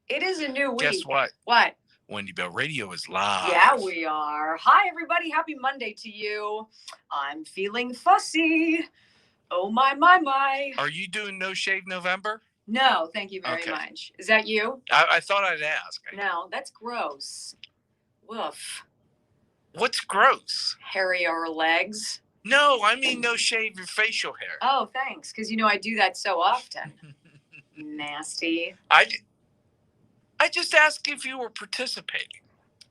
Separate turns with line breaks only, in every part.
It is a new week.
Guess what?
What?
Wendy Bell Radio is live.
Yeah, we are. Hi, everybody. Happy Monday to you. I'm feeling fussy. Oh, my.
Are you doing No Shave November?
No, thank you very much. Is that you?
I thought I'd ask.
No, that's gross. Woof.
What's gross?
Hairier legs.
No, I mean no shave your facial hair.
Oh, thanks. Because, I do that so often. Nasty.
I just asked if you were participating.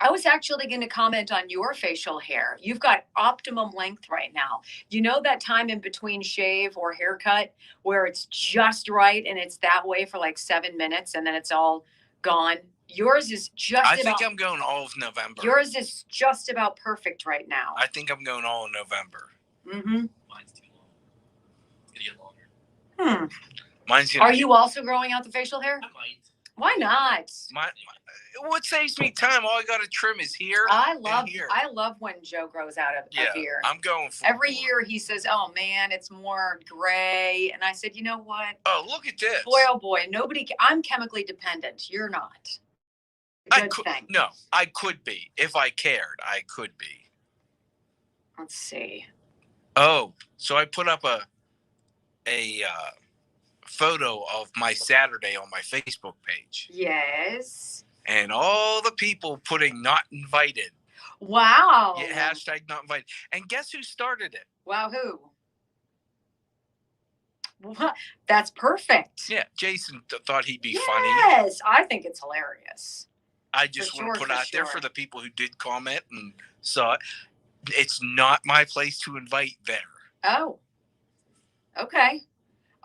I was actually going to comment on your facial hair. You've got optimum length right now. You know that time in between shave or haircut where it's just right and it's that way for like 7 minutes and then it's all gone? Yours is just
I think I'm going all of November.
Yours is just about perfect right now.
I think I'm going all of November.
Mm-hmm.
Mine's too long. It's going to get longer.
Mine's
Are you also growing out the facial hair?
I might.
Why not?
What saves me time? All I got to trim is here.
I love when Joe grows out of here.
I'm going for
every year. He says, "Oh man, it's more gray," and I said, "You know what?
Oh, look at this.
Boy, oh boy, nobody. I'm chemically dependent. You're not." Good thing.
No, I could be if I cared. I could be.
Let's see.
Oh, so I put up a photo of my Saturday on my Facebook page.
Yes.
And all the people putting not invited.
Wow.
Yeah, hashtag not invited. And guess who started it?
Wow, who? What? That's perfect.
Yeah, Jason thought he'd be funny.
Yes, I think it's hilarious.
I just want to put out there for the people who did comment and saw it. It's not my place to invite there.
Oh. Okay.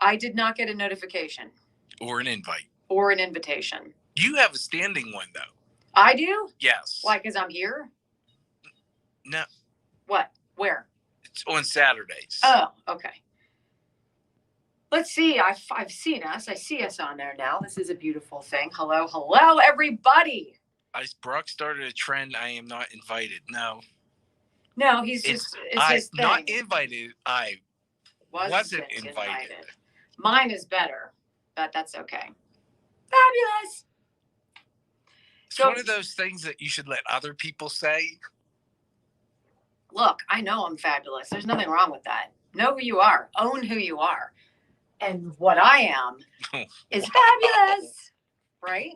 I did not get a notification.
Or an invite.
Or an invitation.
You have a standing one, though.
I do?
Yes.
Why, because I'm here?
No.
What? Where?
It's on Saturdays.
Oh, okay. Let's see. I've seen us. I see us on there now. This is a beautiful thing. Hello, everybody.
Brock started a trend. I am not invited. No.
No, it's his thing.
Not invited. I wasn't invited.
Mine is better, but that's okay. Fabulous.
It's one of those things that you should let other people say.
Look, I know I'm fabulous. There's nothing wrong with that. Know who you are. Own who you are. And what I am is fabulous. Right?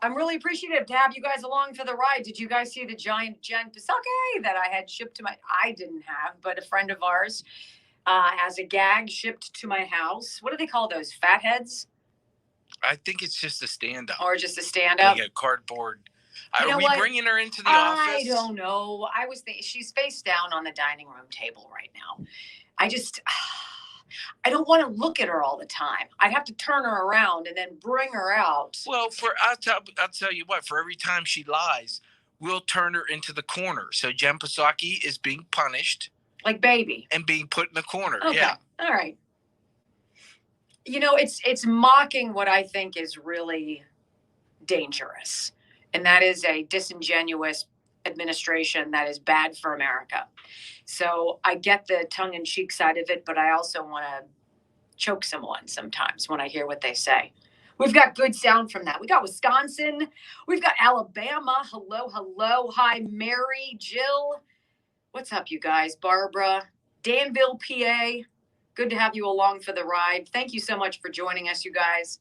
I'm really appreciative to have you guys along for the ride. Did you guys see the giant Jen Psaki that I had shipped to I didn't have, but a friend of ours as a gag shipped to my house. What do they call those? Fatheads?
I think it's just a stand-up.
Or just a stand-up?
Like a cardboard. Are we bringing her into the office?
I don't know. I was thinking she's face down on the dining room table right now. I don't want to look at her all the time. I'd have to turn her around and then bring her out.
Well, I'll tell you what, for every time she lies, we'll turn her into the corner. So Jen Psaki is being punished.
Like baby.
And being put in the corner.
Okay.
Yeah.
All right. It's mocking what I think is really dangerous. And that is a disingenuous administration that is bad for America. So I get the tongue-in-cheek side of it, but I also want to choke someone sometimes when I hear what they say. We've got good sound from that. We got Wisconsin. We've got Alabama. Hello. Hi, Mary, Jill. What's up, you guys? Barbara, Danville, PA. Good to have you along for the ride. Thank you so much for joining us, you guys.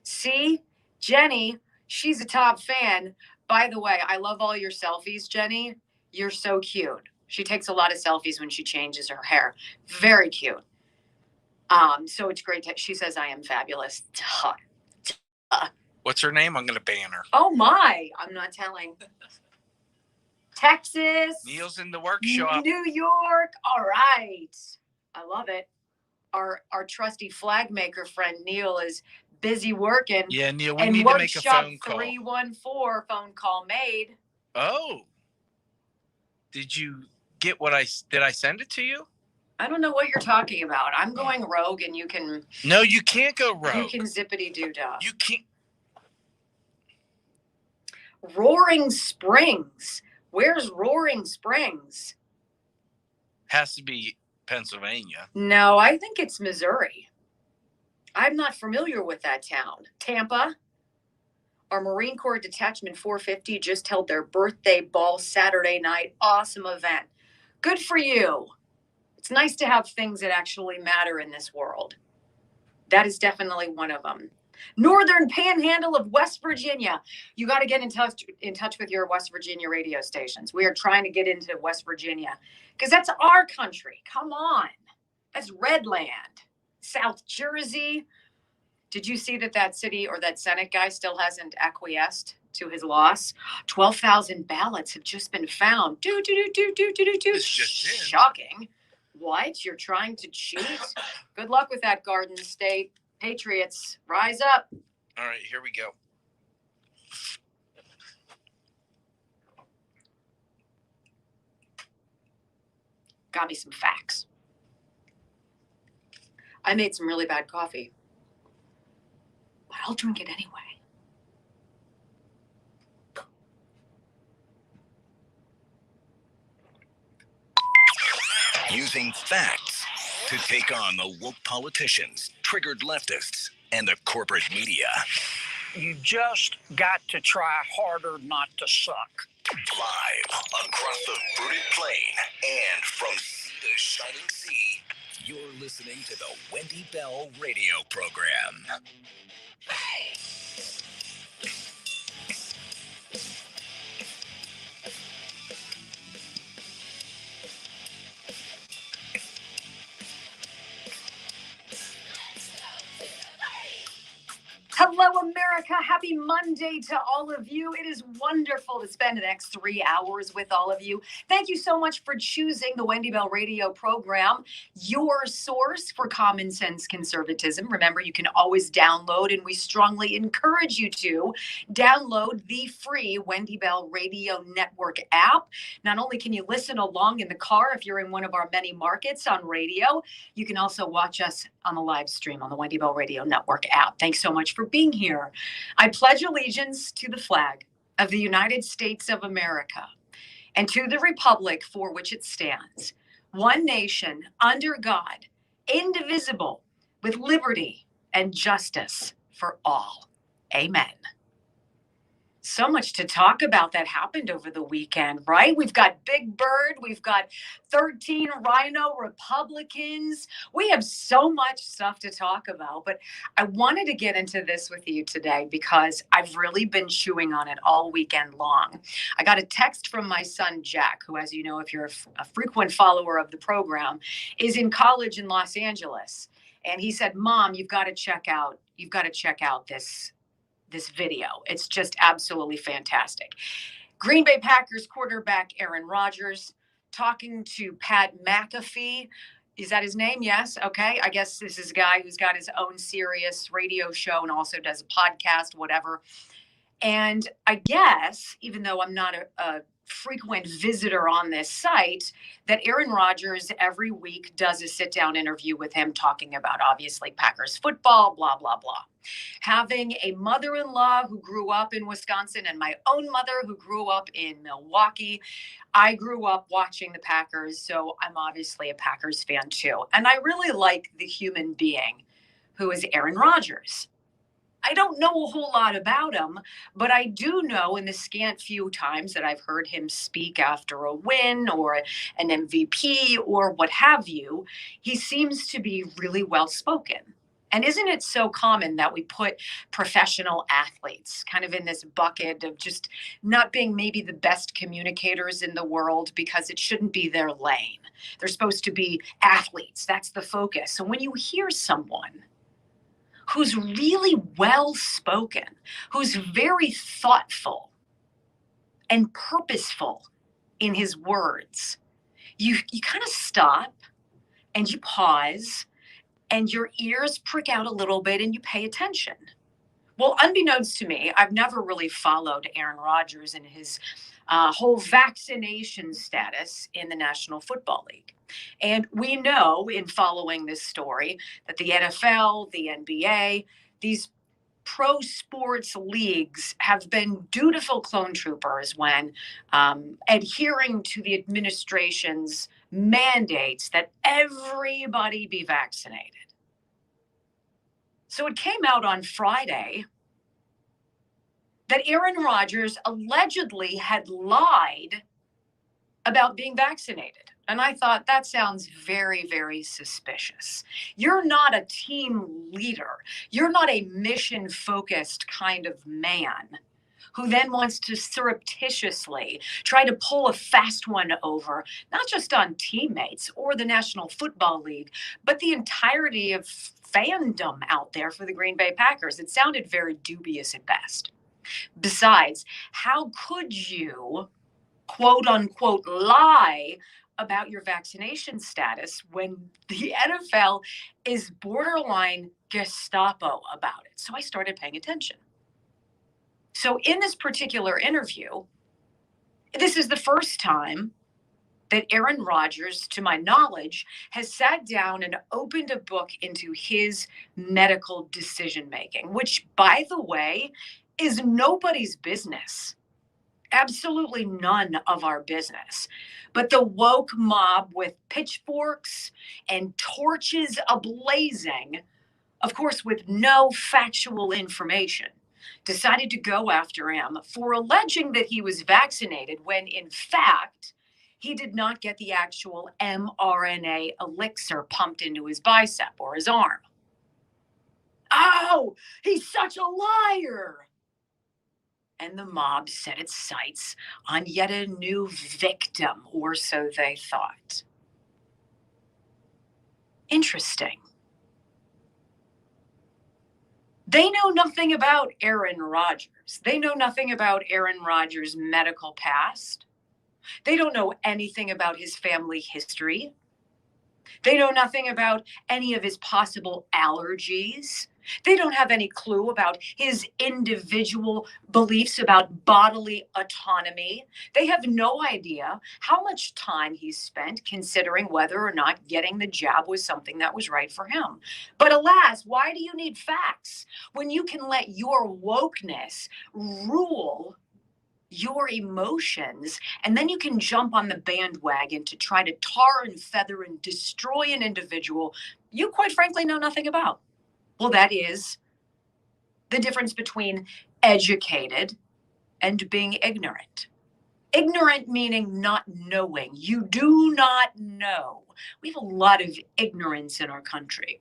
See, Jenny, she's a top fan. By the way, I love all your selfies, Jenny. You're so cute. She takes a lot of selfies when she changes her hair. Very cute. So it's great. She says, I am fabulous.
What's her name? I'm going to ban her.
Oh, my. I'm not telling. Texas.
Neil's in the workshop.
New York. All right. I love it. Our trusty flag maker friend Neil is busy working.
Yeah, Neil, we need to make a phone call.
314 phone call made.
Oh. Did you get did I send it to you?
I don't know what you're talking about. I'm going rogue and you can.
No, you can't go rogue.
You can zippity doo dah.
You can't.
Roaring Springs. Where's Roaring Springs?
Has to be Pennsylvania.
No, I think it's Missouri. I'm not familiar with that town. Tampa? Our Marine Corps Detachment 450 just held their birthday ball Saturday night. Awesome event. Good for you. It's nice to have things that actually matter in this world. That is definitely one of them. Northern Panhandle of West Virginia. You got to get in touch with your West Virginia radio stations. We are trying to get into West Virginia because that's our country. Come on. That's red land. South Jersey. Did you see that city or that Senate guy still hasn't acquiesced to his loss? 12,000 ballots have just been found.
This just in.
Shocking. What? You're trying to cheat? Good luck with that, Garden State. Patriots, rise up.
All right, here we go.
Got me some facts. I made some really bad coffee, but I'll drink it anyway.
Using facts to take on the woke politicians, triggered leftists, and the corporate media.
You just got to try harder not to suck.
Live across the fruited plain and from sea to shining sea, you're listening to the Wendy Bell radio program.
Hello, America. Happy Monday to all of you. It is wonderful to spend the next 3 hours with all of you. Thank you so much for choosing the Wendy Bell radio program, your source for common sense conservatism. Remember, you can always download, and we strongly encourage you to download the free Wendy Bell Radio Network app. Not only can you listen along in the car if you're in one of our many markets on radio, you can also watch us on the live stream on the Wendy Bell Radio Network app. Thanks so much for being here. I pledge allegiance to the flag of the United States of America and to the republic for which it stands, one nation under God, indivisible, with liberty and justice for all. Amen. So much to talk about that happened over the weekend, right? We've got Big Bird. We've got 13 Rhino Republicans. We have so much stuff to talk about, but I wanted to get into this with you today because I've really been chewing on it all weekend long. I got a text from my son, Jack, who, as you know, if you're a frequent follower of the program, is in college in Los Angeles. And he said, Mom, you've got to check out this video. It's just absolutely fantastic. Green Bay Packers quarterback Aaron Rodgers talking to Pat McAfee. Is that his name? Yes. Okay. I guess this is a guy who's got his own Sirius radio show and also does a podcast, whatever. And I guess, even though I'm not a frequent visitor on this site, that Aaron Rodgers every week does a sit-down interview with him talking about, obviously, Packers football, blah, blah, blah. Having a mother-in-law who grew up in Wisconsin and my own mother who grew up in Milwaukee, I grew up watching the Packers, so I'm obviously a Packers fan too. And I really like the human being who is Aaron Rodgers. I don't know a whole lot about him, but I do know in the scant few times that I've heard him speak after a win or an MVP or what have you, he seems to be really well spoken. And isn't it so common that we put professional athletes kind of in this bucket of just not being maybe the best communicators in the world because it shouldn't be their lane? They're supposed to be athletes. That's the focus. So when you hear someone who's really well-spoken, who's very thoughtful and purposeful in his words, you kind of stop and you pause and your ears prick out a little bit and you pay attention. Well, unbeknownst to me, I've never really followed Aaron Rodgers and his whole vaccination status in the National Football League. And we know in following this story that the NFL, the NBA, these pro sports leagues have been dutiful clone troopers when adhering to the administration's mandates that everybody be vaccinated. So it came out on Friday that Aaron Rodgers allegedly had lied about being vaccinated. And I thought that sounds very, very suspicious. You're not a team leader. You're not a mission focused kind of man who then wants to surreptitiously try to pull a fast one over, not just on teammates or the National Football League, but the entirety of fandom out there for the Green Bay Packers. It sounded very dubious at best. Besides, how could you, quote unquote, lie about your vaccination status when the NFL is borderline Gestapo about it? So I started paying attention. So in this particular interview, this is the first time that Aaron Rodgers, to my knowledge, has sat down and opened a book into his medical decision making, which, by the way, is nobody's business. Absolutely none of our business. But the woke mob with pitchforks and torches ablazing, of course, with no factual information, decided to go after him for alleging that he was vaccinated when, in fact, he did not get the actual mRNA elixir pumped into his bicep or his arm. Oh, he's such a liar. And the mob set its sights on yet a new victim, or so they thought. Interesting. They know nothing about Aaron Rodgers. They know nothing about Aaron Rodgers' medical past. They don't know anything about his family history. They know nothing about any of his possible allergies. They don't have any clue about his individual beliefs about bodily autonomy. They have no idea how much time he's spent considering whether or not getting the jab was something that was right for him. But alas, why do you need facts when you can let your wokeness rule your emotions, and then you can jump on the bandwagon to try to tar and feather and destroy an individual you quite frankly know nothing about? Well, that is the difference between educated and being ignorant. Ignorant meaning not knowing. You do not know. We have a lot of ignorance in our country.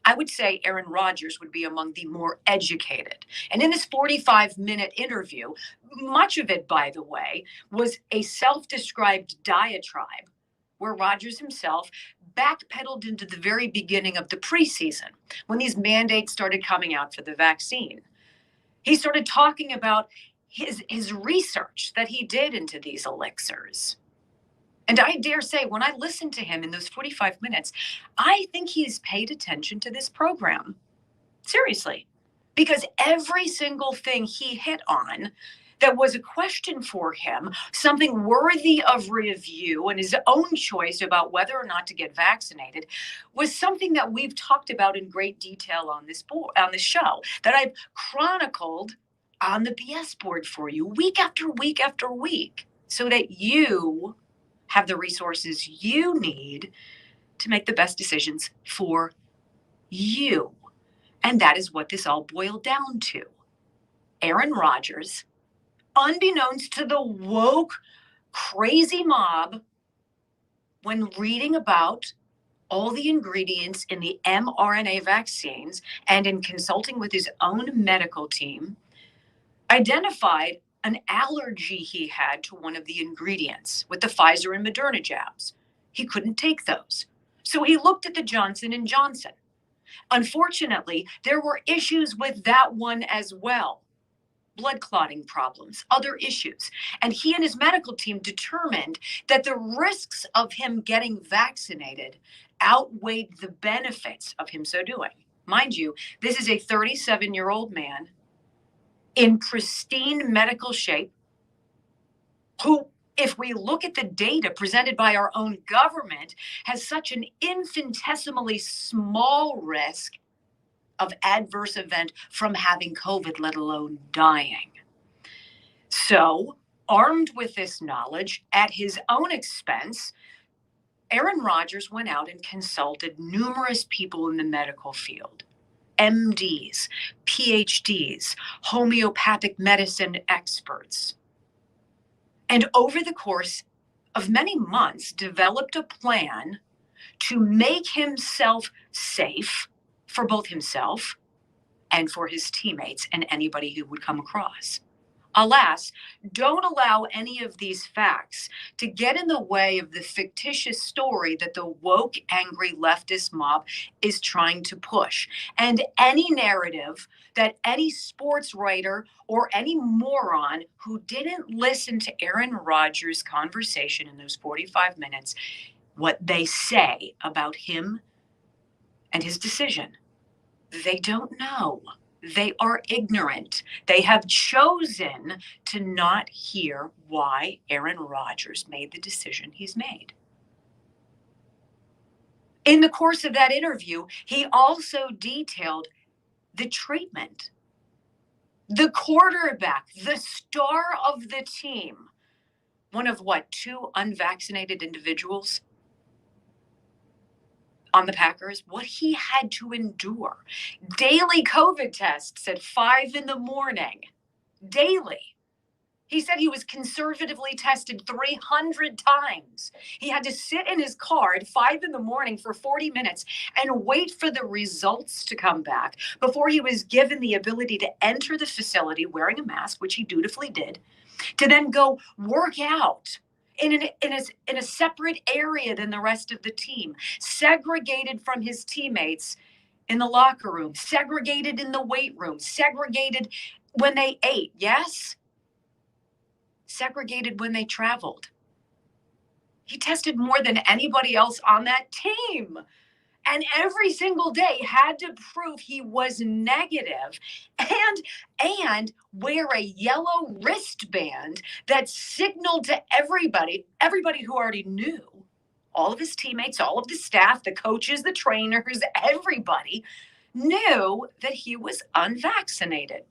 I would say Aaron Rodgers would be among the more educated. And in this 45-minute interview, much of it, by the way, was a self-described diatribe where Rodgers himself backpedaled into the very beginning of the preseason when these mandates started coming out for the vaccine. He started talking about his research that he did into these elixirs. And I dare say, when I listened to him in those 45 minutes, I think he's paid attention to this program. Seriously. Because every single thing he hit on that was a question for him, something worthy of review and his own choice about whether or not to get vaccinated, was something that we've talked about in great detail on this show, that I've chronicled on the BS board for you week after week after week, so that you have the resources you need to make the best decisions for you. And that is what this all boiled down to. Aaron Rodgers, unbeknownst to the woke, crazy mob, when reading about all the ingredients in the mRNA vaccines and in consulting with his own medical team, identified an allergy he had to one of the ingredients with the Pfizer and Moderna jabs. He couldn't take those. So he looked at the Johnson & Johnson. Unfortunately, there were issues with that one as well. Blood clotting problems, other issues. And he and his medical team determined that the risks of him getting vaccinated outweighed the benefits of him so doing. Mind you, this is a 37-year-old man in pristine medical shape, who, if we look at the data presented by our own government, has such an infinitesimally small risk of adverse event from having COVID, let alone dying. So, armed with this knowledge, at his own expense, Aaron Rodgers went out and consulted numerous people in the medical field. MDs, PhDs, homeopathic medicine experts. And over the course of many months, developed a plan to make himself safe for both himself and for his teammates and anybody who would come across. Alas, don't allow any of these facts to get in the way of the fictitious story that the woke, angry leftist mob is trying to push. And any narrative that any sports writer or any moron who didn't listen to Aaron Rodgers' conversation in those 45 minutes, what they say about him and his decision, they don't know. They are ignorant. They have chosen to not hear why Aaron Rodgers made the decision he's made. In the course of that interview, he also detailed the treatment. The quarterback, the star of the team, one of what, 2 unvaccinated individuals on the Packers, what he had to endure. Daily COVID tests at 5 a.m. Daily. He said he was conservatively tested 300 times. He had to sit in his car at 5 a.m. for 40 minutes and wait for the results to come back before he was given the ability to enter the facility wearing a mask, which he dutifully did, to then go work out in a separate area than the rest of the team, segregated from his teammates in the locker room, segregated in the weight room, segregated when they ate, yes? Segregated when they traveled. He tested more than anybody else on that team. And every single day had to prove he was negative and wear a yellow wristband that signaled to everybody who already knew, all of his teammates, all of the staff, the coaches, the trainers, everybody knew that he was unvaccinated.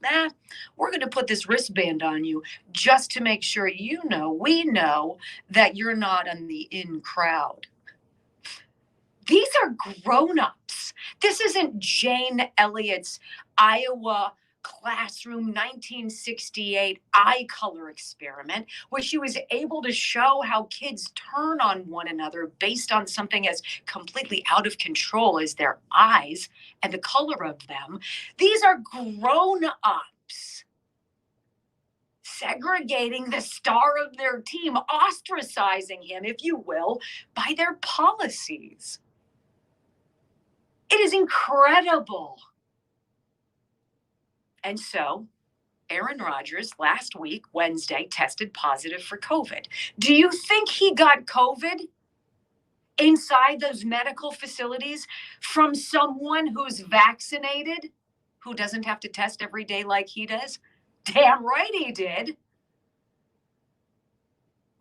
We're going to put this wristband on you just to make sure we know that you're not in the in crowd. These are grown-ups. This isn't Jane Elliott's Iowa classroom 1968 eye color experiment, where she was able to show how kids turn on one another based on something as completely out of control as their eyes and the color of them. These are grown-ups segregating the star of their team, ostracizing him, if you will, by their policies. It is incredible. And so, Aaron Rodgers last week, Wednesday, tested positive for COVID. Do you think he got COVID inside those medical facilities from someone who's vaccinated, who doesn't have to test every day like he does? Damn right he did.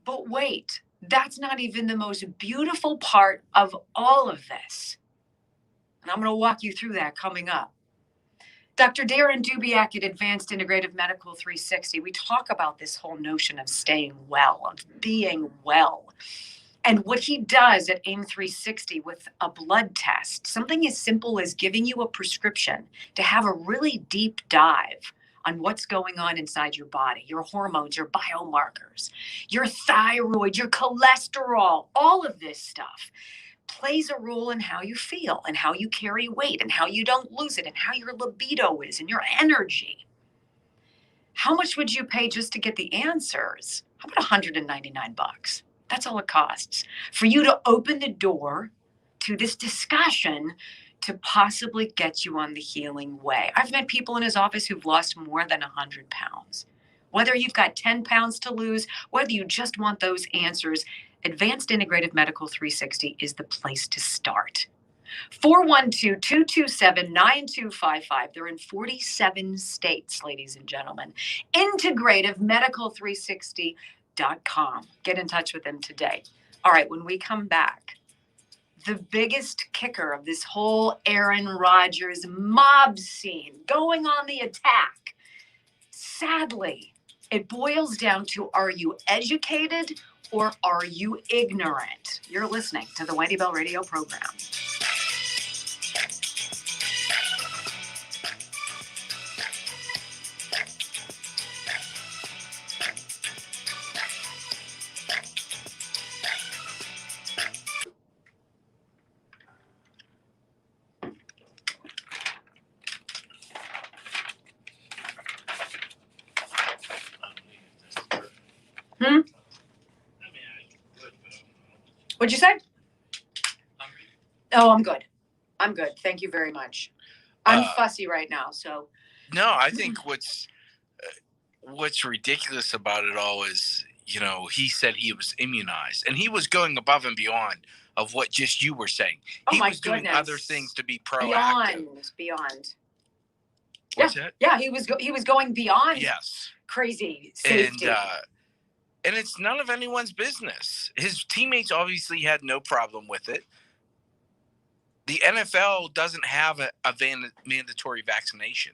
But wait, that's not even the most beautiful part of all of this. And I'm going to walk you through that coming up. Dr. Darren Dubiak at Advanced Integrative Medical 360, we talk about this whole notion of staying well, of being well. And what he does at AIM 360 with a blood test, something as simple as giving you a prescription to have a really deep dive on what's going on inside your body, your hormones, your biomarkers, your thyroid, your cholesterol, all of this stuff plays a role in how you feel and how you carry weight and how you don't lose it and how your libido is and your energy. How much would you pay just to get the answers? How about $199? That's all it costs for you to open the door to this discussion to possibly get you on the healing way. I've met people in his office who've lost more than 100 pounds. Whether you've got 10 pounds to lose, whether you just want those answers, Advanced Integrative Medical 360 is the place to start. 412-227-9255. They're in 47 states, ladies and gentlemen. IntegrativeMedical360.com. Get in touch with them today. All right, when we come back, the biggest kicker of this whole Aaron Rodgers mob scene going on the attack, sadly, it boils down to, are you educated or are you ignorant? You're listening to the Wendy Bell Radio program. Hmm?
I mean, I could, but
What'd you say?
I'm hungry.
Oh, I'm good. I'm good. Thank you very much. I'm
Uh,
fussy right now, so
No, I think what's ridiculous about it all is, he said he was immunized, and he was going above and beyond of what just you were saying.
oh
He
my
was doing
goodness.
other things to be proactive.
Beyond.
What's that?
Yeah, he was going beyond
Yes.
crazy safety.
And it's none of anyone's business. His teammates obviously had no problem with it. The NFL doesn't have a mandatory vaccination.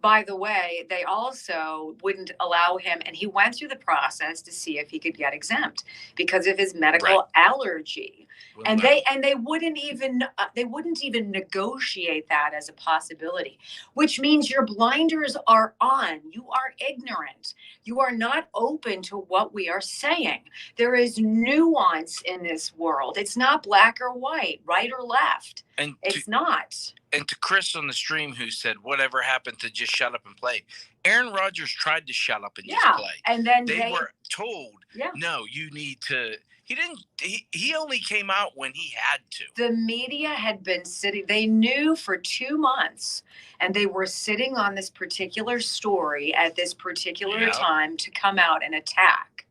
By the way, they also wouldn't allow him, and he went through the process to see if he could get exempt because of his medical allergy. And they wouldn't even negotiate that as a possibility, which means your blinders are on. You are ignorant. You are not open to what we are saying. There is nuance in this world. It's not black or white, right or left.
And
It's not.
And to Chris on the stream who said, whatever happened to just shut up and play? Aaron Rodgers tried to shut up and just play.
And then
They were told,
Yeah.
no, you need to. He didn't. He only came out when he had to.
The media had been sitting, they knew for 2 months, and they were sitting on this particular story at this particular time to come out and attack.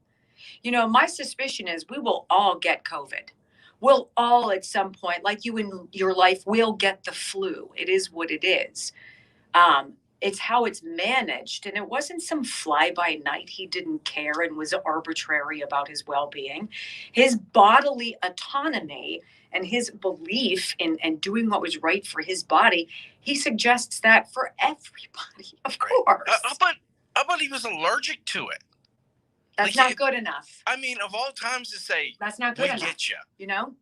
My suspicion is we will all get COVID. We'll all at some point, like you in your life, will get the flu. It is what it is. It's how it's managed. And it wasn't some fly by night. He didn't care and was arbitrary about his well-being. His bodily autonomy and his belief in doing what was right for his body, he suggests that for everybody, of course.
How about he was allergic to it?
That's not good enough.
I mean, of all times to say,
that's not good
we
enough.
Get you.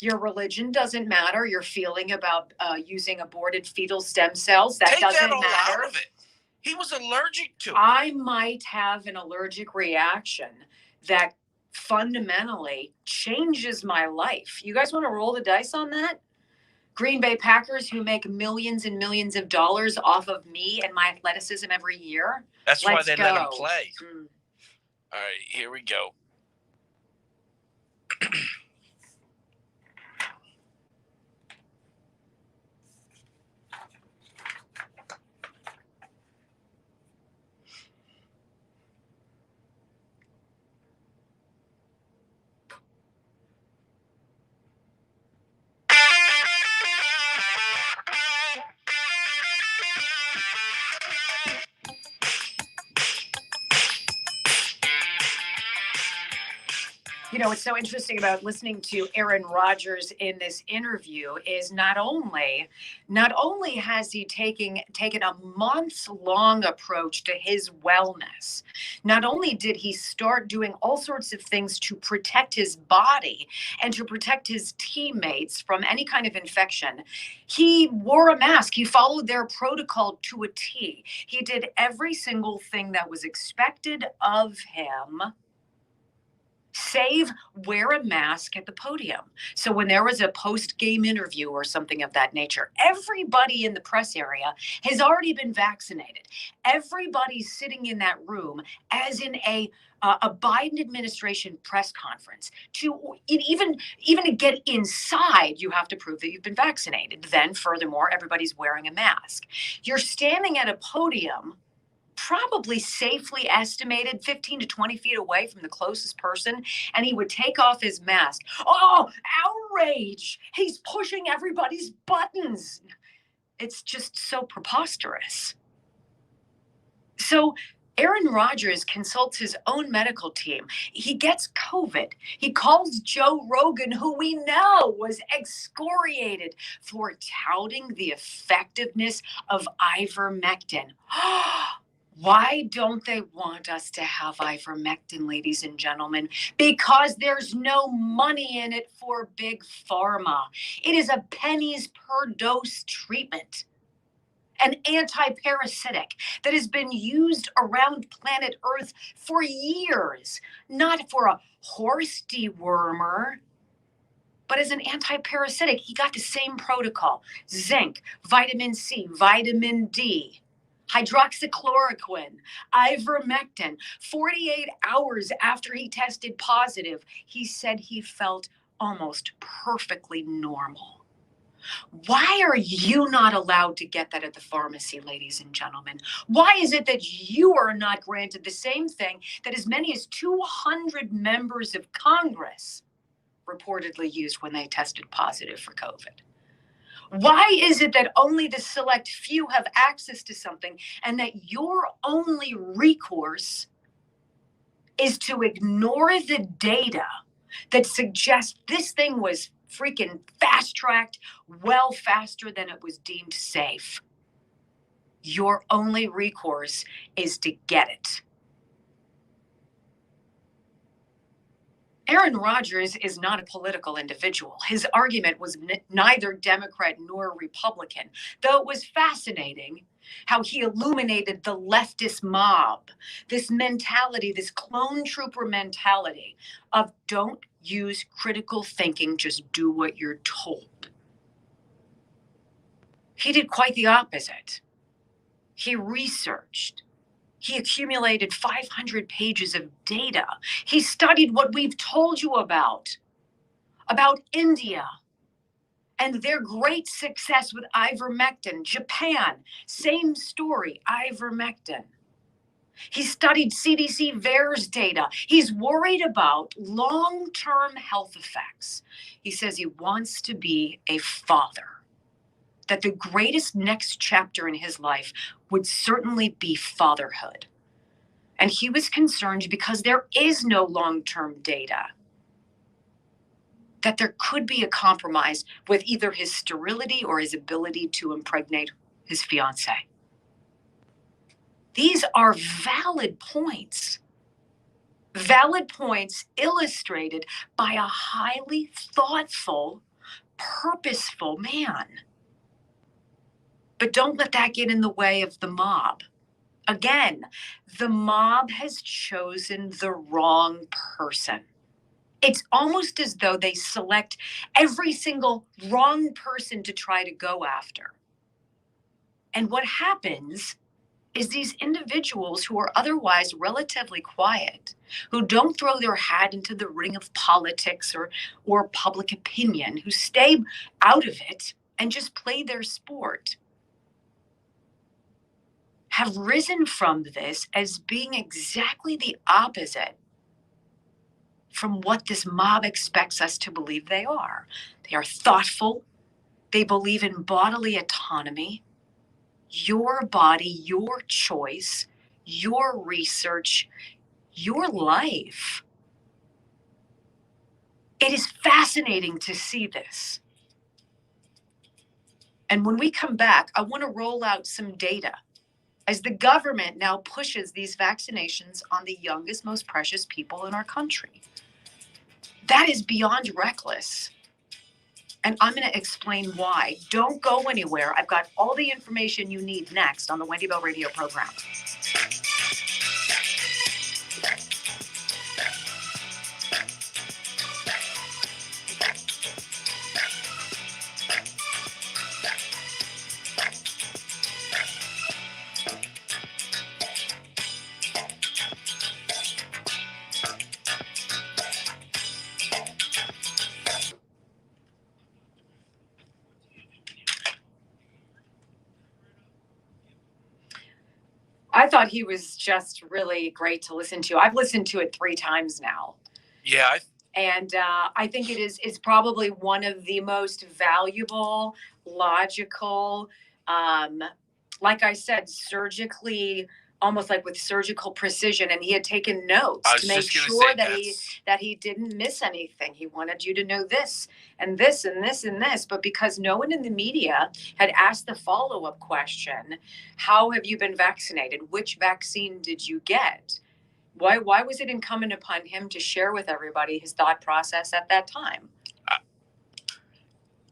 Your religion doesn't matter. Your feeling about using aborted fetal stem cells, that
Take
doesn't
that all
matter.
out of it. He was allergic to it.
I might have an allergic reaction that fundamentally changes my life. You guys want to roll the dice on that? Green Bay Packers, who make millions and millions of dollars off of me and my athleticism every year.
That's why they let him play.
Mm.
All right, here we go.
What's so interesting about listening to Aaron Rodgers in this interview is not only has he taken a months-long approach to his wellness, not only did he start doing all sorts of things to protect his body and to protect his teammates from any kind of infection, he wore a mask. He followed their protocol to a T. He did every single thing that was expected of him, save wear a mask at the podium. So when there was a post-game interview or something of that nature, everybody in the press area has already been vaccinated. Everybody's sitting in that room as in a Biden administration press conference. Even to get inside, you have to prove that you've been vaccinated. Then furthermore, everybody's wearing a mask. You're standing at a podium probably safely estimated 15 to 20 feet away from the closest person, and he would take off his mask. Oh, outrage! He's pushing everybody's buttons. It's just so preposterous. So Aaron Rodgers consults his own medical team. He gets COVID. He calls Joe Rogan, who we know was excoriated for touting the effectiveness of ivermectin. Why don't they want us to have ivermectin, ladies and gentlemen? Because there's no money in it for big pharma. It is a pennies per dose treatment, an anti-parasitic that has been used around planet Earth for years, not for a horse dewormer, but as an anti-parasitic. He got the same protocol: zinc, vitamin C, vitamin D. hydroxychloroquine, ivermectin. 48 hours after he tested positive, he said he felt almost perfectly normal. Why are you not allowed to get that at the pharmacy, ladies and gentlemen? Why is it that you are not granted the same thing that as many as 200 members of Congress reportedly used when they tested positive for COVID? Why is it that only the select few have access to something and that your only recourse is to ignore the data that suggests this thing was freaking fast-tracked well faster than it was deemed safe? Your only recourse is to get it. Aaron Rodgers is not a political individual. His argument was neither Democrat nor Republican, though it was fascinating how he illuminated the leftist mob, this mentality, this clone trooper mentality of don't use critical thinking, just do what you're told. He did quite the opposite. He researched. He accumulated 500 pages of data. He studied what we've told you about India and their great success with ivermectin. Japan, same story, ivermectin. He studied CDC VAERS data. He's worried about long-term health effects. He says he wants to be a father, that the greatest next chapter in his life would certainly be fatherhood. And he was concerned because there is no long-term data that there could be a compromise with either his sterility or his ability to impregnate his fiancée. These are valid points illustrated by a highly thoughtful, purposeful man. But don't let that get in the way of the mob. Again, the mob has chosen the wrong person. It's almost as though they select every single wrong person to try to go after. And what happens is these individuals who are otherwise relatively quiet, who don't throw their hat into the ring of politics or public opinion, who stay out of it and just play their sport, have risen from this as being exactly the opposite from what this mob expects us to believe they are. They are thoughtful. They believe in bodily autonomy. Your body, your choice, your research, your life. It is fascinating to see this. And when we come back, I want to roll out some data as the government now pushes these vaccinations on the youngest, most precious people in our country. That is beyond reckless. And I'm going to explain why. Don't go anywhere. I've got all the information you need next on the Wendy Bell Radio program. I thought he was just really great to listen to. I've listened to it 3 times now.
Yeah.
And I think it's probably one of the most valuable, logical, like I said, surgically, almost like with surgical precision. And he had taken notes to make sure that he didn't miss anything. He wanted you to know this and this and this and this. But because no one in the media had asked the follow-up question, how have you been vaccinated? Which vaccine did you get? Why was it incumbent upon him to share with everybody his thought process at that time?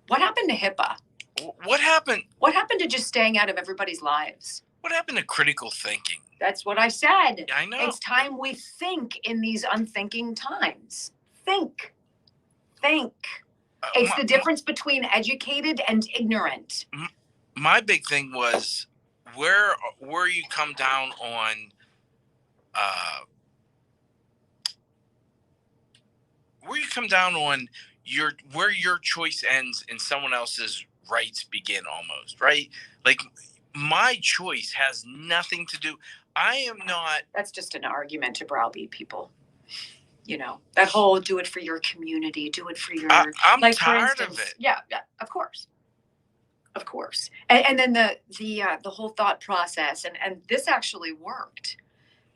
What happened to HIPAA?
What happened?
What happened to just staying out of everybody's lives?
What happened to critical thinking?
That's what I said.
I know.
It's time we think in these unthinking times. Think. It's the difference between educated and ignorant.
My big thing was where you come down on where you come down on where your choice ends and someone else's rights begin, almost, right? Like, my choice has nothing to do. I am not.
That's just an argument to browbeat people. That whole do it for your community, do it for your.
I'm
like, for
tired
instance,
of it.
Yeah, of course. Of course. And then the whole thought process, and this actually worked.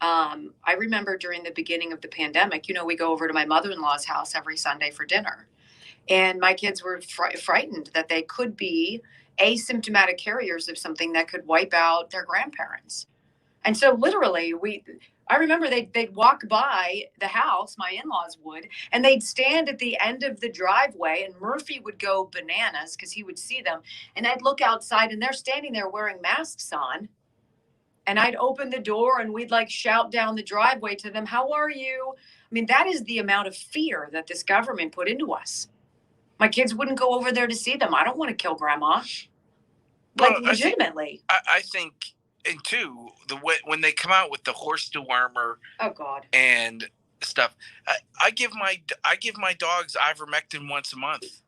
I remember during the beginning of the pandemic, we go over to my mother-in-law's house every Sunday for dinner. And my kids were frightened that they could be asymptomatic carriers of something that could wipe out their grandparents. And so literally I remember they'd walk by the house, my in-laws would, and they'd stand at the end of the driveway, and Murphy would go bananas because he would see them. And I'd look outside and they're standing there wearing masks on. And I'd open the door and we'd like shout down the driveway to them, "How are you?" I mean, that is the amount of fear that this government put into us. My kids wouldn't go over there to see them. I don't want to kill grandma. Like,
Well,
legitimately.
I think, and two, when they come out with the horse dewormer
Oh God.
and stuff, I give my dogs ivermectin once a month.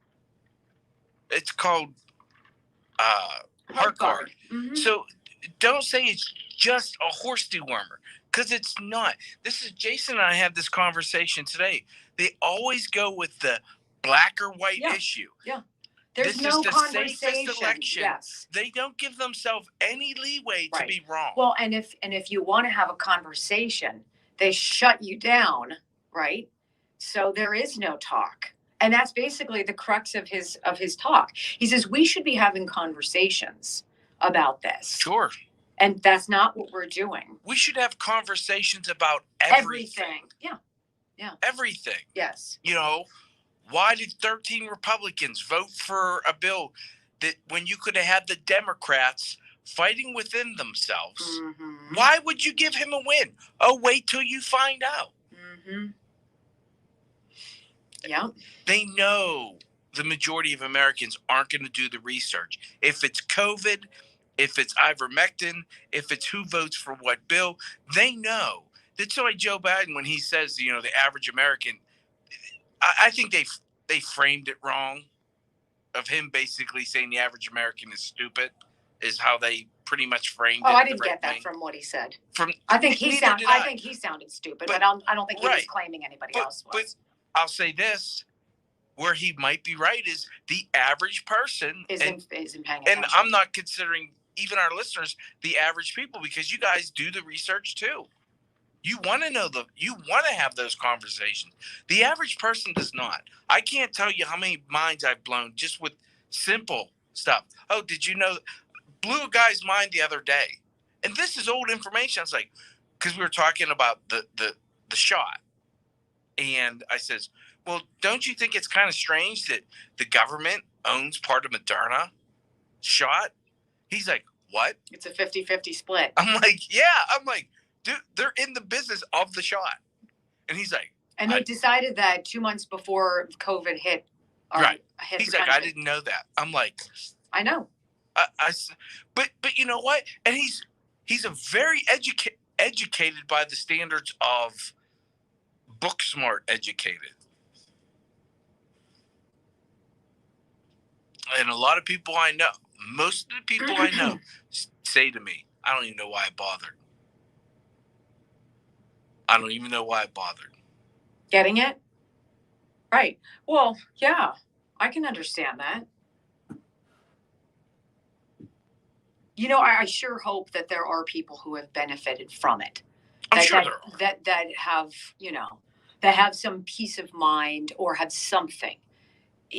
It's called HeartGuard.
Mm-hmm.
So don't say it's just a horse dewormer, because it's not. Jason and I had this conversation today. They always go with the black or white issue.
Yeah. There's
This
no
is the
conversation.
safest election.
Yes.
They don't give themselves any leeway to
Right.
be wrong.
Well, and if you want to have a conversation, they shut you down, right? So there is no talk. And that's basically the crux of his talk. He says we should be having conversations about this.
Sure.
And that's not what we're doing.
We should have conversations about everything.
Yeah.
Everything.
Yes.
Why did 13 Republicans vote for a bill that, when you could have had the Democrats fighting within themselves?
Mm-hmm.
Why would you give him a win? Oh, wait till you find out.
Mm-hmm. Yeah.
They know the majority of Americans aren't going to do the research. If it's COVID, if it's ivermectin, if it's who votes for what bill, they know. That's why Joe Biden, when he says, the average American, I think they framed it wrong, of him basically saying the average American is stupid, is how they pretty much framed it.
Oh, I didn't get that from what he said. I think he sounded stupid, but I don't think he was claiming anybody else was.
But I'll say this, where he might be right is the average person
isn't paying attention.
And I'm not considering even our listeners the average people, because you guys do the research too. You want to know you want to have those conversations. The average person does not. I can't tell you how many minds I've blown just with simple stuff. Oh, did you know? Blew a guy's mind the other day, and this is old information. I was like, because we were talking about the shot, and I says, well, don't you think it's kind of strange that the government owns part of Moderna shot? He's like, what?
It's a 50-50 split.
I'm like, yeah. I'm like, dude, they're in the business of the shot. And he's like,
and they decided that 2 months before COVID hit.
Right. He's like, I didn't know that. I'm like,
I know.
But you know what? And he's a very educated by the standards of book smart educated. And a lot of people I know, most of the people I know say to me, I don't even know why I bothered. I don't even know why I bothered.
Getting it? Right. Well, yeah, I can understand that. I sure hope that there are people who have benefited from it.
I'm sure there are.
That have, that have some peace of mind or have something.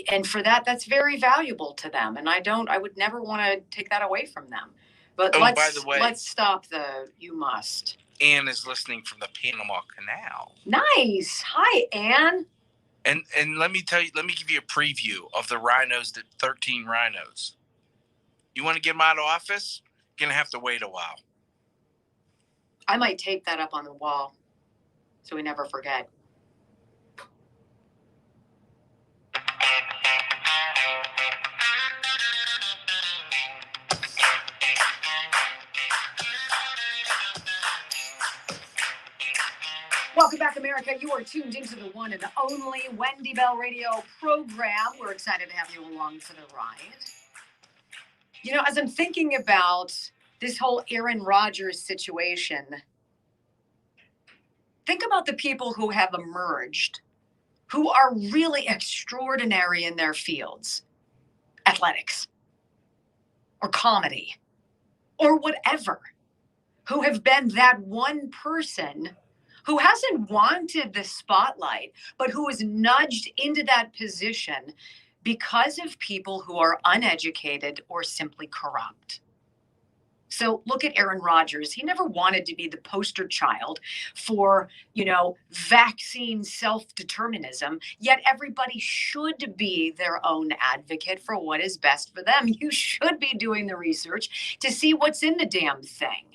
And for that's very valuable to them. And I would never want to take that away from them. But
by the way,
let's stop you must.
Anne is listening from the Panama Canal.
Nice. Hi, Anne.
And let me give you a preview of the rhinos, the 13 rhinos. You want to get them out of office? You're going to have to wait a while.
I might tape that up on the wall so we never forget. Welcome back, America. You are tuned into the one and only Wendy Bell Radio program. We're excited to have you along for the ride. You know, as I'm thinking about this whole Aaron Rodgers situation, think about the people who have emerged, who are really extraordinary in their fields, athletics or comedy or whatever, who have been that one person who hasn't wanted the spotlight, but who is nudged into that position because of people who are uneducated or simply corrupt. So look at Aaron Rodgers. He never wanted to be the poster child for, vaccine self-determinism, yet everybody should be their own advocate for what is best for them. You should be doing the research to see what's in the damn thing.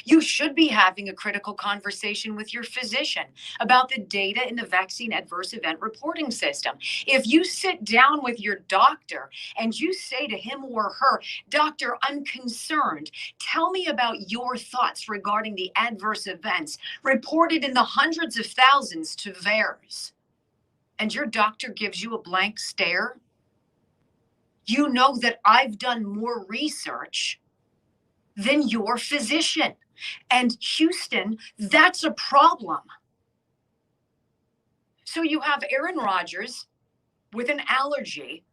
You should be having a critical conversation with your physician about the data in the vaccine adverse event reporting system. If you sit down with your doctor and you say to him or her, "Doctor, I'm concerned. Tell me about your thoughts regarding the adverse events reported in the hundreds of thousands to VAERS," and your doctor gives you a blank stare, you know that I've done more research than your physician. And Houston, that's a problem. So you have Aaron Rodgers with an allergy.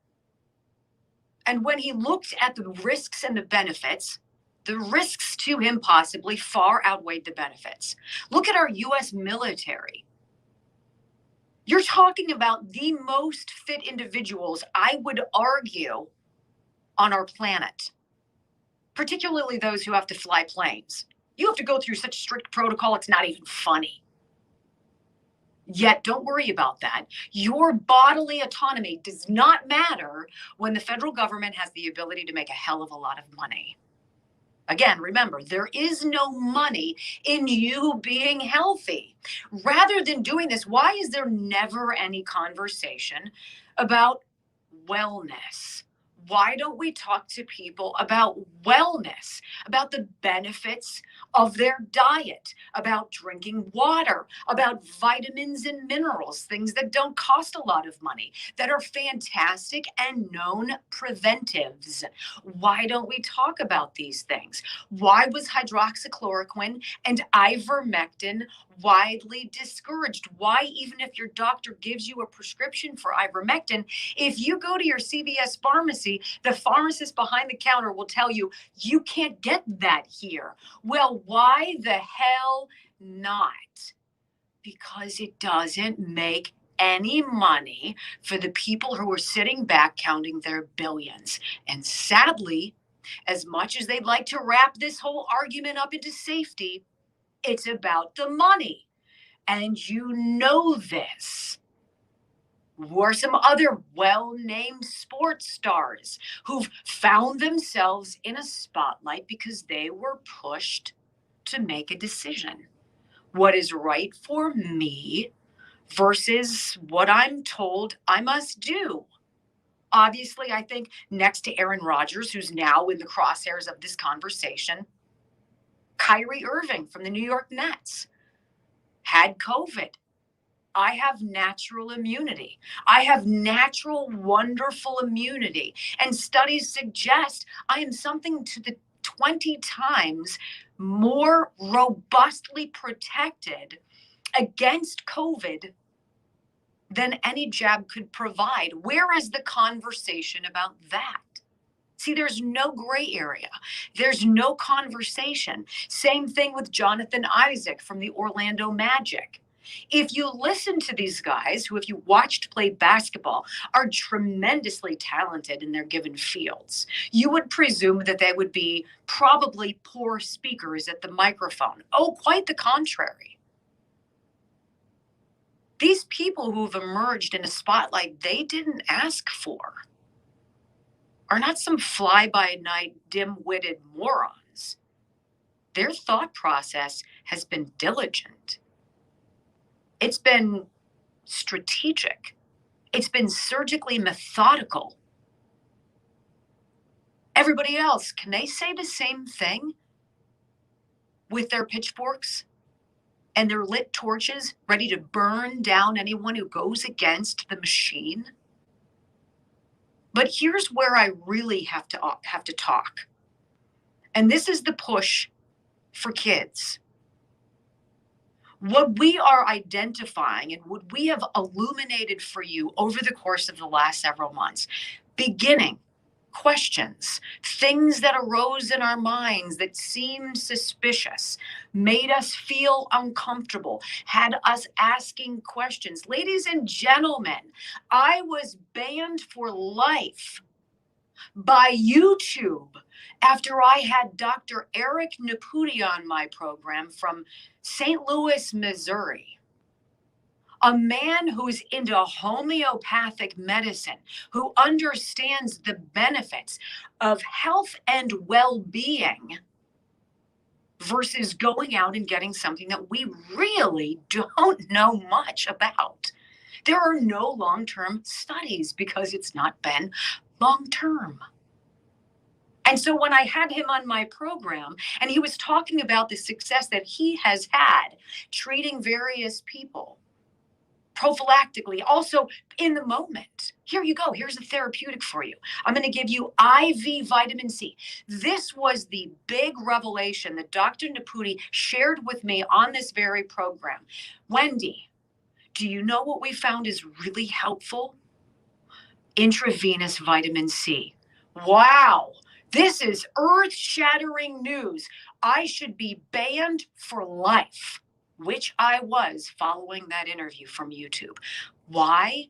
And when he looked at the risks and the benefits, the risks to him possibly far outweighed the benefits. Look at our US military. You're talking about the most fit individuals, I would argue, on our planet, particularly those who have to fly planes. You have to go through such strict protocol, it's not even funny. Yet, don't worry about that. Your bodily autonomy does not matter when the federal government has the ability to make a hell of a lot of money. Again, remember, there is no money in you being healthy. Rather than doing this, why is there never any conversation about wellness? Why don't we talk to people about wellness, about the benefits of their diet, about drinking water, about vitamins and minerals, things that don't cost a lot of money, that are fantastic and known preventives? Why don't we talk about these things? Why was hydroxychloroquine and ivermectin widely discouraged? Why, even if your doctor gives you a prescription for ivermectin, if you go to your CVS pharmacy, the pharmacist behind the counter will tell you, you can't get that here. Well, why the hell not? Because it doesn't make any money for the people who are sitting back counting their billions. And sadly, as much as they'd like to wrap this whole argument up into safety, it's about the money. And you know this. Or some other well-named sports stars who've found themselves in a spotlight because they were pushed to make a decision. What is right for me versus what I'm told I must do. Obviously, I think next to Aaron Rodgers, who's now in the crosshairs of this conversation, Kyrie Irving from the New York Nets had COVID. I have natural immunity. I have natural, wonderful immunity. And studies suggest I am something to the 20 times more robustly protected against COVID than any jab could provide. Where is the conversation about that? See, there's no gray area. There's no conversation. Same thing with Jonathan Isaac from the Orlando Magic. If you listen to these guys who, if you watched play basketball, are tremendously talented in their given fields, you would presume that they would be probably poor speakers at the microphone. Oh, quite the contrary. These people who've emerged in a spotlight they didn't ask for are not some fly-by-night, dim-witted morons. Their thought process has been diligent. It's been strategic. It's been surgically methodical. Everybody else, can they say the same thing with their pitchforks? and they're lit torches ready to burn down anyone who goes against the machine. But here's where I really have to talk. And this is the push for kids. What we are identifying and what we have illuminated for you over the course of the last several months, beginning questions, things that arose in our minds that seemed suspicious, made us feel uncomfortable, had us asking questions. Ladies and gentlemen, I was banned for life by YouTube after I had Dr. Eric Naputi on my program from St. Louis, Missouri. A man who's into homeopathic medicine, who understands the benefits of health and well-being versus going out and getting something that we really don't know much about. There are no long-term studies because it's not been long-term. And so when I had him on my program and he was talking about the success that he has had treating various people prophylactically, also in the moment. Here you go. Here's a therapeutic for you. I'm going to give you IV vitamin C. This was the big revelation that Dr. Naputi shared with me on this very program. Wendy, do you know what we found is really helpful? Intravenous vitamin C. Wow. This is earth-shattering news. I should be banned for life, which I was following that interview from YouTube. Why?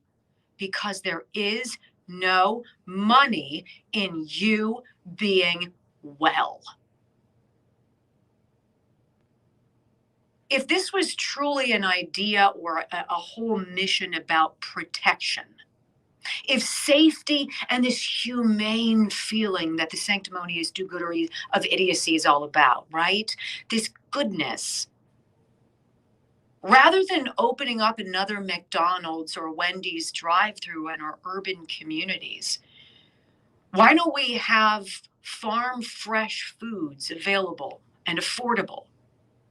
Because there is no money in you being well. If this was truly an idea or a whole mission about protection, if safety and this humane feeling that the sanctimonious do-goodery of idiocy is all about, right? This goodness. Rather than opening up another McDonald's or Wendy's drive-through in our urban communities, why don't we have farm fresh foods available and affordable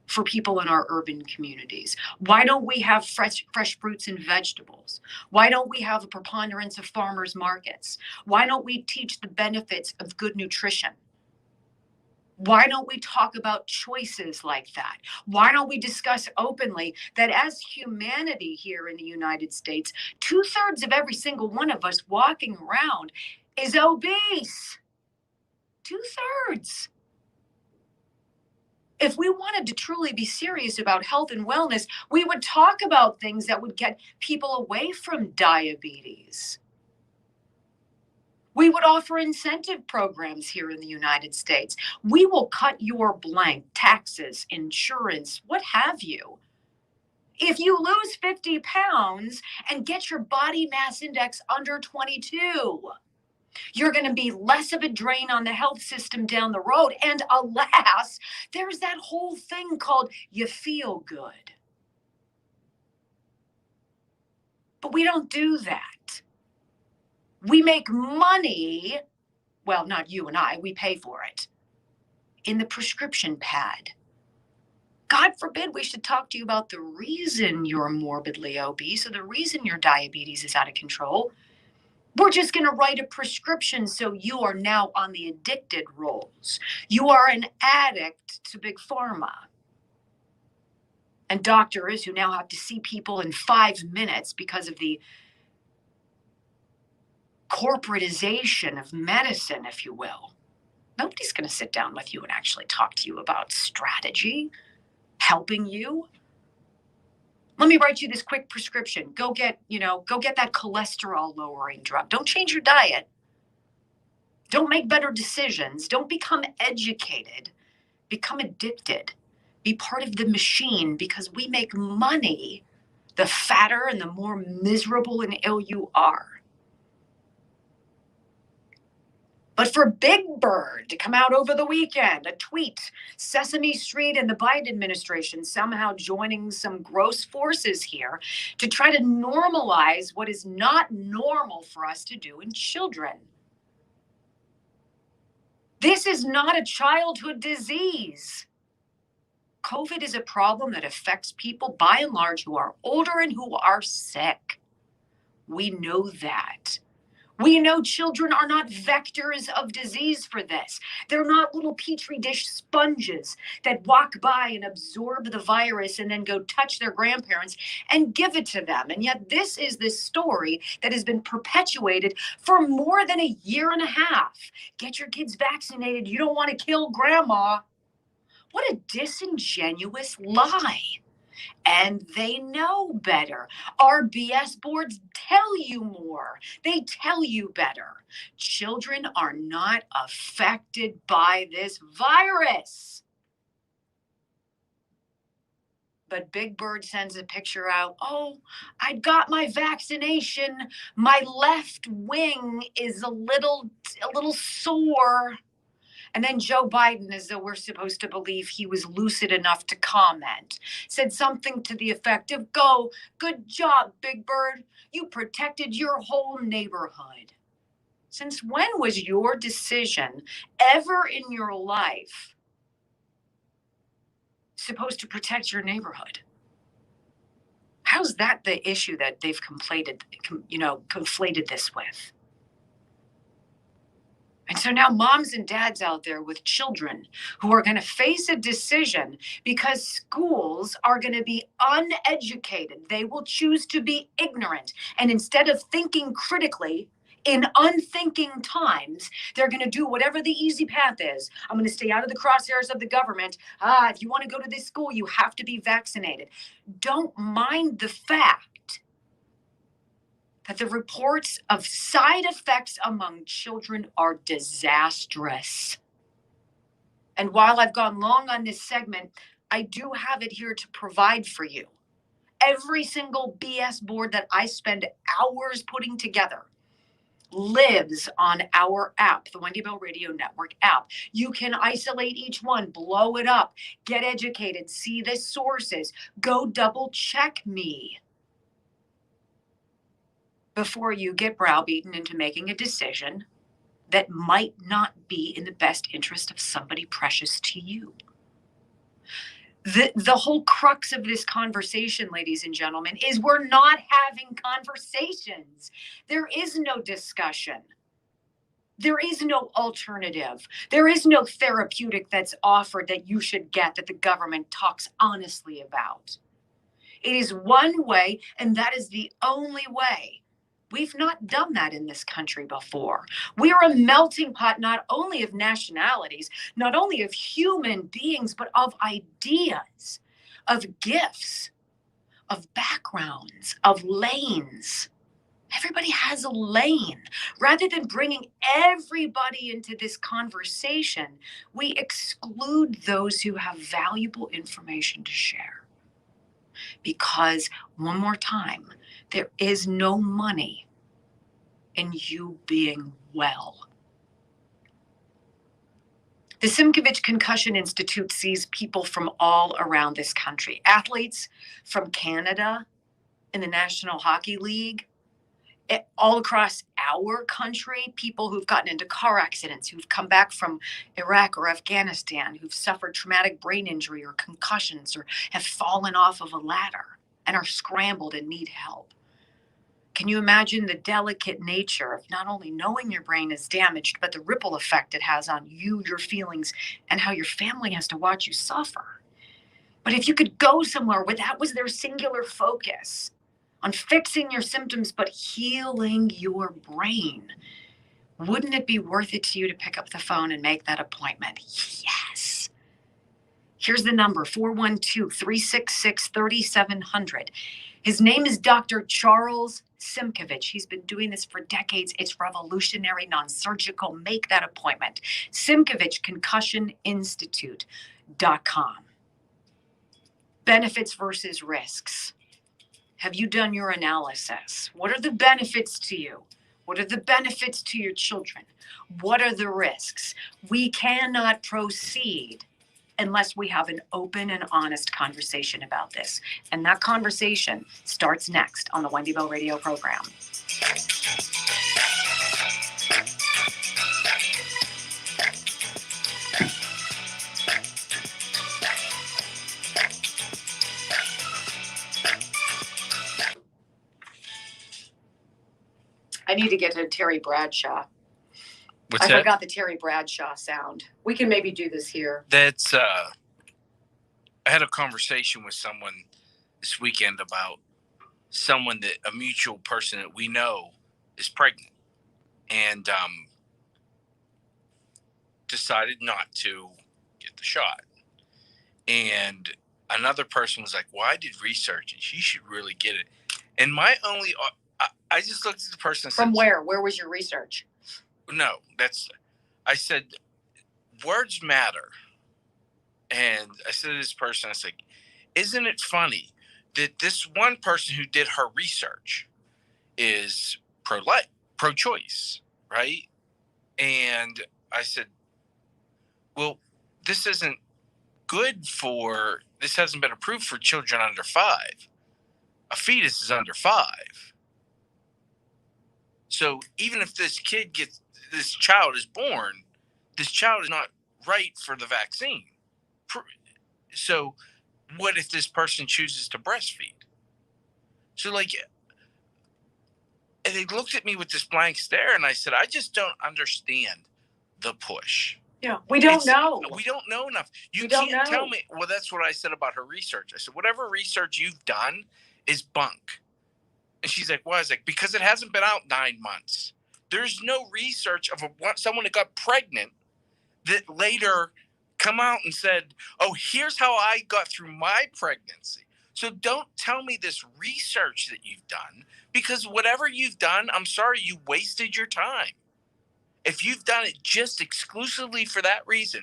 for people in our urban communities? Why don't we have fresh fruits and vegetables? Why don't we have a preponderance of farmers markets? Why don't we teach the benefits of good nutrition? Why don't we talk about choices like that? Why don't we discuss openly that as humanity here in the United States, 2/3 of every single one of us walking around is obese? 2/3. If we wanted to truly be serious about health and wellness, we would talk about things that would get people away from diabetes. We would offer incentive programs here in the United States. We will cut your blank, taxes, insurance, what have you. If you lose 50 pounds and get your body mass index under 22, you're going to be less of a drain on the health system down the road. And alas, there's that whole thing called you feel good. But we don't do that. We make money, well, not you and I, we pay for it, in the prescription pad. God forbid we should talk to you about the reason you're morbidly obese or the reason your diabetes is out of control. We're just going to write a prescription so you are now on the addicted rolls. You are an addict to Big Pharma. And doctors who now have to see people in 5 minutes because of the corporatization of medicine, if you will. Nobody's going to sit down with you and actually talk to you about strategy, helping you. Let me write you this quick prescription. Go get that cholesterol lowering drug. Don't change your diet. Don't make better decisions. Don't become educated. Become addicted. Be part of the machine, because we make money the fatter and the more miserable and ill you are. But for Big Bird to come out over the weekend, a tweet, Sesame Street and the Biden administration somehow joining some gross forces here to try to normalize what is not normal for us to do in children. This is not a childhood disease. COVID is a problem that affects people by and large who are older and who are sick. We know that. We know children are not vectors of disease for this. They're not little petri dish sponges that walk by and absorb the virus and then go touch their grandparents and give it to them. And yet this is this story that has been perpetuated for more than a year and a half. Get your kids vaccinated. You don't want to kill grandma. What a disingenuous lie. And they know better. Our BS boards tell you more. They tell you better. Children are not affected by this virus. But Big Bird sends a picture out. Oh, I got my vaccination. My left wing is a little sore. And then Joe Biden, as though we're supposed to believe he was lucid enough to comment, said something to the effect of, "Go, good job, Big Bird. You protected your whole neighborhood." Since when was your decision ever in your life supposed to protect your neighborhood? How's that the issue that they've conflated this with? And so now moms and dads out there with children who are going to face a decision because schools are going to be uneducated. They will choose to be ignorant. And instead of thinking critically in unthinking times, they're going to do whatever the easy path is. I'm going to stay out of the crosshairs of the government. If you want to go to this school, you have to be vaccinated. Don't mind the fact that the reports of side effects among children are disastrous. And while I've gone long on this segment, I do have it here to provide for you. Every single BS board that I spend hours putting together lives on our app, the Wendy Bell Radio Network app. You can isolate each one, blow it up, get educated, see the sources, go double check me before you get browbeaten into making a decision that might not be in the best interest of somebody precious to you. The whole crux of this conversation, ladies and gentlemen, is we're not having conversations. There is no discussion. There is no alternative. There is no therapeutic that's offered that you should get that the government talks honestly about. It is one way, and that is the only way. We've not done that in this country before. We are a melting pot not only of nationalities, not only of human beings, but of ideas, of gifts, of backgrounds, of lanes. Everybody has a lane. Rather than bringing everybody into this conversation, we exclude those who have valuable information to share. Because, one more time, there is no money in you being well. The Simkovich Concussion Institute sees people from all around this country. Athletes from Canada in the National Hockey League, all across our country, people who've gotten into car accidents, who've come back from Iraq or Afghanistan, who've suffered traumatic brain injury or concussions or have fallen off of a ladder and are scrambled and need help. Can you imagine the delicate nature of not only knowing your brain is damaged, but the ripple effect it has on you, your feelings, and how your family has to watch you suffer? But if you could go somewhere where that was their singular focus, on fixing your symptoms, but healing your brain, wouldn't it be worth it to you to pick up the phone and make that appointment? Yes. Here's the number, 412-366-3700. His name is Dr. Charles Simkovich. He's been doing this for decades. It's revolutionary, non-surgical. Make that appointment. SimkovichConcussionInstitute.com. Benefits versus risks. Have you done your analysis? What are the benefits to you? What are the benefits to your children? What are the risks? We cannot proceed unless we have an open and honest conversation about this. And that conversation starts next on the Wendy Bell Radio program. I need to get to Terry Bradshaw.
What's
I
that?
forgot the Terry Bradshaw sound. We can maybe do this here.
That's I had a conversation with someone this weekend about someone that a mutual person that we know is pregnant and decided not to get the shot. And another person was like, well, I did research and she should really get it. And my only, I just looked at the person and
From
said,
where? Where was your research?
no, I said, words matter. And I said to this person, I said, isn't it funny that this one person who did her research is pro-life, pro-choice, right? And I said, well, this isn't good this hasn't been approved for children under 5. A fetus is under 5. So even if this child is born, this child is not right for the vaccine. So what if this person chooses to breastfeed? So and they looked at me with this blank stare and I said, I just don't understand the push.
Yeah, we don't know.
We don't know enough. You
We don't
can't tell
know.
me. Well, that's what I said about her research. I said, whatever research you've done is bunk. And she's like, why? I was like, because it hasn't been out 9 months. There's no research of someone that got pregnant that later come out and said, oh, here's how I got through my pregnancy. So don't tell me this research that you've done, because whatever you've done, I'm sorry, you wasted your time. If you've done it just exclusively for that reason,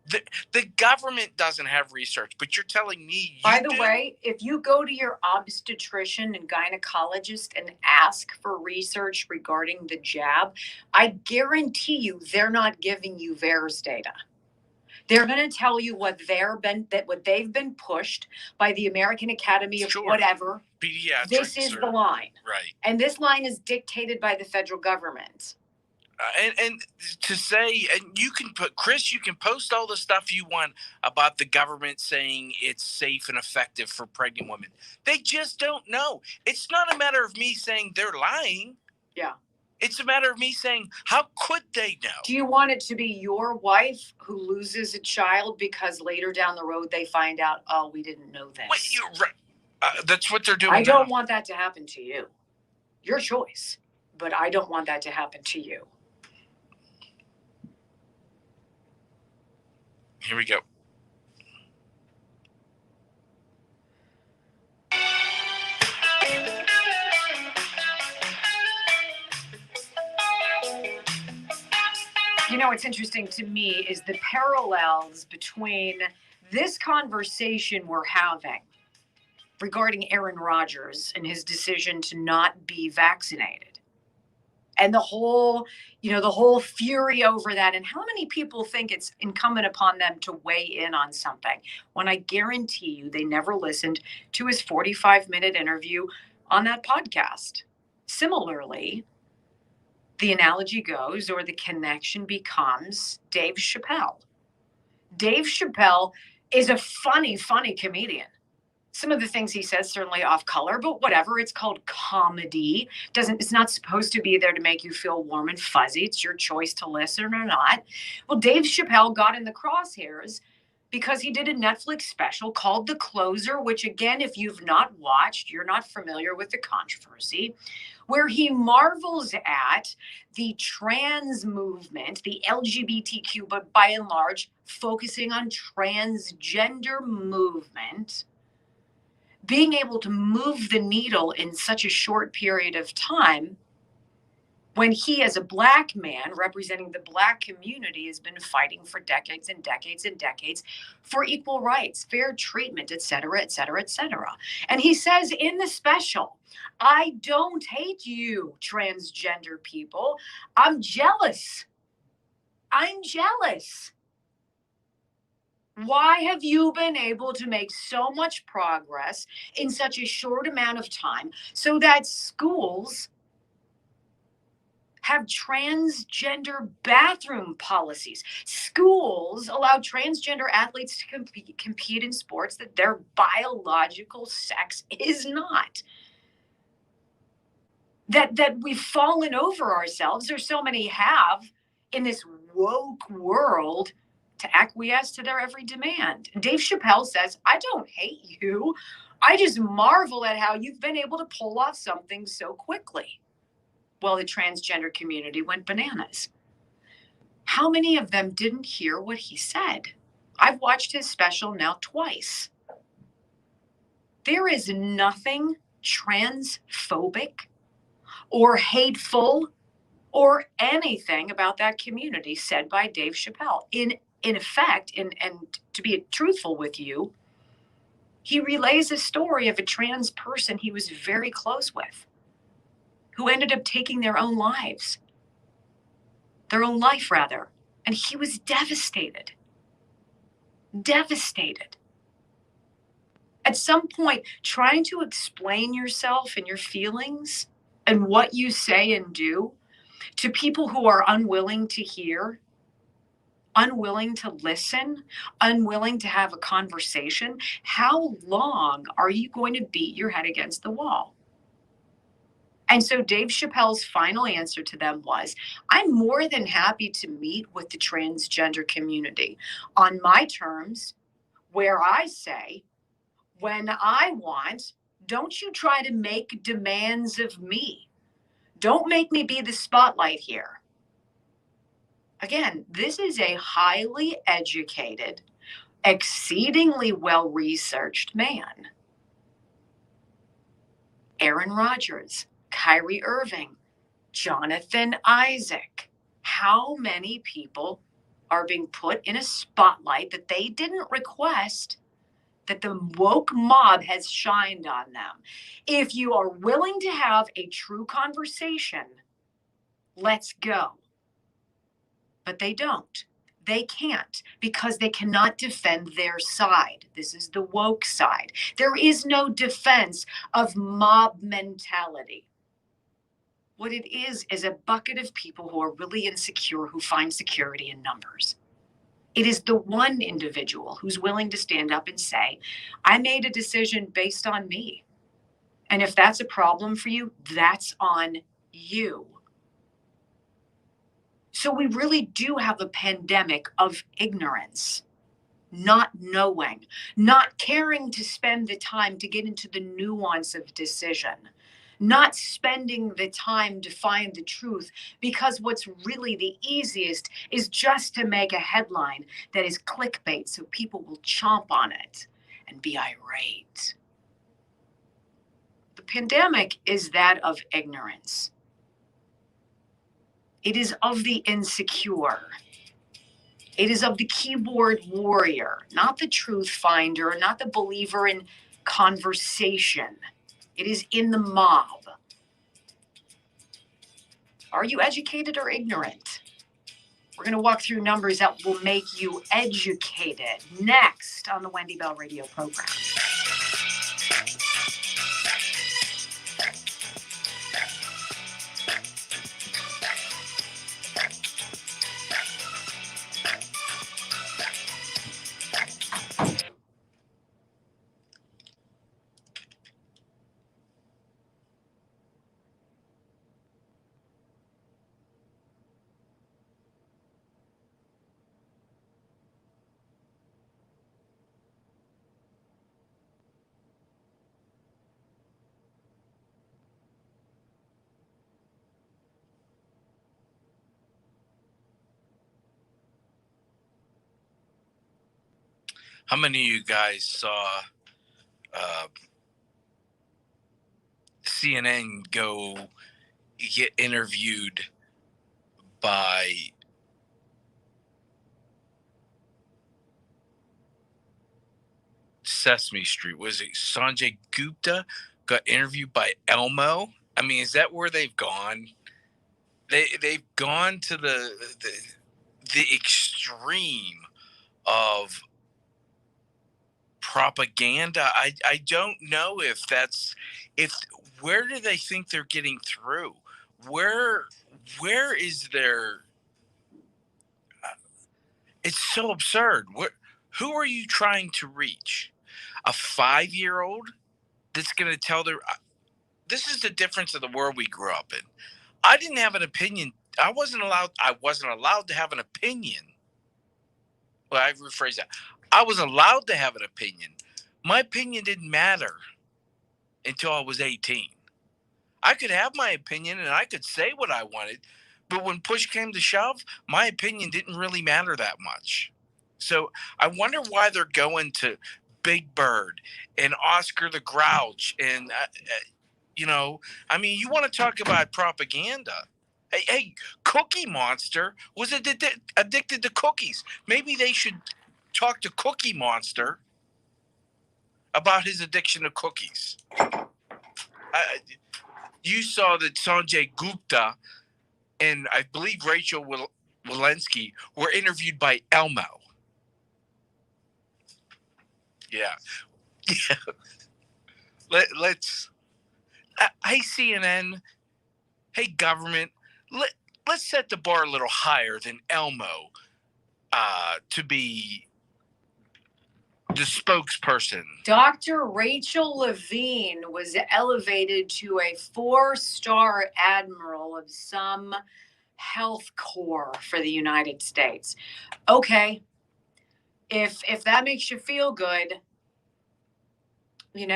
the government doesn't have research, but you're telling me you
By the
do?
way, if you go to your obstetrician and gynecologist and ask for research regarding the jab, I guarantee you they're not giving you VAERS data. They're going to tell you what they've been pushed by the American Academy of
Sure.
whatever.
Pediatrics.
This is the line.
Right.
And this line is dictated by the federal government.
And to say, and you can Chris, you can post all the stuff you want about the government saying it's safe and effective for pregnant women. They just don't know. It's not a matter of me saying they're lying.
Yeah.
It's a matter of me saying, how could they know?
Do you want it to be your wife who loses a child because later down the road they find out, oh, we didn't know this?
Wait, you're right. That's what they're doing.
I don't
now.
want that to happen to you. Your choice. But I don't want that to happen to you.
Here we go.
You know, what's interesting to me is the parallels between this conversation we're having regarding Aaron Rodgers and his decision to not be vaccinated. And the whole fury over that, and how many people think it's incumbent upon them to weigh in on something, when I guarantee you they never listened to his 45-minute interview on that podcast. Similarly, the analogy goes, or the connection becomes, Dave Chappelle. Dave Chappelle is a funny comedian. Some of the things he says certainly off color, but whatever. It's called comedy. It's not supposed to be there to make you feel warm and fuzzy. It's your choice to listen or not. Well, Dave Chappelle got in the crosshairs because he did a Netflix special called The Closer, which, again, if you've not watched, you're not familiar with the controversy, where he marvels at the trans movement, the LGBTQ, but by and large, focusing on transgender movement, being able to move the needle in such a short period of time, when he, as a Black man representing the Black community, has been fighting for decades and decades and decades for equal rights, fair treatment, et cetera, et cetera, et cetera. And he says in the special, I don't hate you, transgender people. I'm jealous. I'm jealous. Why have you been able to make so much progress in such a short amount of time so that schools have transgender bathroom policies? Schools allow transgender athletes to compete in sports that their biological sex is not. that we've fallen over ourselves, or so many have in this woke world, to acquiesce to their every demand. Dave Chappelle says, I don't hate you. I just marvel at how you've been able to pull off something so quickly. Well, the transgender community went bananas. How many of them didn't hear what he said? I've watched his special now twice. There is nothing transphobic or hateful or anything about that community said by Dave Chappelle. In effect, and to be truthful with you, he relays a story of a trans person he was very close with, who ended up taking their own life, rather. And he was devastated. Devastated. At some point, trying to explain yourself and your feelings and what you say and do to people who are unwilling to hear, unwilling to listen, unwilling to have a conversation, how long are you going to beat your head against the wall? And so Dave Chappelle's final answer to them was, I'm more than happy to meet with the transgender community on my terms, where I say, when I want, don't you try to make demands of me. Don't make me be the spotlight here. Again, this is a highly educated, exceedingly well-researched man. Aaron Rodgers, Kyrie Irving, Jonathan Isaac. How many people are being put in a spotlight that they didn't request, that the woke mob has shined on them? If you are willing to have a true conversation, let's go. But they don't. They can't, because they cannot defend their side. This is the woke side. There is no defense of mob mentality. What it is a bucket of people who are really insecure, who find security in numbers. It is the one individual who's willing to stand up and say, I made a decision based on me. And if that's a problem for you, that's on you. So we really do have a pandemic of ignorance, not knowing, not caring to spend the time to get into the nuance of decision, not spending the time to find the truth, because what's really the easiest is just to make a headline that is clickbait so people will chomp on it and be irate. The pandemic is that of ignorance. It is of the insecure. It is of the keyboard warrior, not the truth finder, not the believer in conversation. It is in the mob. Are you educated or ignorant? We're going to walk through numbers that will make you educated next on the Wendy Bell Radio program.
How many of you guys saw CNN go get interviewed by Sesame Street? Was it Sanjay Gupta got interviewed by Elmo? I mean, is that where they've gone? They've gone to the extreme of propaganda. I don't know if where do they think they're getting through? Where is their it's so absurd. Who are you trying to reach? A 5-year-old that's going to tell this is the difference of the world we grew up in. I didn't have an opinion. I wasn't allowed to have an opinion. Well, I rephrase that. I was allowed to have an opinion. My opinion didn't matter until I was 18. I could have my opinion and I could say what I wanted, but when push came to shove, my opinion didn't really matter that much. So I wonder why they're going to Big Bird and Oscar the Grouch. And, I mean, you want to talk about propaganda. Hey, Cookie Monster was addicted to cookies. Maybe they should talk to Cookie Monster about his addiction to cookies. You saw that Sanjay Gupta and I believe Rachel Walensky were interviewed by Elmo. Yeah. Let's. Hey, CNN. Hey, government. Let's set the bar a little higher than Elmo to be the spokesperson.
Dr. Rachel Levine was elevated to a 4-star admiral of some health corps for the United States. Okay. If that makes you feel good, I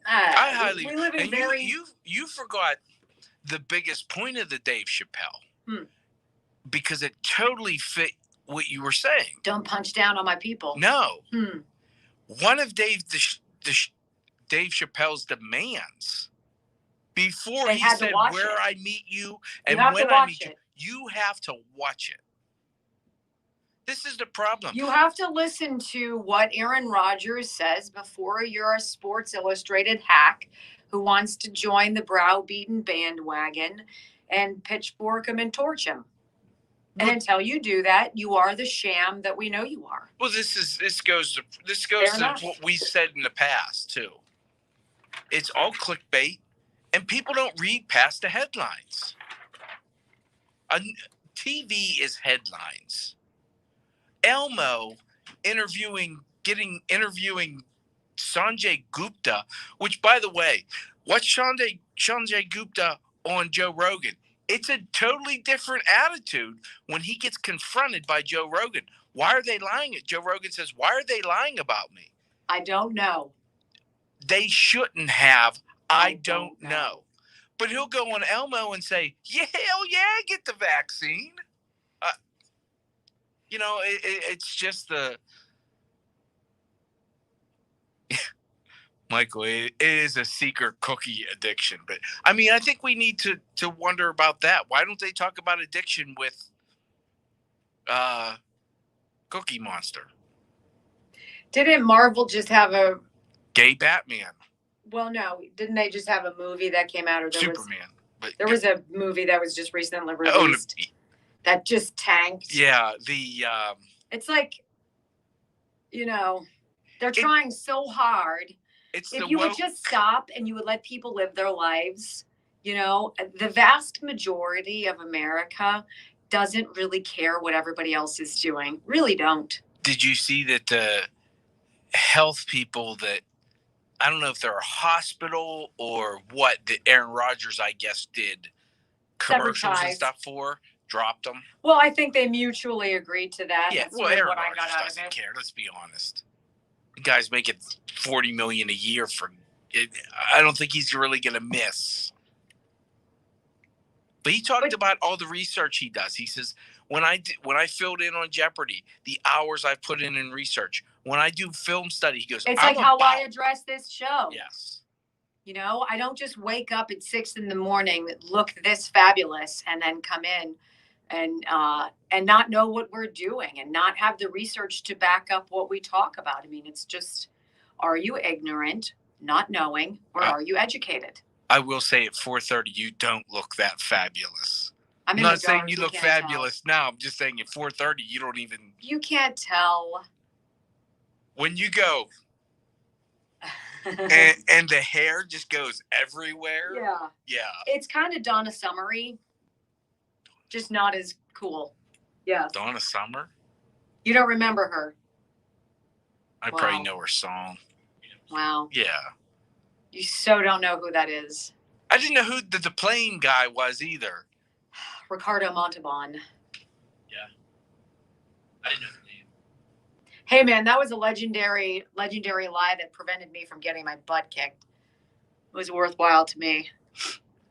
highly.
We live in
and
very.
You forgot the biggest point of the Dave Chappelle because it totally fit what you were saying.
Don't punch down on my people.
No. One of Dave Chappelle's demands before he said where I meet you and when I meet you, you have to watch it. This is the problem.
You have to listen to what Aaron Rodgers says before you're a Sports Illustrated hack who wants to join the browbeaten bandwagon and pitchfork him and torch him. And until you do that, you are the sham that we know you are.
Well, this goes to what we said in the past too. It's all clickbait, and people don't read past the headlines. TV is headlines. Elmo interviewing Sanjay Gupta, which, by the way, watch Sanjay Gupta on Joe Rogan. It's a totally different attitude when he gets confronted by Joe Rogan. Why are they lying? Joe Rogan says, why are they lying about me?
I don't know.
They shouldn't have. I don't know. But he'll go on Elmo and say, yeah, hell yeah, get the vaccine. It's just the Michael, it is a secret cookie addiction. But I mean, I think we need to wonder about that. Why don't they talk about addiction with Cookie Monster?
Didn't Marvel just have a
gay Batman?
Well, no, didn't they just have a movie that came out? Or
Superman.
There was a movie that was just recently released that just tanked.
Yeah,
it's like, they're trying so hard. If you would just stop and you would let people live their lives, the vast majority of America doesn't really care what everybody else is doing. Really don't.
Did you see that the health people that, I don't know if they're a hospital or what, that Aaron Rodgers, I guess, did commercials and stuff for, dropped them?
Well, I think they mutually agreed to that.
Yeah,
that's
Aaron
what
Rodgers
I got out
doesn't
of it.
care. Let's be honest. The guy's making $40 million a year for it. I don't think he's really going to miss. But he talked about all the research he does. He says, when I filled in on Jeopardy, the hours I put in research, when I do film study, he goes,
it's like how I address this show.
Yes.
I don't just wake up at 6 a.m, look this fabulous, and then come in and not know what we're doing and not have the research to back up what we talk about. I mean, it's just, are you ignorant, not knowing, or are you educated?
I will say at 4:30, you don't look that fabulous. I'm not saying you look fabulous now. I'm just saying at 4:30, you don't even.
You can't tell.
When you go and the hair just goes everywhere.
Yeah.
Yeah.
It's kind of Donna Summery, just not as cool. Yeah.
Donna Summer?
You don't remember her?
I probably know her song.
Wow.
Yeah.
You so don't know who that is.
I didn't know who the DePlane guy was either.
Ricardo Montalban.
Yeah. I didn't know the name.
Hey man, that was a legendary lie that prevented me from getting my butt kicked. It was worthwhile to me.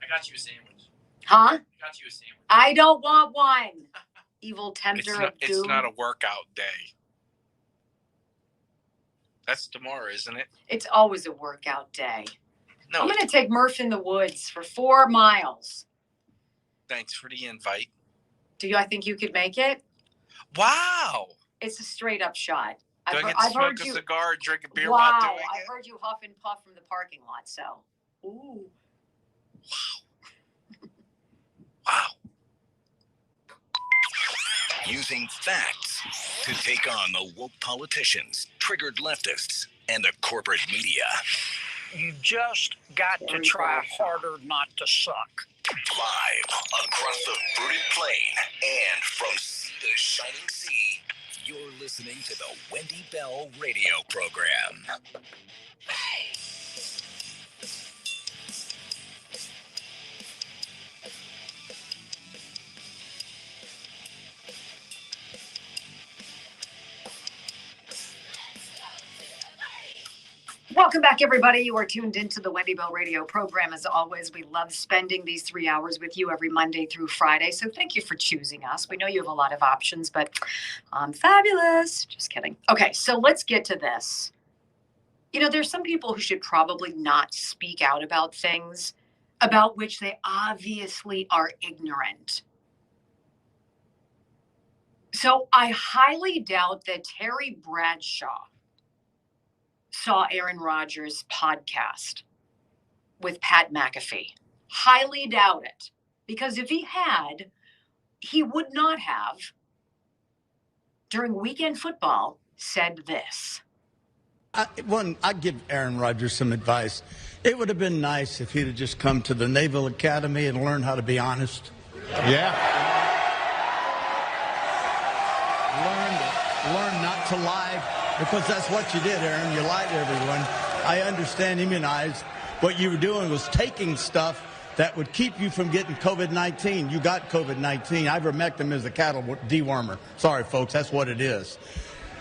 I got you a sandwich.
Huh?
I got you a sandwich.
I don't want one. Evil tempter of
It's
doom.
not a workout day. That's tomorrow, isn't it?
It's always a workout day.
No.
I'm going to take Murph in the woods for 4 miles.
Thanks for the invite.
I think you could make it?
Wow.
It's a straight up shot.
Do I get to
I've
smoke
heard
a
you.
cigar and drink a beer
Wow,
while doing
I've
it?
heard you huff and puff from the parking lot. So, ooh.
Wow.
Using facts to take on the woke politicians, triggered leftists, and the corporate media.
You just got to try harder not to suck.
Live across the fruited plain and from sea to shining sea, you're listening to the Wendy Bell radio program.
Welcome back, everybody. You are tuned into the Wendy Bell radio program. As always, we love spending these 3 hours with you every Monday through Friday. So thank you for choosing us. We know you have a lot of options, but fabulous. Just kidding. Okay, so let's get to this. You know, there's some people who should probably not speak out about things about which they obviously are ignorant. So I highly doubt that Terry Bradshaw saw Aaron Rodgers' podcast with Pat McAfee. Highly doubt it. Because if he had, he would not have, during weekend football, said this.
I'd give Aaron Rodgers some advice. It would have been nice if he'd have just come to the Naval Academy and learned how to be honest. Yeah. Learn not to lie, because that's what you did, Aaron. You lied to everyone. I understand immunized. What you were doing was taking stuff that would keep you from getting COVID-19. You got COVID-19. Ivermectin is a cattle dewormer. Sorry, folks, that's what it is.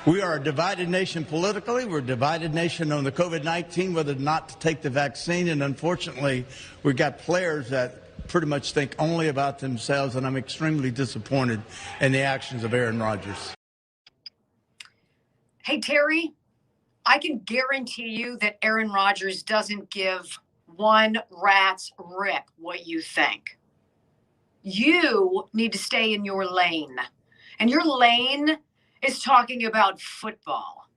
We are a divided nation politically. We're a divided nation on the COVID-19, whether or not to take the vaccine. And unfortunately, we've got players that pretty much think only about themselves. And I'm extremely disappointed in the actions of Aaron Rodgers.
Hey, Terry, I can guarantee you that Aaron Rodgers doesn't give one rat's rip what you think. You need to stay in your lane. And your lane is talking about football.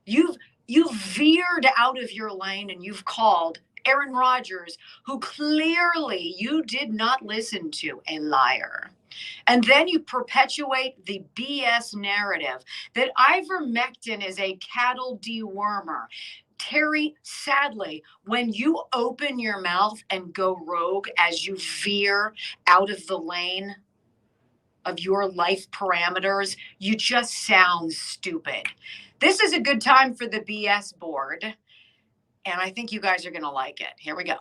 You've veered out of your lane and you've called Aaron Rodgers, who clearly you did not listen to, a liar. And then you perpetuate the BS narrative that ivermectin is a cattle dewormer. Terry, sadly, when you open your mouth and go rogue as you veer out of the lane of your life parameters, you just sound stupid. This is a good time for the BS board, and I think you guys are going to like it. Here we go.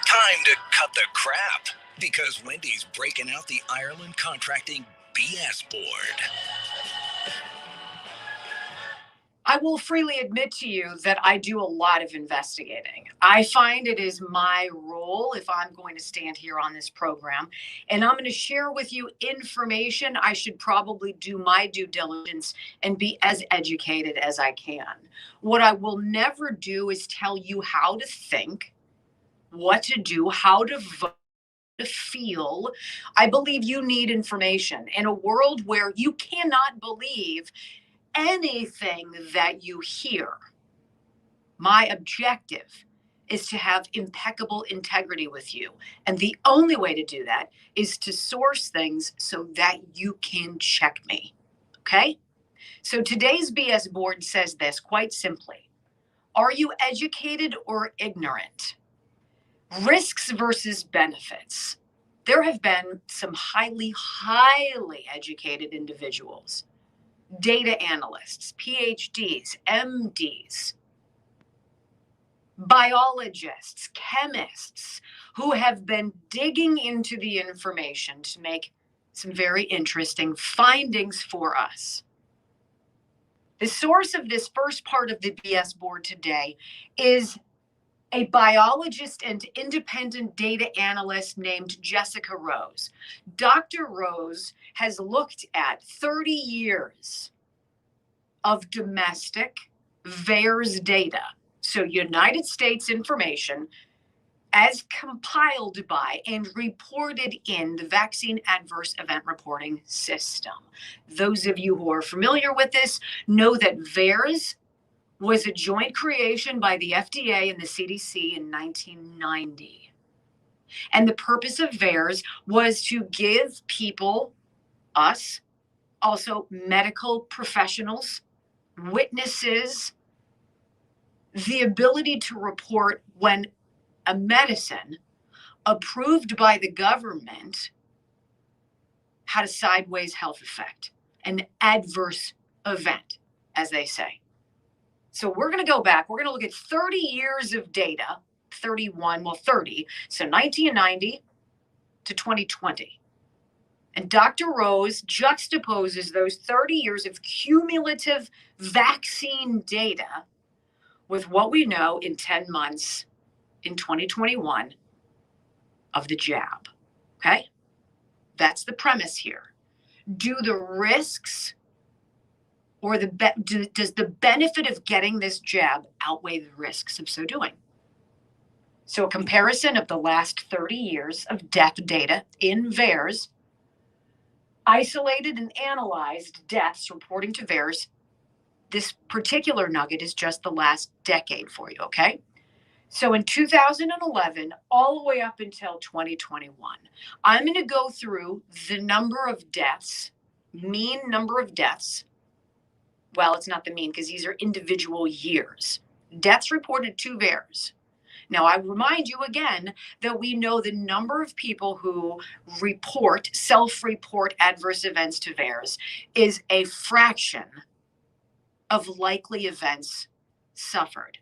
Time to cut the crap, because Wendy's breaking out the Ireland Contracting BS board.
I will freely admit to you that I do a lot of investigating. I find it is my role if I'm going to stand here on this program, and I'm going to share with you information. I should probably do my due diligence and be as educated as I can. What I will never do is tell you how to think, what to do, how to vote, to feel. I believe you need information in a world where you cannot believe anything that you hear. My objective is to have impeccable integrity with you. And the only way to do that is to source things so that you can check me. Okay? So today's BS board says this quite simply. Are you educated or ignorant? Risks versus benefits. There have been some highly educated individuals, data analysts, PhDs, MDs, biologists, chemists who have been digging into the information to make some very interesting findings for us. The source of this first part of the BS board today is a biologist and independent data analyst named Jessica Rose. Dr. Rose has looked at 30 years of domestic VAERS data, so United States information, as compiled by and reported in the Vaccine Adverse Event Reporting System. Those of you who are familiar with this know that VAERS was a joint creation by the FDA and the CDC in 1990. And the purpose of VAERS was to give people, us, also medical professionals, witnesses, the ability to report when a medicine approved by the government had a sideways health effect, an adverse event, as they say. So we're going to go back. We're going to look at 30 years of data, 30, so 1990 to 2020. And Dr. Rose juxtaposes those 30 years of cumulative vaccine data with what we know in 10 months in 2021 of the jab. Okay? That's the premise here. Do the risks or does the benefit of getting this jab outweigh the risks of so doing? So a comparison of the last 30 years of death data in VAERS, isolated and analyzed deaths reporting to VAERS. This particular nugget is just the last decade for you, okay? So in 2011, all the way up until 2021, I'm going to go through the number of deaths, mean number of deaths. Well, it's not the mean because these are individual years. Deaths reported to VAERS. Now, I remind you again that we know the number of people who self-report adverse events to VAERS is a fraction of likely events suffered.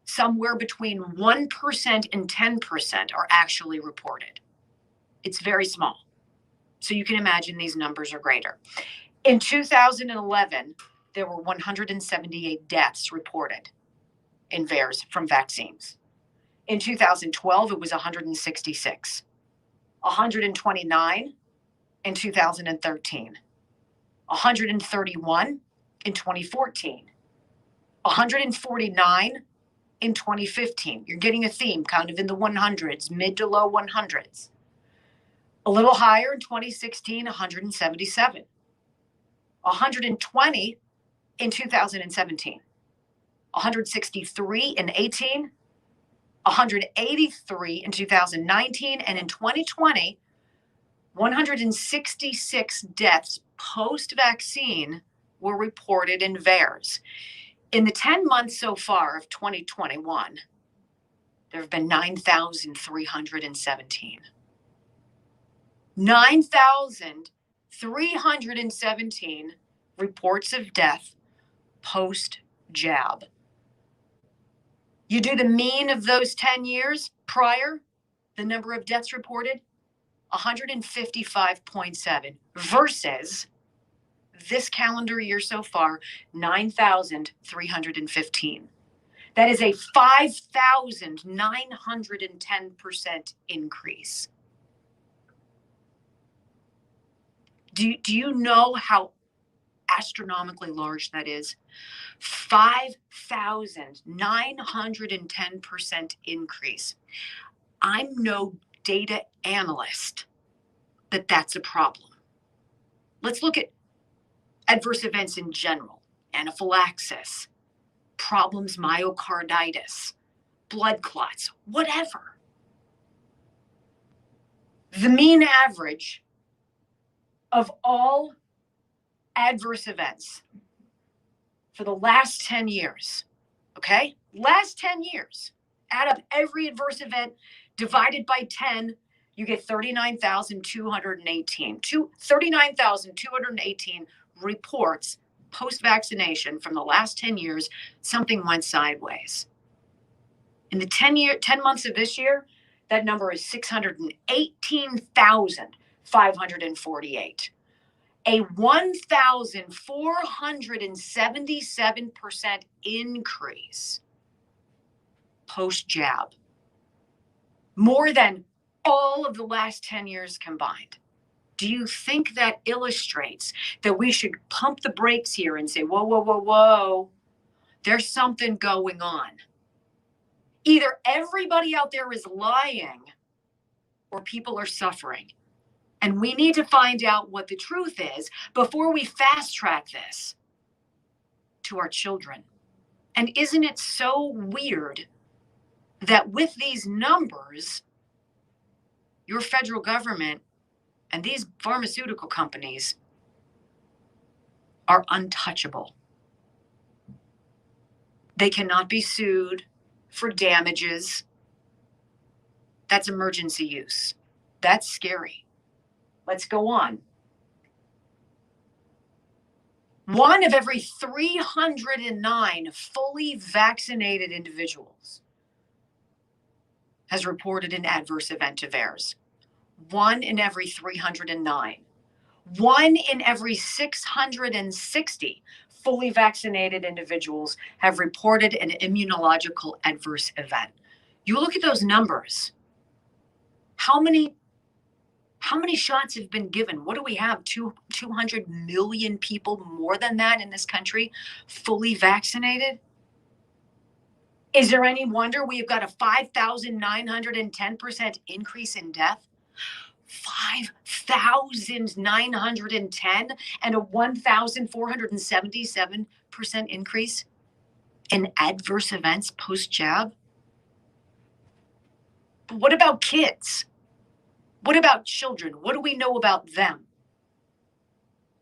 Somewhere between 1% and 10% are actually reported. It's very small. So you can imagine these numbers are greater. In 2011, there were 178 deaths reported in VAERS from vaccines. In 2012, it was 166, 129 in 2013, 131 in 2014, 149 in 2015. You're getting a theme, kind of in the 100s, mid to low 100s. A little higher in 2016, 177, 120 in 2017. 163 in 18, 183 in 2019, and in 2020, 166 deaths post-vaccine were reported in VAERS. In the 10 months so far of 2021, there have been 9,317. 9,317 reports of death post-jab. You do the mean of those 10 years prior, the number of deaths reported, 155.7 versus this calendar year so far, 9,315. That is a 5,910% increase. Do you know how astronomically large that is? 5,910% increase. I'm no data analyst, but that's a problem. Let's look at adverse events in general, anaphylaxis, problems, myocarditis, blood clots, whatever. The mean average of all adverse events for the last 10 years, okay? Last 10 years, add up every adverse event divided by 10, you get 39,218. 39,218 reports post-vaccination from the last 10 years, something went sideways. In the 10 months of this year, that number is 618,548. A 1,477% increase post-jab. More than all of the last 10 years combined. Do you think that illustrates that we should pump the brakes here and say, whoa, whoa, whoa, whoa, there's something going on? Either everybody out there is lying or people are suffering. And we need to find out what the truth is before we fast track this to our children. And isn't it so weird that with these numbers, your federal government and these pharmaceutical companies are untouchable? They cannot be sued for damages. That's emergency use. That's scary. Let's go on. 1 of every 309 fully vaccinated individuals has reported an adverse event of theirs. 1 in every 309. 1 in every 660 fully vaccinated individuals have reported an immunological adverse event. You look at those numbers. How many shots have been given? What do we have? 200 million people, more than that in this country, fully vaccinated? Is there any wonder we've got a 5,910% increase in death? 5,910 and a 1,477% increase in adverse events post-jab? But what about kids? What about children? What do we know about them?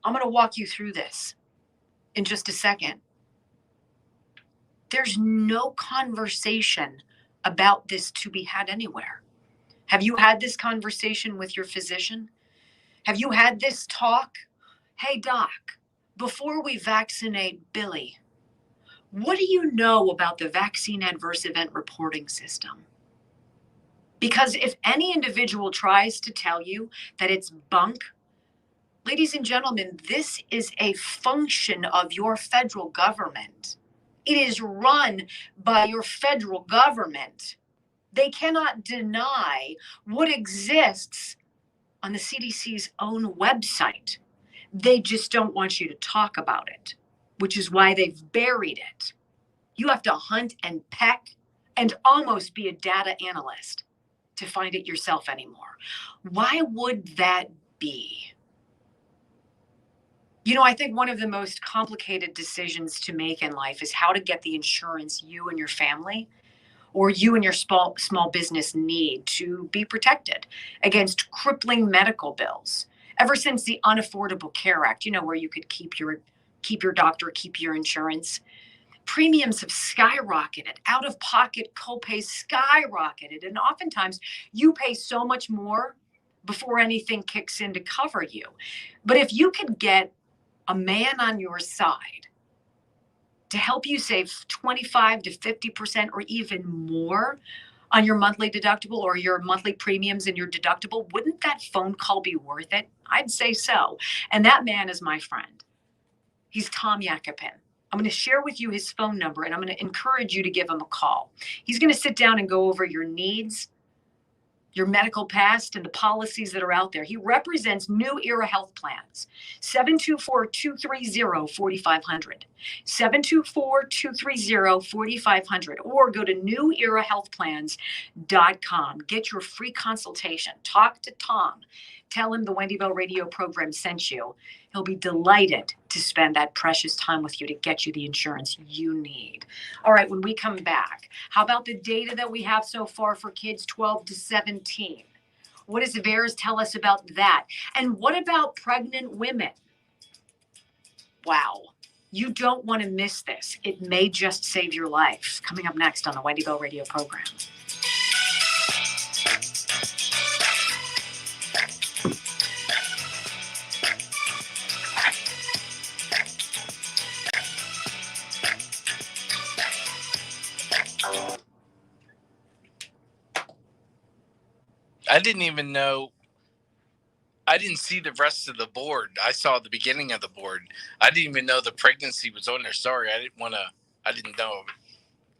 I'm going to walk you through this in just a second. There's no conversation about this to be had anywhere. Have you had this conversation with your physician? Have you had this talk? Hey, doc, before we vaccinate Billy, what do you know about the vaccine adverse event reporting system? Because if any individual tries to tell you that it's bunk, ladies and gentlemen, this is a function of your federal government. It is run by your federal government. They cannot deny what exists on the CDC's own website. They just don't want you to talk about it, which is why they've buried it. You have to hunt and peck and almost be a data analyst to find it yourself anymore. Why would that be? You know, I think one of the most complicated decisions to make in life is how to get the insurance you and your family or you and your small business need to be protected against crippling medical bills. Ever since the Unaffordable Care Act, you know, where you could keep your doctor, keep your insurance, premiums have skyrocketed, out-of-pocket copays skyrocketed, and oftentimes you pay so much more before anything kicks in to cover you. But if you could get a man on your side to help you save 25 to 50% or even more on your monthly deductible or your monthly premiums and your deductible, wouldn't that phone call be worth it? I'd say so. And that man is my friend. He's Tom Yakupin. I'm going to share with you his phone number, and I'm going to encourage you to give him a call. He's going to sit down and go over your needs, your medical past, and the policies that are out there. He represents New Era Health Plans, 724-230-4500, 724-230-4500, or go to newerahealthplans.com. Get your free consultation. Talk to Tom. Tell him the Wendy Bell radio program sent you. He'll be delighted to spend that precious time with you to get you the insurance you need. All right, when we come back, how about the data that we have so far for kids 12 to 17? What does VAERS tell us about that? And what about pregnant women? Wow, you don't want to miss this. It may just save your life. Coming up next on the Wendy Bell radio program.
I didn't even know. I didn't see the rest of the board. I saw the beginning of the board. I didn't even know the pregnancy was on there. Sorry, I didn't know.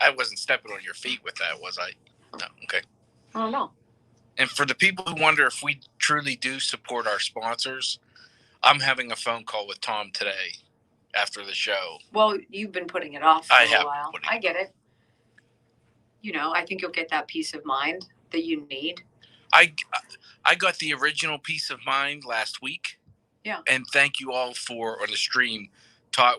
I wasn't stepping on your feet with that, was I? No. Okay.
I don't know.
And for the people who wonder if we truly do support our sponsors, I'm having a phone call with Tom today after the show.
Well, you've been putting it off for
I
a
have
while.
putting-
I get it. You know, I think you'll get that peace of mind that you need.
I got the original peace of mind last week.
Yeah.
And thank you all for on the stream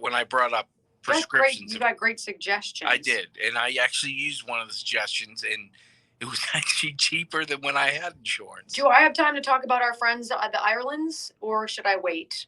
when I brought up
That's great.
prescriptions.
You got great suggestions.
I did, and I actually used one of the suggestions, and it was actually cheaper than when I had insurance.
Do I have time to talk about our friends at the Irelands, or should I wait?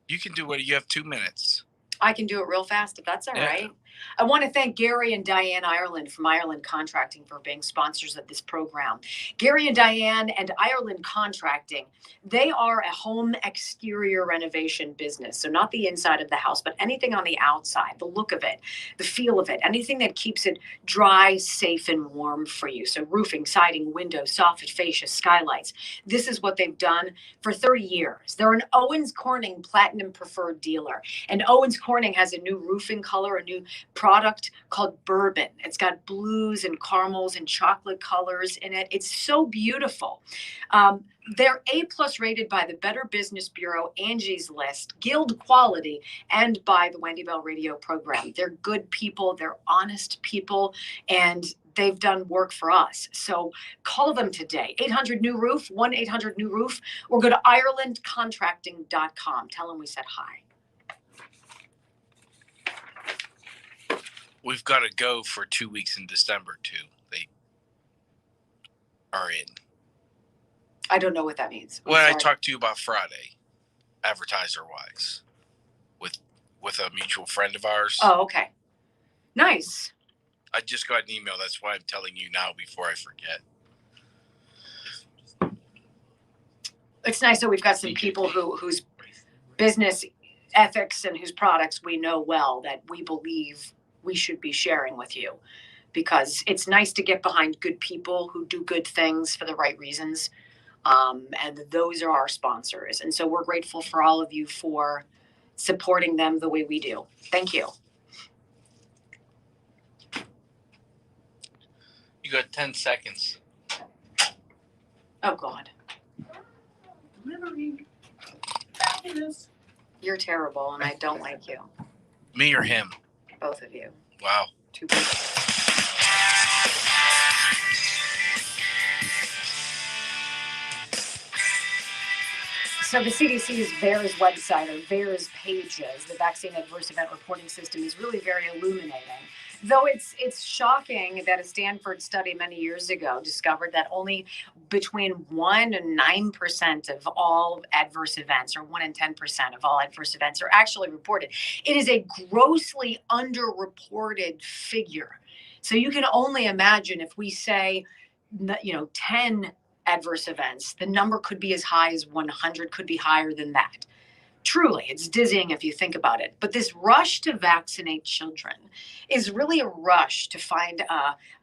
You can do it. You have 2 minutes.
I can do it real fast if that's all
Yeah.
right. I want to thank Gary and Diane Ireland from Ireland Contracting for being sponsors of this program. Gary and Diane and Ireland Contracting, they are a home exterior renovation business. So not the inside of the house, but anything on the outside, the look of it, the feel of it, anything that keeps it dry, safe, and warm for you. So roofing, siding, windows, soffit, fascia, skylights. This is what they've done for 30 years. They're an Owens Corning Platinum Preferred dealer. And Owens Corning has a new roofing color, a new product called Bourbon. It's got blues and caramels and chocolate colors in it. It's so beautiful. They're A+ rated by the Better Business Bureau, Angie's List, Guild Quality, and by the Wendy Bell Radio program. They're good people. They're honest people. And they've done work for us. So call them today. 800-NEW-ROOF, 1-800-NEW-ROOF, or go to IrelandContracting.com. Tell them we said hi.
We've got to go for 2 weeks in December too. They are in.
I don't know what that means. I'm
What I
sorry.
talked to you about Friday, advertiser wise, with a mutual friend of ours.
Oh, okay. Nice.
I just got an email. That's why I'm telling you now before I forget.
It's nice that we've got some people whose business ethics and whose products we know well that we believe we should be sharing with you, because it's nice to get behind good people who do good things for the right reasons. And those are our sponsors. And so we're grateful for all of you for supporting them the way we do. Thank you.
You got 10 seconds.
Oh, God. You're terrible, and I don't like you.
Me or him?
Both of you.
Wow.
Two people. So the CDC's VAERS website, or VAERS pages, the Vaccine Adverse Event Reporting System, is really very illuminating. Though it's shocking that a Stanford study many years ago discovered that only between 1 and 9% of all adverse events, or 1 in 10% of all adverse events, are actually reported. It is a grossly underreported figure. So you can only imagine if we say, 10 adverse events, the number could be as high as 100, could be higher than that. Truly, it's dizzying if you think about it. But this rush to vaccinate children is really a rush to find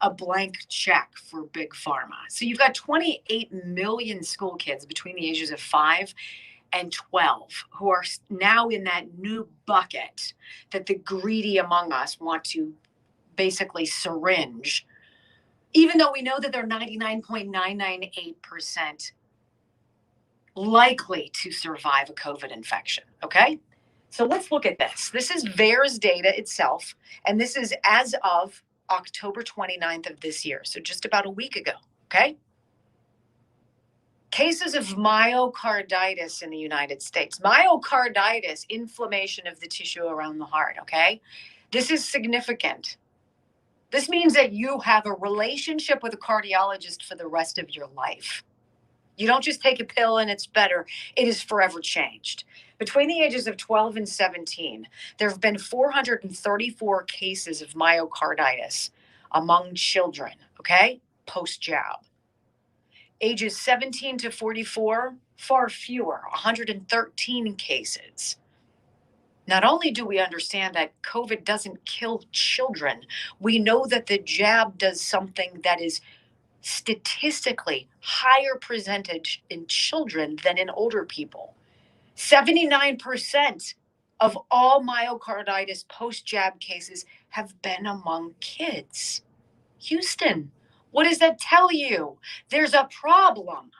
a blank check for Big Pharma. So you've got 28 million school kids between the ages of 5 and 12 who are now in that new bucket that the greedy among us want to basically syringe, even though we know that they're 99.998% likely to survive a COVID infection. Okay. So let's look at this. This is VAERS data itself. And this is as of October 29th of this year. So just about a week ago. Okay. Cases of myocarditis in the United States. Myocarditis, inflammation of the tissue around the heart. Okay. This is significant. This means that you have a relationship with a cardiologist for the rest of your life. You don't just take a pill and it's better. It is forever changed. Between the ages of 12 and 17, there have been 434 cases of myocarditis among children, okay, post-jab. Ages 17 to 44, far fewer, 113 cases. Not only do we understand that COVID doesn't kill children, we know that the jab does something that is statistically higher percentage in children than in older people. 79% of all myocarditis post-jab cases have been among kids. Houston, what does that tell you? There's a problem.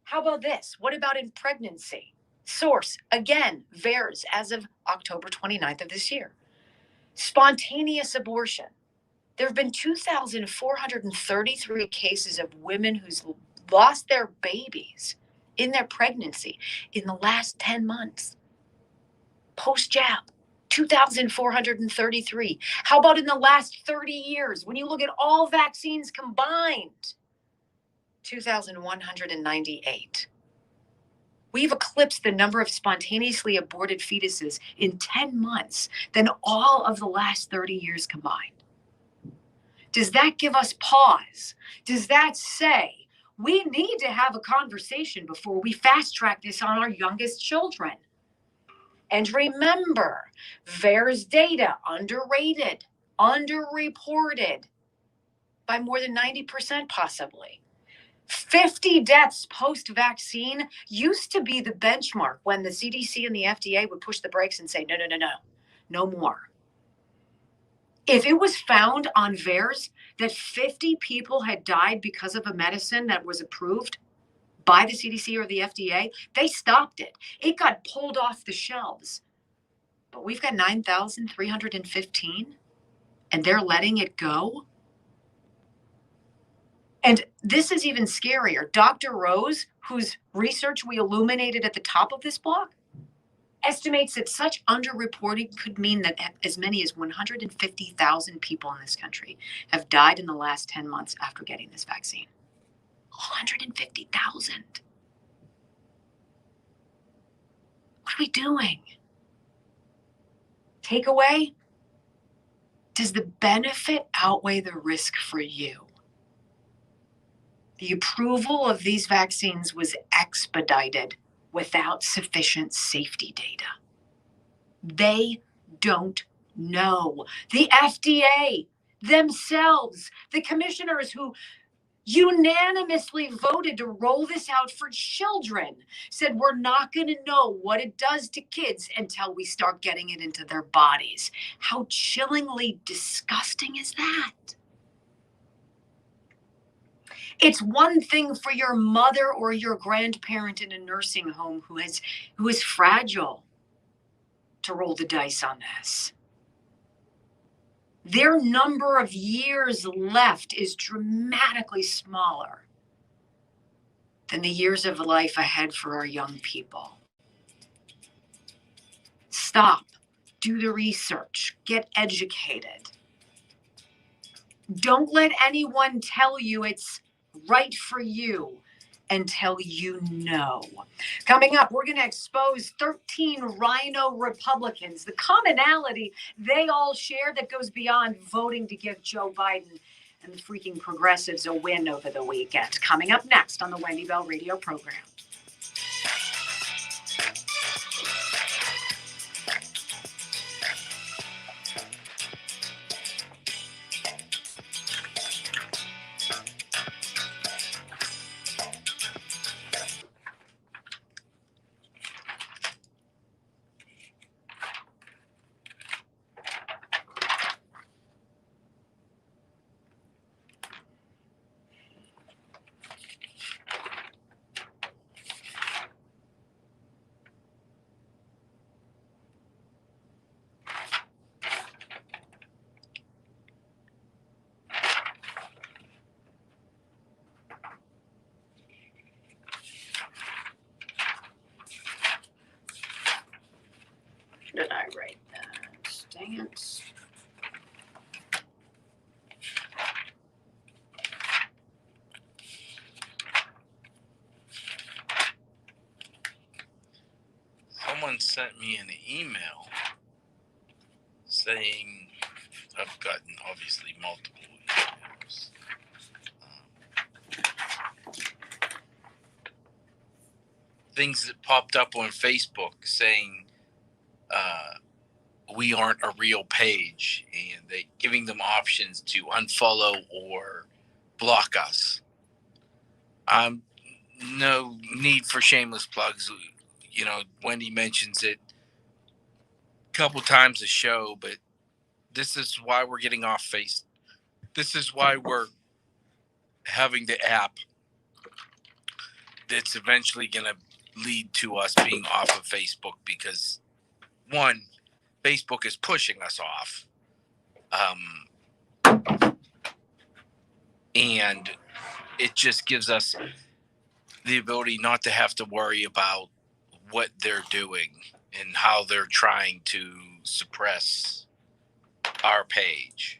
How about this? What about in pregnancy? Source, again, VAERS as of October 29th of this year. Spontaneous abortion. There have been 2,433 cases of women who's lost their babies in their pregnancy in the last 10 months. Post-jab, 2,433. How about in the last 30 years? When you look at all vaccines combined, 2,198. We've eclipsed the number of spontaneously aborted fetuses in 10 months than all of the last 30 years combined. Does that give us pause? Does that say we need to have a conversation before we fast track this on our youngest children? And remember, VAERS data underrated, underreported by more than 90% possibly. 50 deaths post-vaccine used to be the benchmark when the CDC and the FDA would push the brakes and say, no more. If it was found on VAERS that 50 people had died because of a medicine that was approved by the CDC or the FDA, they stopped it. It got pulled off the shelves. But we've got 9,315 and they're letting it go. And this is even scarier. Dr. Rose, whose research we illuminated at the top of this blog, estimates that such underreporting could mean that as many as 150,000 people in this country have died in the last 10 months after getting this vaccine. 150,000. What are we doing? Takeaway? Does the benefit outweigh the risk for you? The approval of these vaccines was expedited without sufficient safety data. They don't know. The FDA themselves, the commissioners who unanimously voted to roll this out for children, said we're not going to know what it does to kids until we start getting it into their bodies. How chillingly disgusting is that? It's one thing for your mother or your grandparent in a nursing home who is fragile to roll the dice on this. Their number of years left is dramatically smaller than the years of life ahead for our young people. Stop, do the research, get educated. Don't let anyone tell you it's right for you until you know. Coming up, we're going to expose 13 rhino Republicans, the commonality they all share that goes beyond voting to give Joe Biden and the freaking progressives a win over the weekend. Coming up next on the Wendy Bell Radio program. Did I write that? Dang it.
Someone sent me an email saying, I've gotten obviously multiple emails. Things that popped up on Facebook saying we aren't a real page, and they giving them options to unfollow or block us. No need for shameless plugs. You know, Wendy mentions it a couple times a show, but this is why we're getting off face. This is why we're having the app that's eventually going to lead to us being off of Facebook, because one, Facebook is pushing us off. And it just gives us the ability not to have to worry about what they're doing and how they're trying to suppress our page.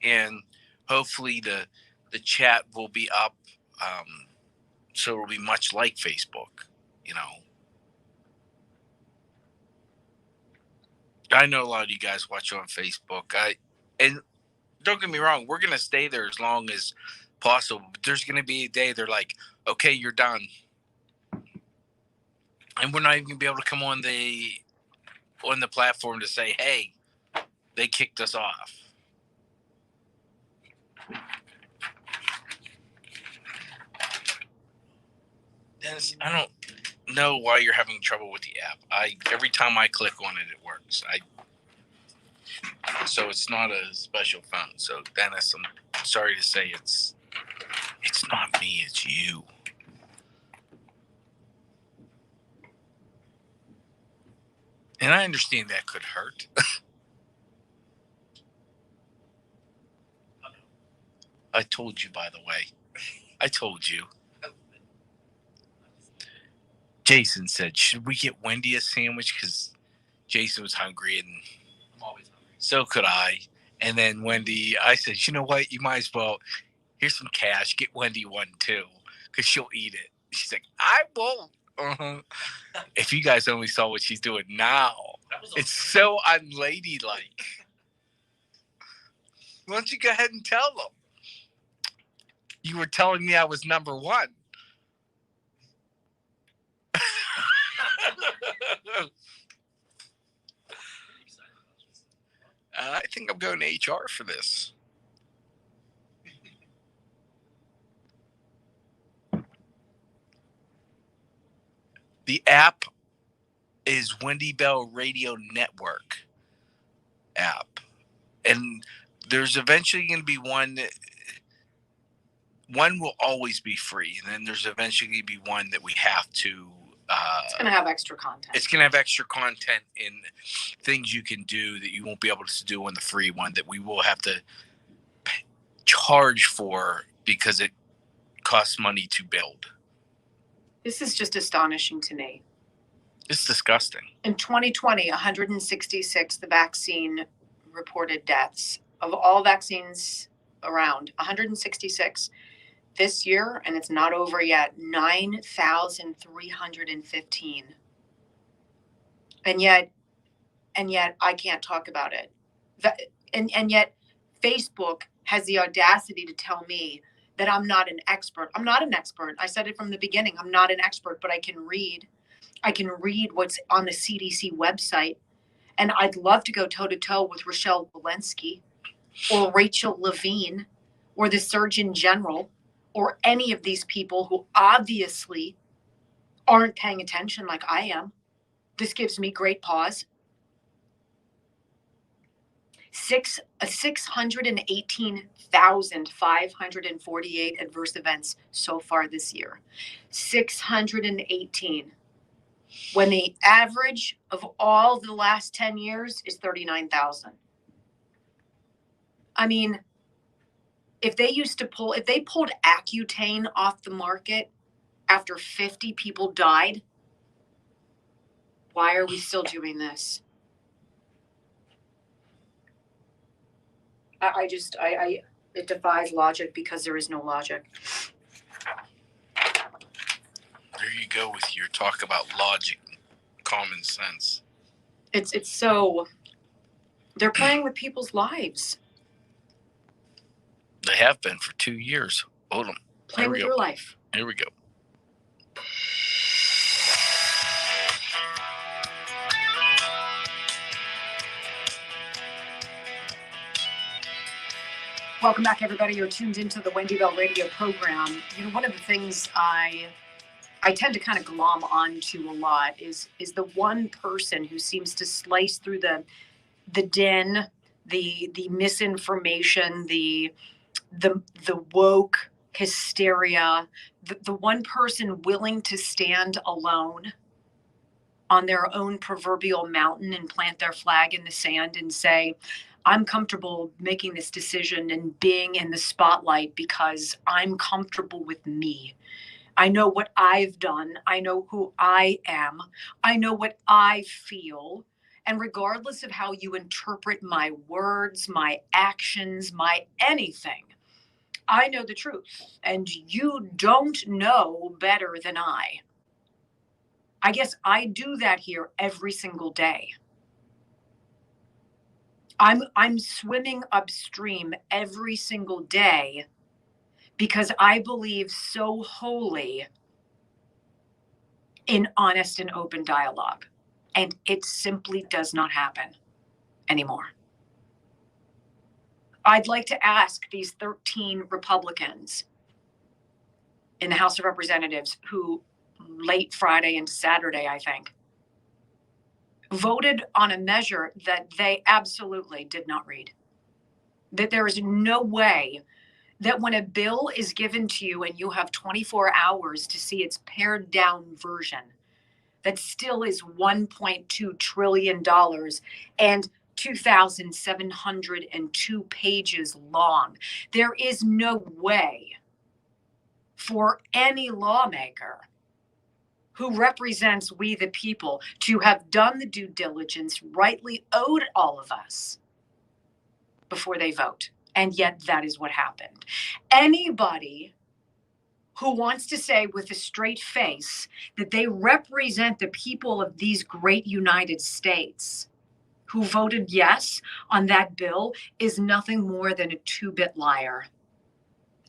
And hopefully the chat will be up, so it'll be much like Facebook, you know. I know a lot of you guys watch on Facebook. And don't get me wrong, we're gonna stay there as long as possible. But there's gonna be a day they're like, okay, you're done. And we're not even gonna be able to come on the platform to say, hey, they kicked us off. Dennis, I don't know why you're having trouble with the app. Every time I click on it, it works. So it's not a special phone. So Dennis, I'm sorry to say it's not me, it's you. And I understand that could hurt. I told you, by the way. I told you. Jason said, should we get Wendy a sandwich? Because Jason was hungry, and
I'm always hungry.
so could I. And then Wendy, I said, you know what? You might as well, here's some cash. Get Wendy one too, because she'll eat it. She's like, I won't. If you guys only saw what she's doing now, it's so unladylike. Why don't you go ahead and tell them? You were telling me I was number one. I think I'm going to HR for this. The app is Wendy Bell Radio Network app. And there's eventually going to be one will always be free. And then there's eventually going to be one that we have to
It's going to have extra content.
It's going to have extra content and things you can do that you won't be able to do on the free one, that we will have to charge for because it costs money to build.
This is just astonishing to me.
It's disgusting.
In 2020, 166, the vaccine reported deaths. Of all vaccines around, 166. This year, and it's not over yet, 9,315. And yet I can't talk about it. And yet Facebook has the audacity to tell me that I'm not an expert. I'm not an expert. I said it from the beginning. I'm not an expert, but I can read. I can read what's on the CDC website. And I'd love to go toe-to-toe with Rochelle Walensky or Rachel Levine or the Surgeon General or any of these people who obviously aren't paying attention like I am. This gives me great pause. 618,548 adverse events so far this year. 618. When the average of all the last 10 years is 39,000. I mean, if they pulled Accutane off the market after 50 people died, why are we still doing this? It defies logic because there is no logic.
There you go with your talk about logic, common sense.
It's so, they're playing with people's lives.
They have been for 2 years. Hold on.
Playing with your life.
Here we go.
Welcome back, everybody. You're tuned into the Wendy Bell radio program. You know, one of the things I tend to kind of glom onto a lot is the one person who seems to slice through the din, the misinformation, the woke hysteria, the one person willing to stand alone on their own proverbial mountain and plant their flag in the sand and say, I'm comfortable making this decision and being in the spotlight because I'm comfortable with me. I know what I've done. I know who I am. I know what I feel. And regardless of how you interpret my words, my actions, my anything, I know the truth. And you don't know better than I. I guess I do that here every single day. I'm swimming upstream every single day because I believe so wholly in honest and open dialogue. And it simply does not happen anymore. I'd like to ask these 13 Republicans in the House of Representatives who late Friday into Saturday, I think, voted on a measure that they absolutely did not read. That there is no way that when a bill is given to you and you have 24 hours to see its pared down version, that still is $1.2 trillion and 2,702 pages long. There is no way for any lawmaker who represents we the people to have done the due diligence rightly owed all of us before they vote. And yet that is what happened. Anybody who wants to say with a straight face that they represent the people of these great United States who voted yes on that bill is nothing more than a two-bit liar.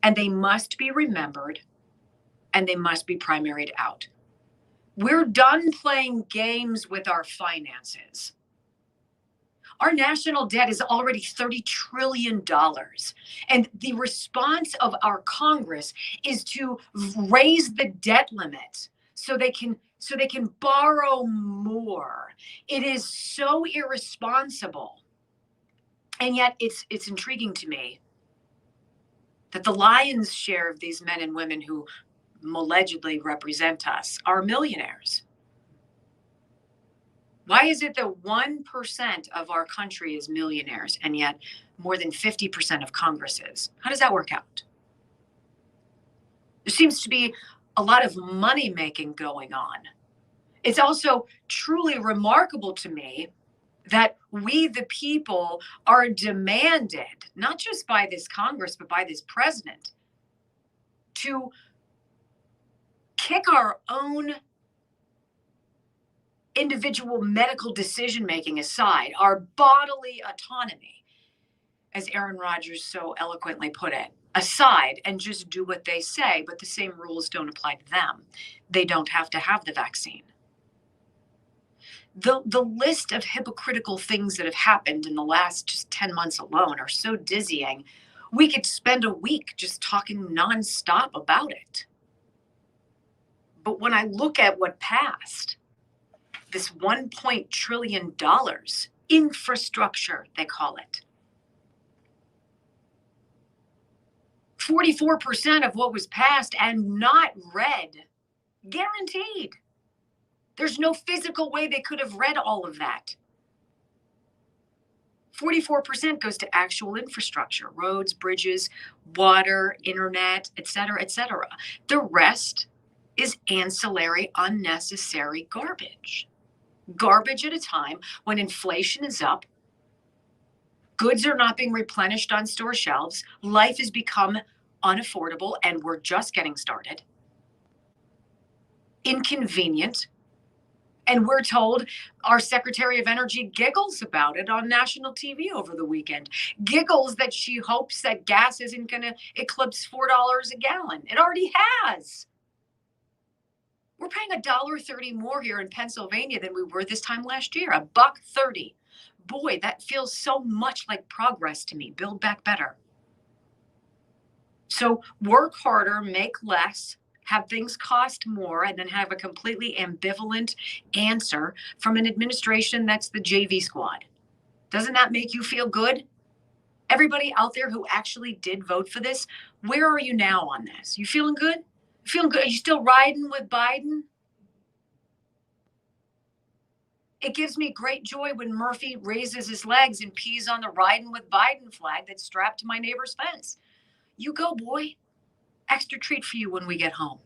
And they must be remembered and they must be primaried out. We're done playing games with our finances. Our national debt is already $30 trillion. And the response of our Congress is to raise the debt limit so they can borrow more. It is so irresponsible. And yet it's intriguing to me that the lion's share of these men and women who allegedly represent us are millionaires. Why is it that 1% of our country is millionaires and yet more than 50% of Congress is? How does that work out? There seems to be a lot of money making going on. It's also truly remarkable to me that we, the people, are demanded, not just by this Congress, but by this president, to kick our own individual medical decision-making aside, our bodily autonomy, as Aaron Rodgers so eloquently put it, aside and just do what they say, but the same rules don't apply to them. They don't have to have the vaccine. The list of hypocritical things that have happened in the last just 10 months alone are so dizzying. We could spend a week just talking nonstop about it. But when I look at what passed, this $1 trillion infrastructure, they call it. 44% of what was passed and not read, guaranteed. There's no physical way they could have read all of that. 44% goes to actual infrastructure, roads, bridges, water, internet, et cetera, et cetera. The rest is ancillary, unnecessary garbage. Garbage at a time when inflation is up, goods are not being replenished on store shelves, life has become unaffordable, and we're just getting started. Inconvenient. And we're told our Secretary of Energy giggles about it on national TV over the weekend. Giggles that she hopes that gas isn't going to eclipse $4 a gallon. It already has. We're paying $1.30 more here in Pennsylvania than we were this time last year, $1.30. Boy, that feels so much like progress to me. Build back better. So work harder, make less, have things cost more, and then have a completely ambivalent answer from an administration that's the JV squad. Doesn't that make you feel good? Everybody out there who actually did vote for this, where are you now on this? You feeling good? Feeling good? Are you still riding with Biden? It gives me great joy when Murphy raises his legs and pees on the riding with Biden flag that's strapped to my neighbor's fence. You go, boy. Extra treat for you when we get home.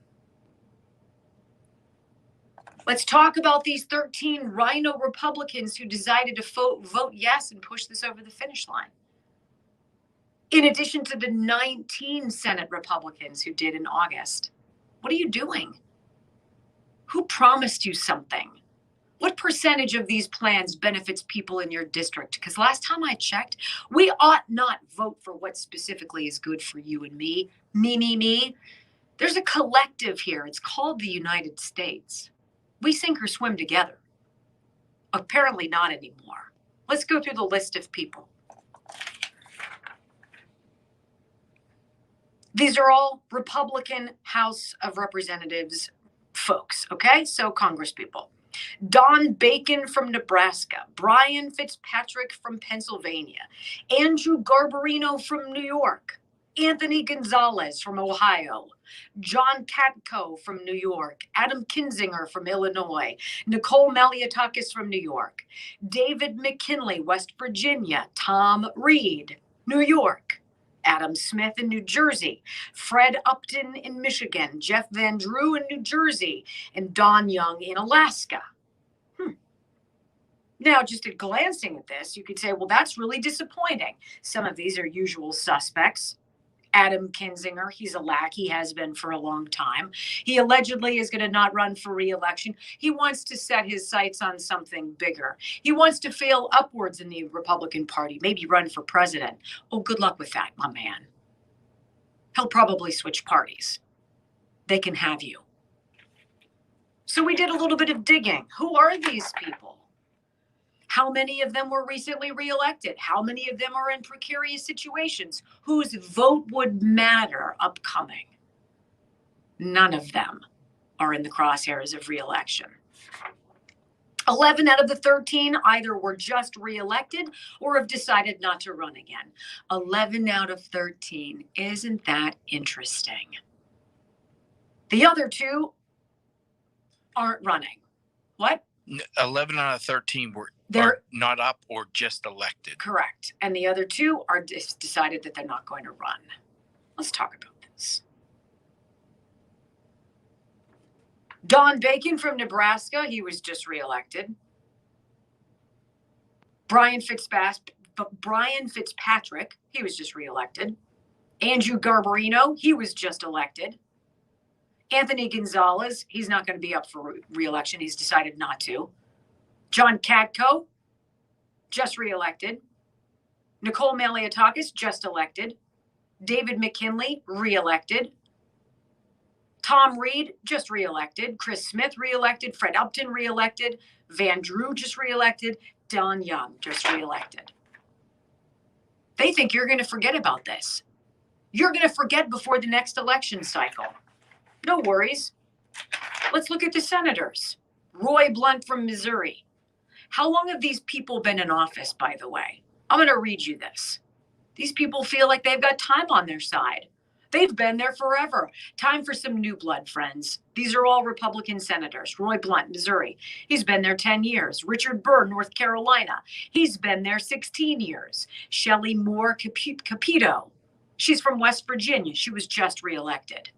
Let's talk about these 13 rhino Republicans who decided to vote yes and push this over the finish line. In addition to the 19 Senate Republicans who did in August. What are you doing? Who promised you something? What percentage of these plans benefits people in your district? Because last time I checked, we ought not vote for what specifically is good for you and me. Me. There's a collective here. It's called the United States. We sink or swim together. Apparently not anymore. Let's go through the list of people. These are all Republican House of Representatives folks, okay? So Congress people. Don Bacon from Nebraska, Brian Fitzpatrick from Pennsylvania, Andrew Garbarino from New York, Anthony Gonzalez from Ohio, John Katko from New York, Adam Kinzinger from Illinois, Nicole Maliotakis from New York, David McKinley, West Virginia, Tom Reed, New York, Adam Smith in New Jersey, Fred Upton in Michigan, Jeff Van Drew in New Jersey, and Don Young in Alaska. Now, just at glancing at this, you could say, well, that's really disappointing. Some of these are usual suspects. Adam Kinzinger, he's a lack. He has been for a long time. He allegedly is going to not run for re-election. He wants to set his sights on something bigger. He wants to fail upwards in the Republican Party, maybe run for president. Oh, good luck with that, my man. He'll probably switch parties. They can have you. So we did a little bit of digging. Who are these people? How many of them were recently reelected? How many of them are in precarious situations? Whose vote would matter upcoming? None of them are in the crosshairs of reelection. 11 out of the 13 either were just reelected or have decided not to run again. 11 out of 13. Isn't that interesting? The other two aren't running. What?
11 out of 13
They're
are not up or just elected.
correct. And the other two are decided that they're not going to run. Let's talk about this. Don Bacon from Nebraska, he was just reelected. Brian Fitzpatrick, he was just reelected. Andrew Garbarino, he was just elected. Anthony Gonzalez, he's not going to be up for re-election. He's decided not to. John Katko, just reelected. Nicole Maliotakis, just elected. David McKinley, reelected. Tom Reed, just reelected. Chris Smith, reelected. Fred Upton, reelected. Van Drew, just reelected. Don Young, just reelected. They think you're going to forget about this. You're going to forget before the next election cycle. No worries. Let's look at the senators. Roy Blunt from Missouri. How long have these people been in office, by the way? I'm going to read you this. These people feel like they've got time on their side. They've been there forever. Time for some new blood, friends. These are all Republican senators. Roy Blunt, Missouri. He's been there 10 years. Richard Burr, North Carolina. He's been there 16 years. Shelley Moore Capito. She's from West Virginia. She was just reelected.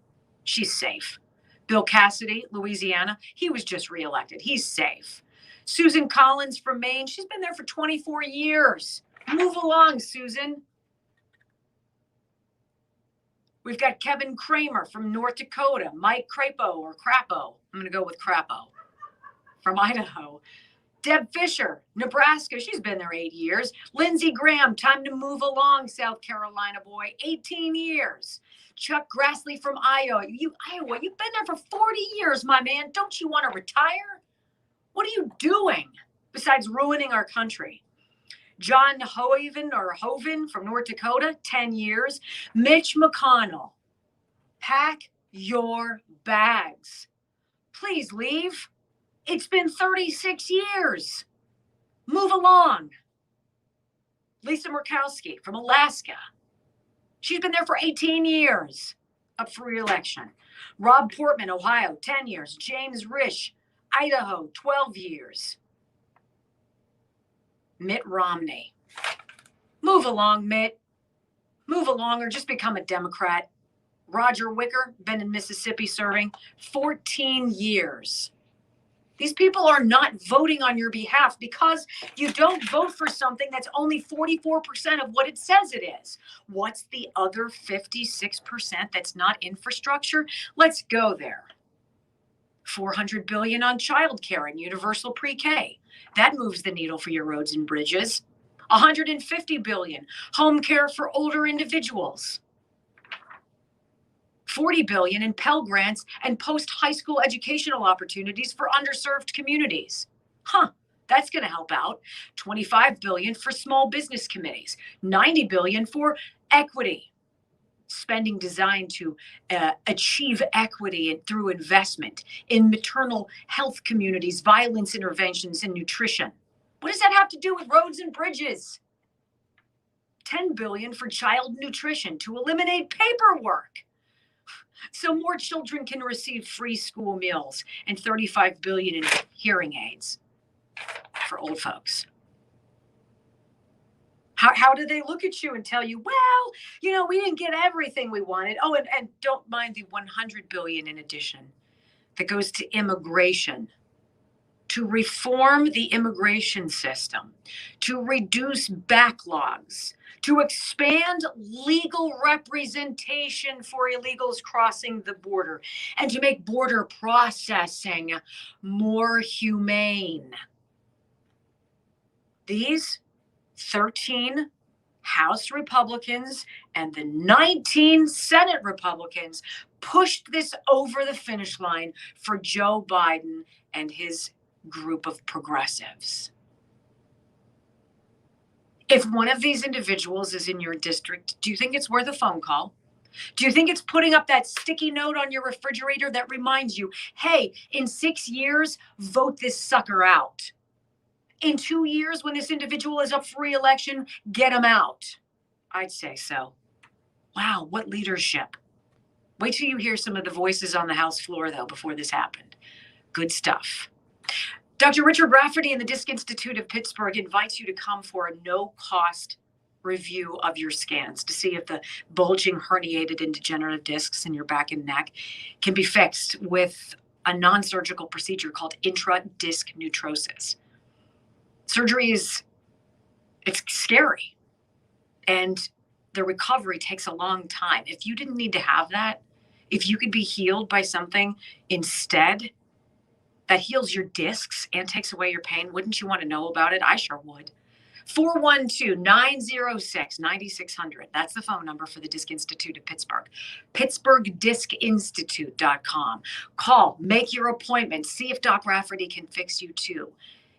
She's safe. Bill Cassidy, Louisiana, he was just reelected. He's safe. Susan Collins from Maine, she's been there for 24 years. Move along, Susan. We've got Kevin Kramer from North Dakota, Mike Crapo or Crapo. I'm going to go with Crapo from Idaho. Deb Fisher, Nebraska, she's been there 8 years. Lindsey Graham, time to move along, South Carolina boy, 18 years. Chuck Grassley from Iowa. You've been there for 40 years, my man. Don't you want to retire? What are you doing besides ruining our country? John Hoeven from North Dakota, 10 years. Mitch McConnell, Pack your bags. Please leave. It's been 36 years. Move along. Lisa Murkowski from Alaska. She's been there for 18 years, up for re-election. Rob Portman, Ohio, 10 years. James Risch, Idaho, 12 years. Mitt Romney. Move along, Mitt. Move along or just become a Democrat. Roger Wicker, been in Mississippi serving 14 years. These people are not voting on your behalf because you don't vote for something that's only 44% of what it says it is. What's the other 56% that's not infrastructure? Let's go there. $400 billion on childcare and universal pre-K. That moves the needle for your roads and bridges. $150 billion home care for older individuals. $40 billion in Pell Grants and post-high school educational opportunities for underserved communities. That's going to help out. $25 billion for small business committees. $90 billion for equity. Spending designed to achieve equity through investment in maternal health communities, violence interventions, and nutrition. What does that have to do with roads and bridges? $10 billion for child nutrition to eliminate paperwork, so more children can receive free school meals, and $35 billion in hearing aids for old folks. How do they look at you and tell you, well, we didn't get everything we wanted? Oh, and don't mind the $100 billion in addition that goes to immigration, to reform the immigration system, to reduce backlogs, to expand legal representation for illegals crossing the border, and to make border processing more humane. These 13 House Republicans and the 19 Senate Republicans pushed this over the finish line for Joe Biden and his group of progressives. If one of these individuals is in your district, do you think it's worth a phone call? Do you think it's putting up that sticky note on your refrigerator that reminds you, hey, in 6 years, vote this sucker out? In 2 years, when this individual is up for re-election, get him out. I'd say so. Wow, what leadership. Wait till you hear some of the voices on the House floor, though, before this happened. Good stuff. Dr. Richard Rafferty and the Disc Institute of Pittsburgh invites you to come for a no-cost review of your scans to see if the bulging, herniated, and degenerative discs in your back and neck can be fixed with a non-surgical procedure called intra-disc neutrosis. Surgery it's scary, and the recovery takes a long time. If you didn't need to have that, if you could be healed by something instead that heals your discs and takes away your pain, wouldn't you want to know about it? I sure would. 412-906-9600. That's the phone number for the Disc Institute of Pittsburgh. PittsburghDiscInstitute.com. Call, make your appointment, see if Doc Rafferty can fix you too.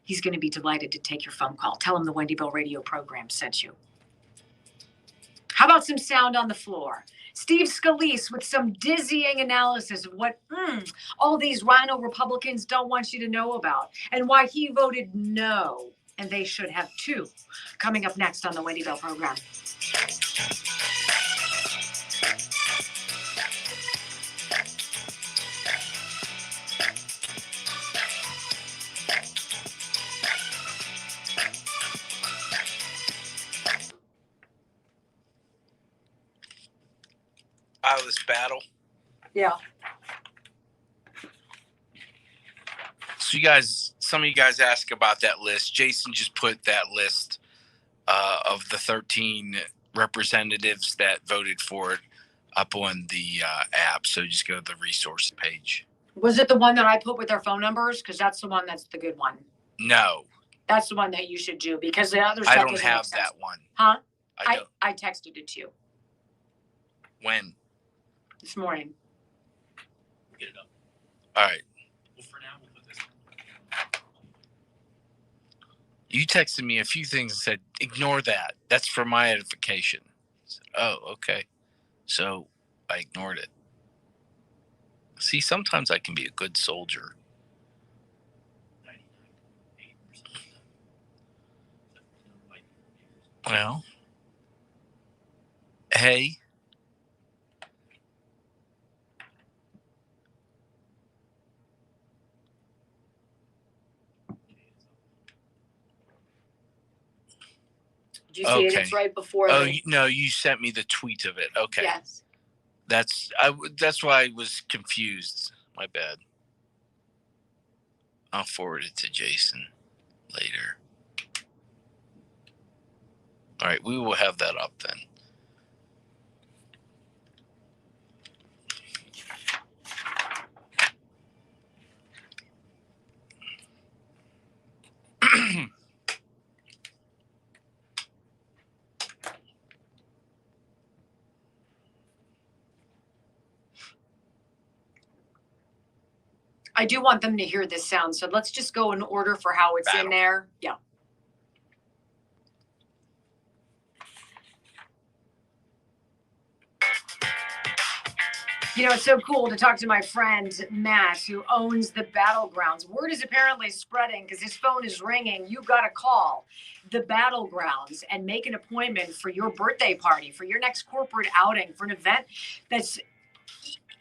He's going to be delighted to take your phone call. Tell him the Wendy Bell radio program sent you. How about some sound on the floor? Steve Scalise with some dizzying analysis of what all these rhino Republicans don't want you to know about and why he voted no, and they should have too. Coming up next on the Wendy Bell program.
Out of this battle.
Yeah.
So some of you guys ask about that list. Jason just put that list of the 13 representatives that voted for it up on the app. So just go to the resource page.
Was it the one that I put with their phone numbers? Because that's the one that's the good one.
No.
That's the one that you should do because the other stuff
I don't
doesn't make
have
sense.
that one.
Huh?
I don't.
I texted it to you
When?
this morning.
Get it up.
All right.
Well, for now, we'll put this.
You texted me a few things and said, ignore that. That's for my edification. I said, oh, okay. So I ignored it. See, sometimes I can be a good soldier.
99.8%.
Well, hey,
Did you see it?
okay.
It's right before
Oh,
the,
no, you sent me the tweet of it. Okay.
yes.
That's why I was confused. My bad. I'll forward it to Jason later. All right, we will have that up then.
I do want them to hear this sound, so let's just go in order for how it's in
Battle.
there. Yeah. You know, it's so cool to talk to my friend Matt, who owns the Battlegrounds. Word is apparently spreading because his phone is ringing. You got to call the Battlegrounds and make an appointment for your birthday party, for your next corporate outing, for an event that's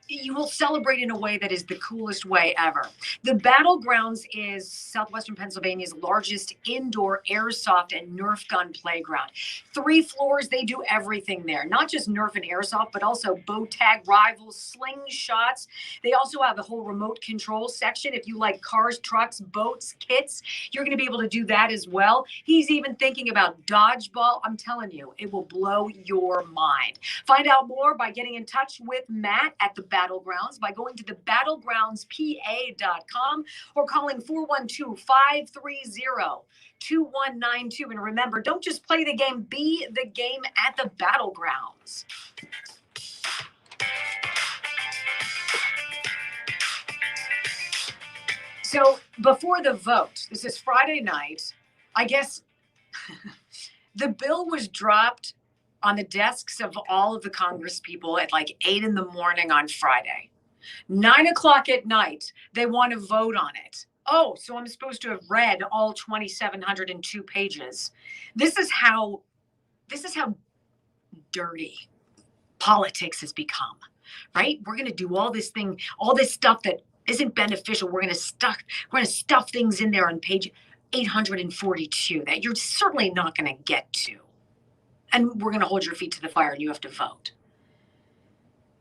you will celebrate in a way that is the coolest way ever. The Battlegrounds is Southwestern Pennsylvania's largest indoor airsoft and Nerf gun playground. 3 floors, they do everything there. Not just Nerf and airsoft, but also bow tag rivals, slingshots. They also have a whole remote control section. If you like cars, trucks, boats, kits, you're going to be able to do that as well. He's even thinking about dodgeball. I'm telling you, it will blow your mind. Find out more by getting in touch with Matt at the Battlegrounds by going to the battlegroundspa.com or calling 412-530-2192. And remember, don't just play the game, be the game at the Battlegrounds. So before the vote, this is Friday night, I guess the bill was dropped on the desks of all of the Congress people at like 8 in the morning on Friday. 9 o'clock at night, they want to vote on it. Oh, so I'm supposed to have read all 2,702 pages. This is how dirty politics has become, right? We're going to do all this stuff that isn't beneficial. We're going to stuff things in there on page 842 that you're certainly not going to get to. And we're going to hold your feet to the fire and you have to vote.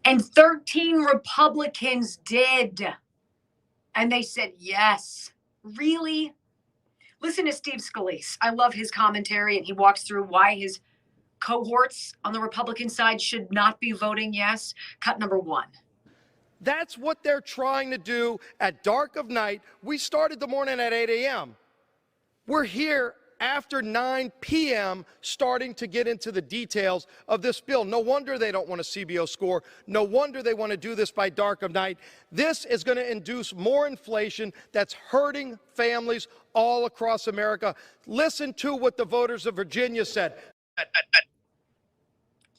And 13 Republicans did. And they said, yes. Really? Listen to Steve Scalise. I love his commentary, and he walks through why his cohorts on the Republican side should not be voting yes. Cut number 1.
That's what they're trying to do at dark of night. We started the morning at 8 a.m. We're here after 9 p.m. starting to get into the details of this bill. No wonder they don't want a CBO score. No wonder they want to do this by dark of night. This is going to induce more inflation that's hurting families all across America. Listen to what the voters of Virginia said.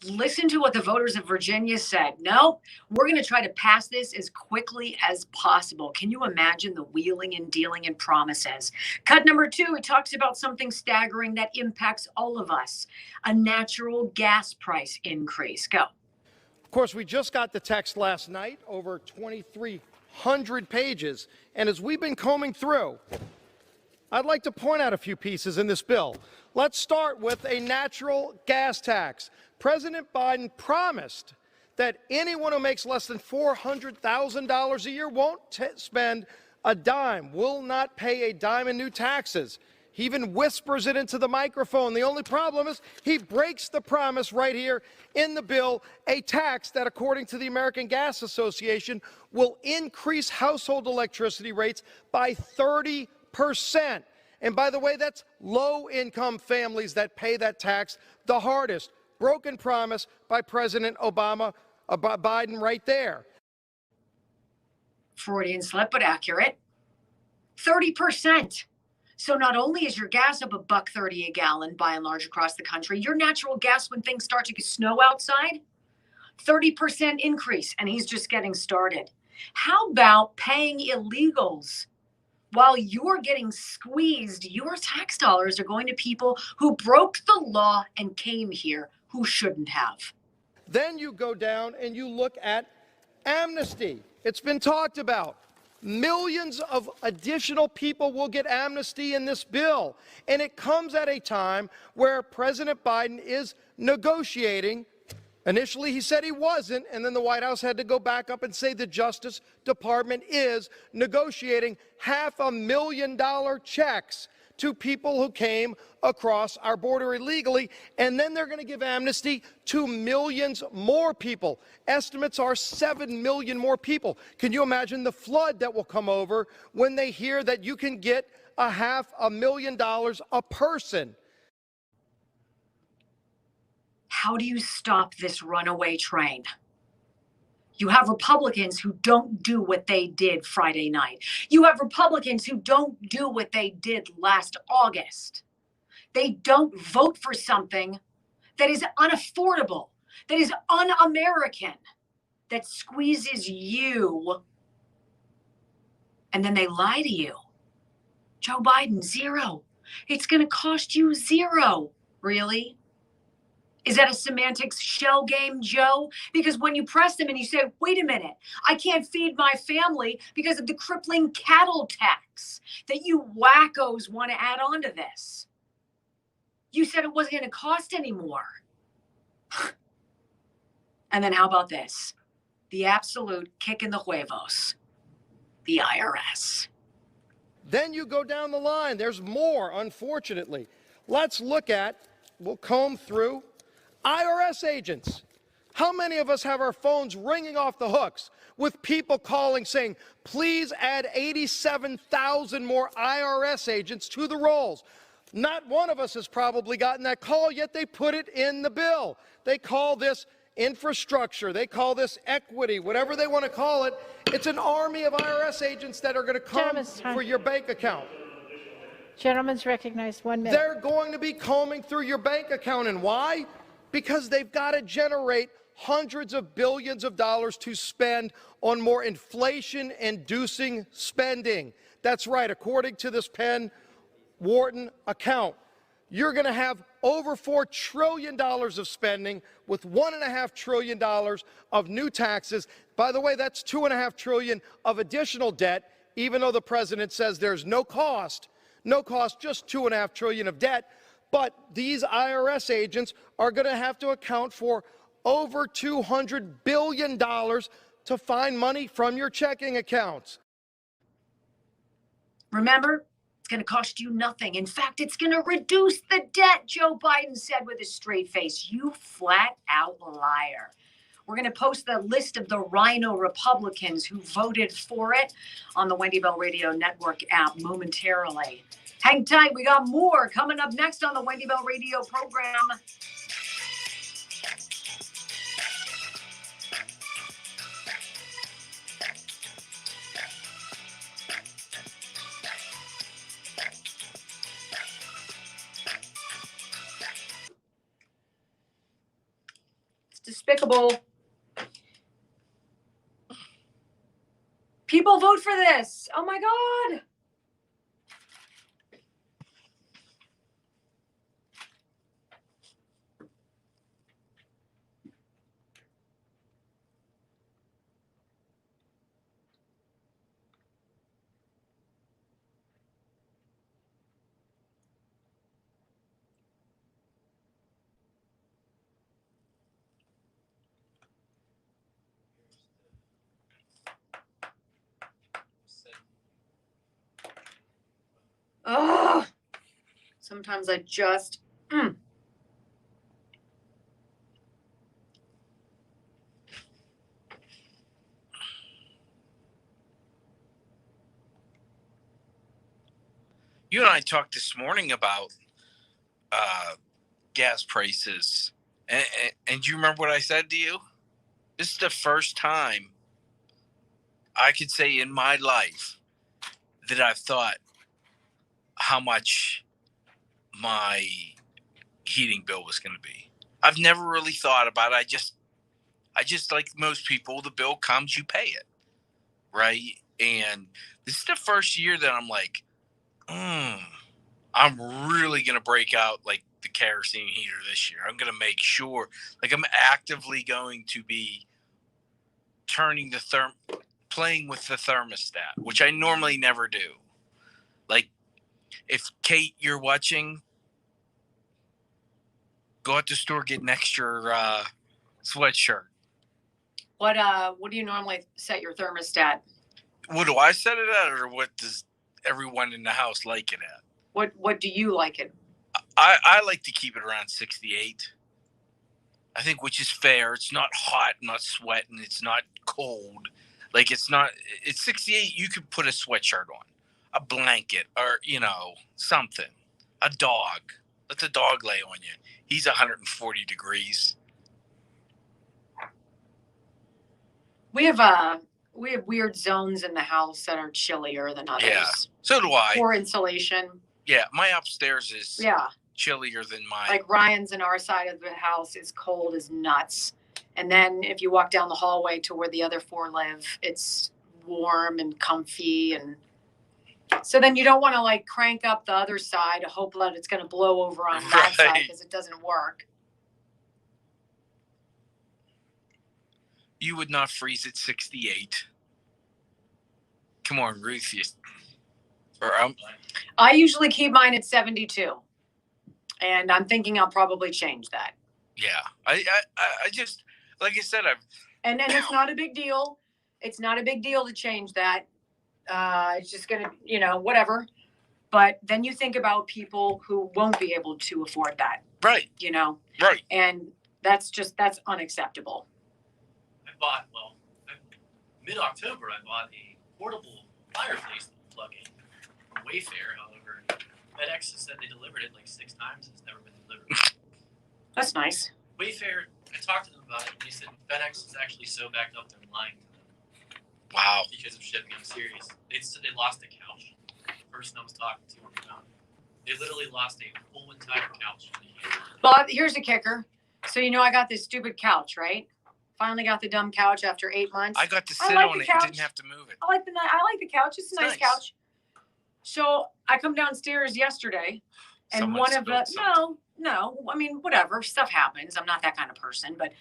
Listen to what the voters of Virginia said. No, we're going to try to pass this as quickly as possible. Can you imagine the wheeling and dealing and promises? Cut number 2, it talks about something staggering that impacts all of us, a natural gas price increase. Go.
Of course, we just got the text last night, over 2,300 pages. And as we've been combing through, I'd like to point out a few pieces in this bill. Let's start with a natural gas tax. President Biden promised that anyone who makes less than $400,000 a year won't spend a dime, will not pay a dime in new taxes. He even whispers it into the microphone. The only problem is he breaks the promise right here in the bill, a tax that, according to the American Gas Association, will increase household electricity rates by 30%. And by the way, that's low-income families that pay that tax the hardest. Broken promise by President Biden right there.
Freudian slip, but accurate. 30%. So not only is your gas up $1.30 a gallon by and large across the country, your natural gas when things start to snow outside, 30% increase, and he's just getting started. How about paying illegals? While you're getting squeezed, your tax dollars are going to people who broke the law and came here who shouldn't have.
Then you go down and you look at amnesty. It's been talked about. Millions of additional people will get amnesty in this bill. And it comes at a time where President Biden is negotiating. Initially, he said he wasn't, and then the White House had to go back up and say the Justice Department is negotiating $500,000 checks to people who came across our border illegally, and then they're going to give amnesty to millions more people. Estimates are 7 million more people. Can you imagine the flood that will come over when they hear that you can get $500,000 a person?
How do you stop this runaway train? You have Republicans who don't do what they did Friday night. You have Republicans who don't do what they did last August. They don't vote for something that is unaffordable, that is un-American, that squeezes you, and then they lie to you. Joe Biden, zero. It's going to cost you zero. Really? Is that a semantics shell game, Joe? Because when you press them and you say, wait a minute, I can't feed my family because of the crippling cattle tax that you wackos want to add on to this. You said it wasn't going to cost anymore. And then how about this? The absolute kick in the huevos, the IRS.
Then you go down the line. There's more, unfortunately. Let's look at, we'll comb through IRS agents. How many of us have our phones ringing off the hooks with people calling saying, please add 87,000 more IRS agents to the rolls? Not one of us has probably gotten that call, yet they put it in the bill. They call this infrastructure. They call this equity, whatever they want to call it. It's an army of IRS agents that are going to come for your bank account.
Gentleman's recognized. 1 minute.
They're going to be combing through your bank account. And why? Because they've got to generate hundreds of billions of dollars to spend on more inflation-inducing spending. That's right. According to this Penn Wharton account, you're going to have over $4 trillion of spending with $1.5 trillion of new taxes. By the way, that's $2.5 trillion of additional debt, even though the president says there's no cost, just $2.5 trillion of debt. But these IRS agents are going to have to account for over $200 billion to find money from your checking accounts.
Remember, it's going to cost you nothing. In fact, it's going to reduce the debt, Joe Biden said with a straight face. You flat out liar. We're going to post the list of the Rhino Republicans who voted for it on the Wendy Bell Radio Network app momentarily. Hang tight. We got more coming up next on the Wendy Bell Radio program. It's despicable. People vote for this. Oh my God. Oh, sometimes I just,
You and I talked this morning about gas prices, and do you remember what I said to you? This is the first time I could say in my life that I've thought how much my heating bill was going to be. I've never really thought about it. I just like most people, the bill comes, you pay it. right? And this is the first year that I'm like, I'm really going to break out like the kerosene heater this year. I'm going to make sure, like, I'm actively going to be turning playing with the thermostat, which I normally never do. Like, if Kate, you're watching, go out to the store, get an extra sweatshirt.
What do you normally set your thermostat?
What do I set it at, or what does everyone in the house like it at?
What do you like it?
I like to keep it around 68. I think, which is fair. It's not hot, not sweating. It's not cold. Like, it's 68. You could put a sweatshirt on, a blanket, or, something. A dog. Let the dog lay on you. He's 140 degrees.
We have weird zones in the house that are chillier than others.
Yeah. So do I.
Poor insulation.
Yeah. My upstairs is chillier than mine.
Like Ryan's in our side of the house is cold as nuts. And then if you walk down the hallway to where the other four live, it's warm and comfy. And so then you don't want to like crank up the other side to hope that it's going to blow over on that side because it doesn't work.
You would not freeze at 68. Come on, Ruth.
I usually keep mine at 72. And I'm thinking I'll probably change that.
Yeah. I just, like I said,
and then it's not a big deal. It's not a big deal to change that. It's just going to, whatever. But then you think about people who won't be able to afford that.
Right. Right.
And that's unacceptable.
Mid-October, I bought a portable fireplace to plug in from Wayfair. However, FedEx has said they delivered it like 6 times and it's never been delivered.
That's nice.
Wayfair, I talked to them about it. They said FedEx is actually so backed up they're lying to them.
Wow.
Because of shipping. I'm serious. They said they lost a couch. The person I was talking to on the phone. They literally lost a full entire couch.
Well, here's the kicker. So I got this stupid couch, right? Finally got the dumb couch after 8 months.
I got to sit on it and didn't have to move it.
I like the couch. It's a nice couch. So I come downstairs yesterday, and
Someone
one of the
spilled
no, I mean whatever, stuff happens. I'm not that kind of person, but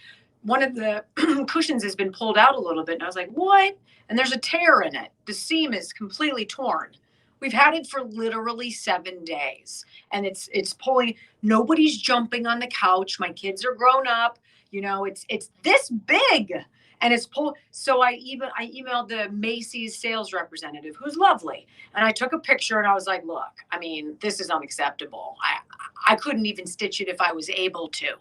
one of the cushions has been pulled out a little bit, and I was like, what? And there's a tear in it. The seam is completely torn. We've had it for literally 7 days, and it's pulling. Nobody's jumping on the couch. My kids are grown up. It's this big, and it's pulled. So I emailed the Macy's sales representative, who's lovely, and I took a picture, and I was like, look, I mean, this is unacceptable. I couldn't even stitch it if I was able to.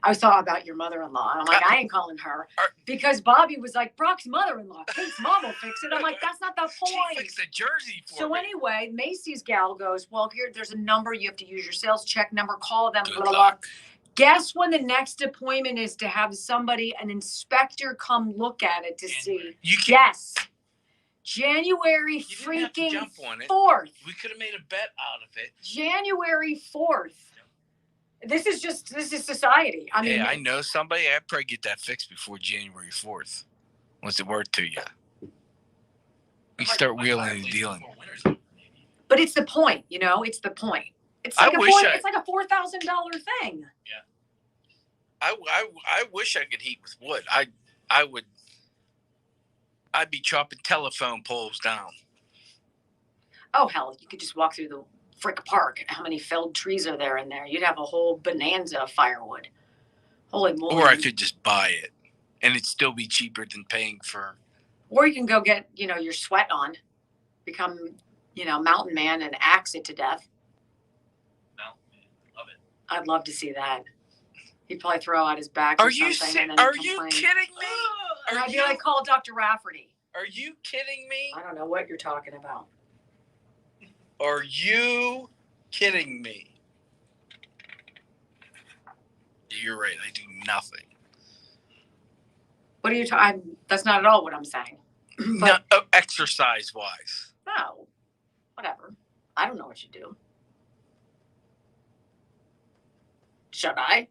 I thought about your mother-in-law, and I'm like, I ain't calling her because Bobby was like, Brock's mother-in-law, Kate's mom will fix it. I'm like, that's not the point.
She fixed the jersey for me.
So anyway, Macy's gal goes, well, there's a number. You have to use your sales check number. Call them.
Good
blah, blah,
luck.
blah. Guess when the next appointment is to have an inspector come look at it to see. Yes. January freaking 4th.
We could have made a bet out of it.
January 4th. This is society. I mean,
hey, I know somebody. I'd probably get that fixed before January 4th. What's it worth to you? We start wheeling and dealing.
But it's the point, it's the point. It's like it's like a $4,000 thing.
Yeah.
I wish I could heat with wood. I'd be chopping telephone poles down.
Oh hell, you could just walk through the frick park. How many felled trees are there in there? You'd have a whole bonanza of firewood. Holy moly.
Or I could just buy it, and it'd still be cheaper than paying for.
Or you can go get, your sweat on, become, mountain man and axe it to death.
Love it.
I'd love to see that. He'd probably throw out his back
Are
or
you
something.
Are you kidding me?
And I'd be like, call Dr. Rafferty.
Are you kidding me?
I don't know what you're talking about.
Are you kidding me? You're right. I do nothing.
What are you talking? That's not at all what I'm saying.
No, exercise wise.
No, whatever. I don't know what you do. Should I?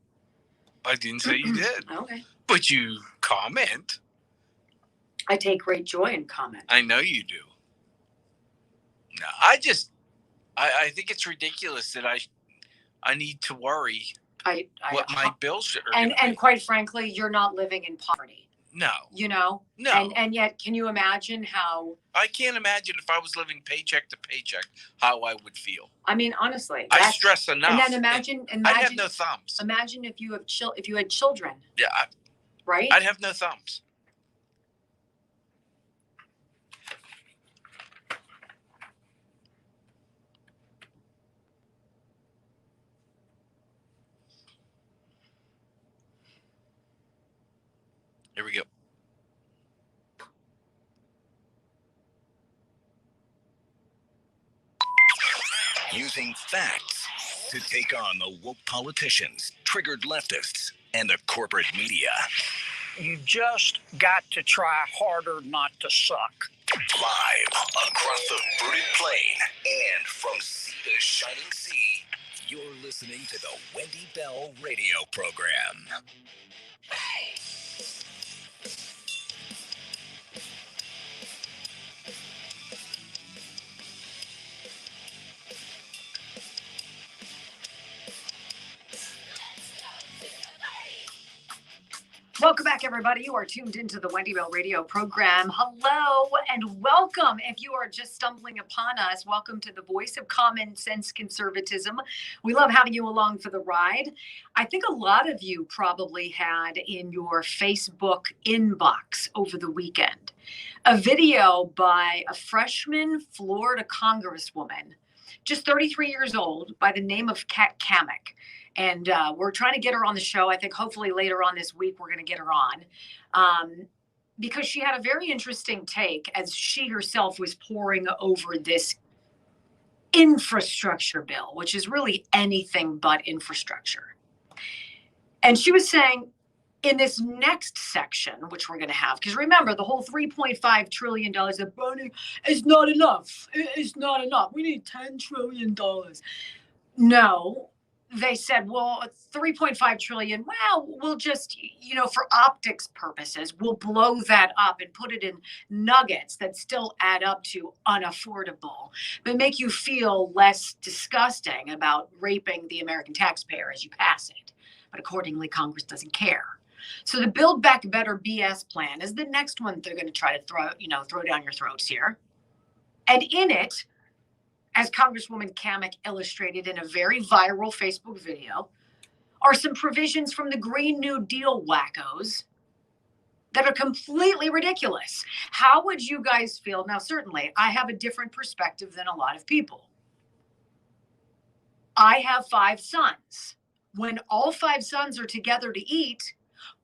I didn't say you did.
Okay.
But you comment.
I take great joy in comment.
I know you do. No, I think it's ridiculous that I need to worry what my bills are.
And quite frankly, you're not living in poverty.
No.
You know?
No.
And yet, can you imagine how?
I can't imagine if I was living paycheck to paycheck how I would feel.
I mean, honestly,
I stress enough.
And then imagine.
I'd have no thumbs.
Imagine if you had children.
Yeah.
Right.
I'd have no thumbs. Here we go.
Using facts to take on the woke politicians, triggered leftists, and the corporate media.
You just got to try harder not to suck.
Live across the fruited plain and from sea to shining sea, you're listening to the Wendy Bell radio program.
Welcome back, everybody. You are tuned into the Wendy Bell radio program. Hello and welcome. If you are just stumbling upon us, welcome to the voice of common sense conservatism. We love having you along for the ride. I think a lot of you probably had in your Facebook inbox over the weekend a video by a freshman Florida congresswoman, just 33 years old, by the name of Kat Cammack. And we're trying to get her on the show. I think hopefully later on this week, we're going to get her on because she had a very interesting take as she herself was poring over this infrastructure bill, which is really anything but infrastructure. And she was saying in this next section, which we're going to have, because remember, the whole $3.5 trillion of burning is not enough. It's not enough. We need $10 trillion. No. They said, well, 3.5 trillion. Well, we'll just, for optics purposes, we'll blow that up and put it in nuggets that still add up to unaffordable, but make you feel less disgusting about raping the American taxpayer as you pass it. But accordingly, Congress doesn't care. So the Build Back Better BS plan is the next one they're going to try to throw down your throats here. And in it, as Congresswoman Cammack illustrated in a very viral Facebook video, are some provisions from the Green New Deal wackos that are completely ridiculous. How would you guys feel? Now, certainly, I have a different perspective than a lot of people. I have 5 sons. When all 5 sons are together to eat,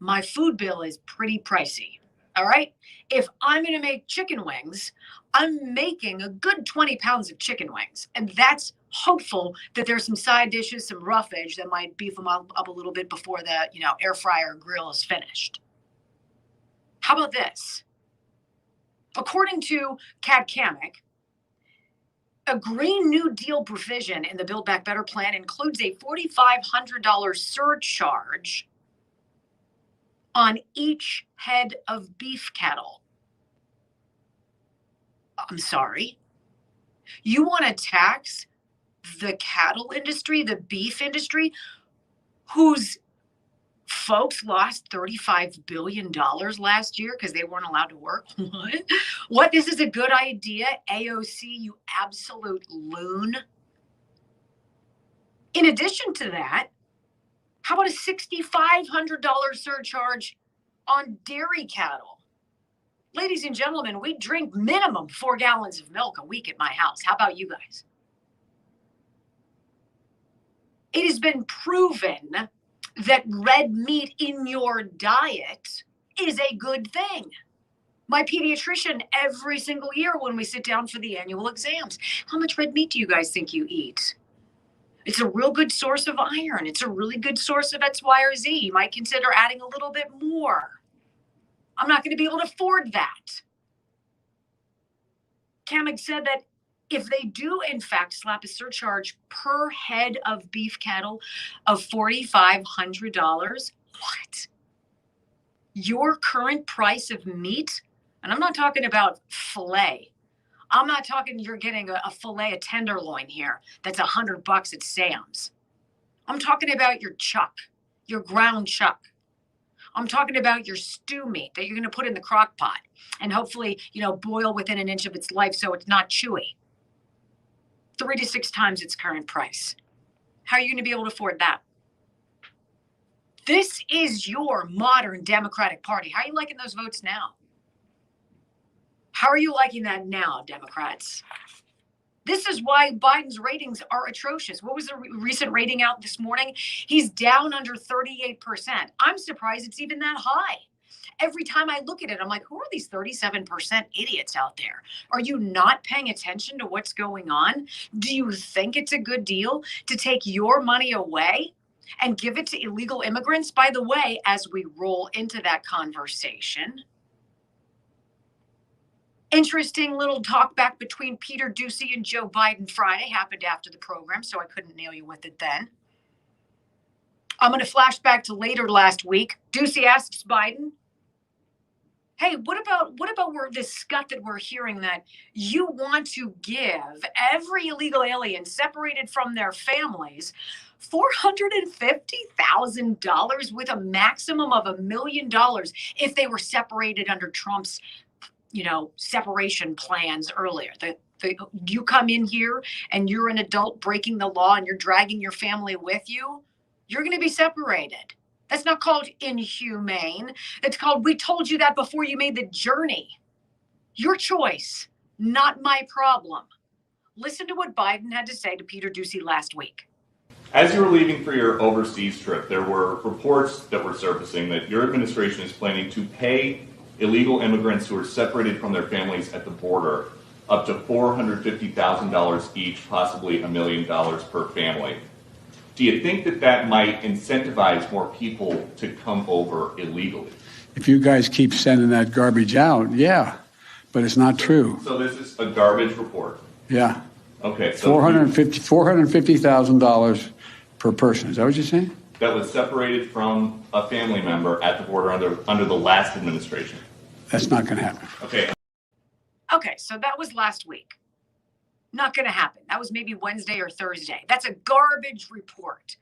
my food bill is pretty pricey. All right? If I'm going to make chicken wings, I'm making a good 20 pounds of chicken wings. And that's hopeful that there's some side dishes, some roughage that might beef them up a little bit before the, air fryer grill is finished. How about this? According to Kat Cammack, a Green New Deal provision in the Build Back Better plan includes a $4,500 surcharge on each head of beef cattle. I'm sorry. You want to tax the cattle industry, the beef industry, whose folks lost $35 billion last year because they weren't allowed to work? What? This is a good idea, AOC, you absolute loon. In addition to that, how about a $6,500 surcharge on dairy cattle? Ladies and gentlemen, we drink minimum 4 gallons of milk a week at my house. How about you guys? It has been proven that red meat in your diet is a good thing. My pediatrician, every single year when we sit down for the annual exams, how much red meat do you guys think you eat? It's a real good source of iron. It's a really good source of X, Y, or Z. You might consider adding a little bit more. I'm not going to be able to afford that. Cammack said that if they do, in fact, slap a surcharge per head of beef cattle of $4,500, what? Your current price of meat And I'm not talking about filet. I'm not talking you're getting a filet of tenderloin here that's $100 at Sam's. I'm talking about your chuck, your ground chuck. I'm talking about your stew meat that you're going to put in the crock pot and hopefully, boil within an inch of its life so it's not chewy. 3 to 6 times its current price. How are you going to be able to afford that? This is your modern Democratic Party. How are you liking those votes now? How are you liking that now, Democrats? This is why Biden's ratings are atrocious. What was the recent rating out this morning? He's down under 38%. I'm surprised it's even that high. Every time I look at it, I'm like, who are these 37% idiots out there? Are you not paying attention to what's going on? Do you think it's a good deal to take your money away and give it to illegal immigrants? By the way, as we roll into that conversation, interesting little talk back between Peter Doocy and Joe Biden Friday happened after the program, so I couldn't nail you with it then. I'm going to flash back to later last week. Doocy asks Biden, hey, what about this scut that we're hearing that you want to give every illegal alien separated from their families $450,000 with a maximum of $1 million if they were separated under Trump's separation plans earlier. You come in here and you're an adult breaking the law and you're dragging your family with you, you're going to be separated. That's not called inhumane. It's called, we told you that before you made the journey. Your choice, not my problem. Listen to what Biden had to say to Peter Doocy last week.
As you were leaving for your overseas trip, there were reports that were surfacing that your administration is planning to pay illegal immigrants who are separated from their families at the border up to $450,000 each, possibly $1 million per family. Do you think that might incentivize more people to come over illegally?
If you guys keep sending that garbage out, yeah, but it's not true.
So this is a garbage report?
Yeah.
Okay. So
$450,000 per person. Is that what you're saying?
That was separated from a family member at the border under the last administration.
That's not going to happen.
Okay.
Okay, so that was last week. Not going to happen. That was maybe Wednesday or Thursday. That's a garbage report.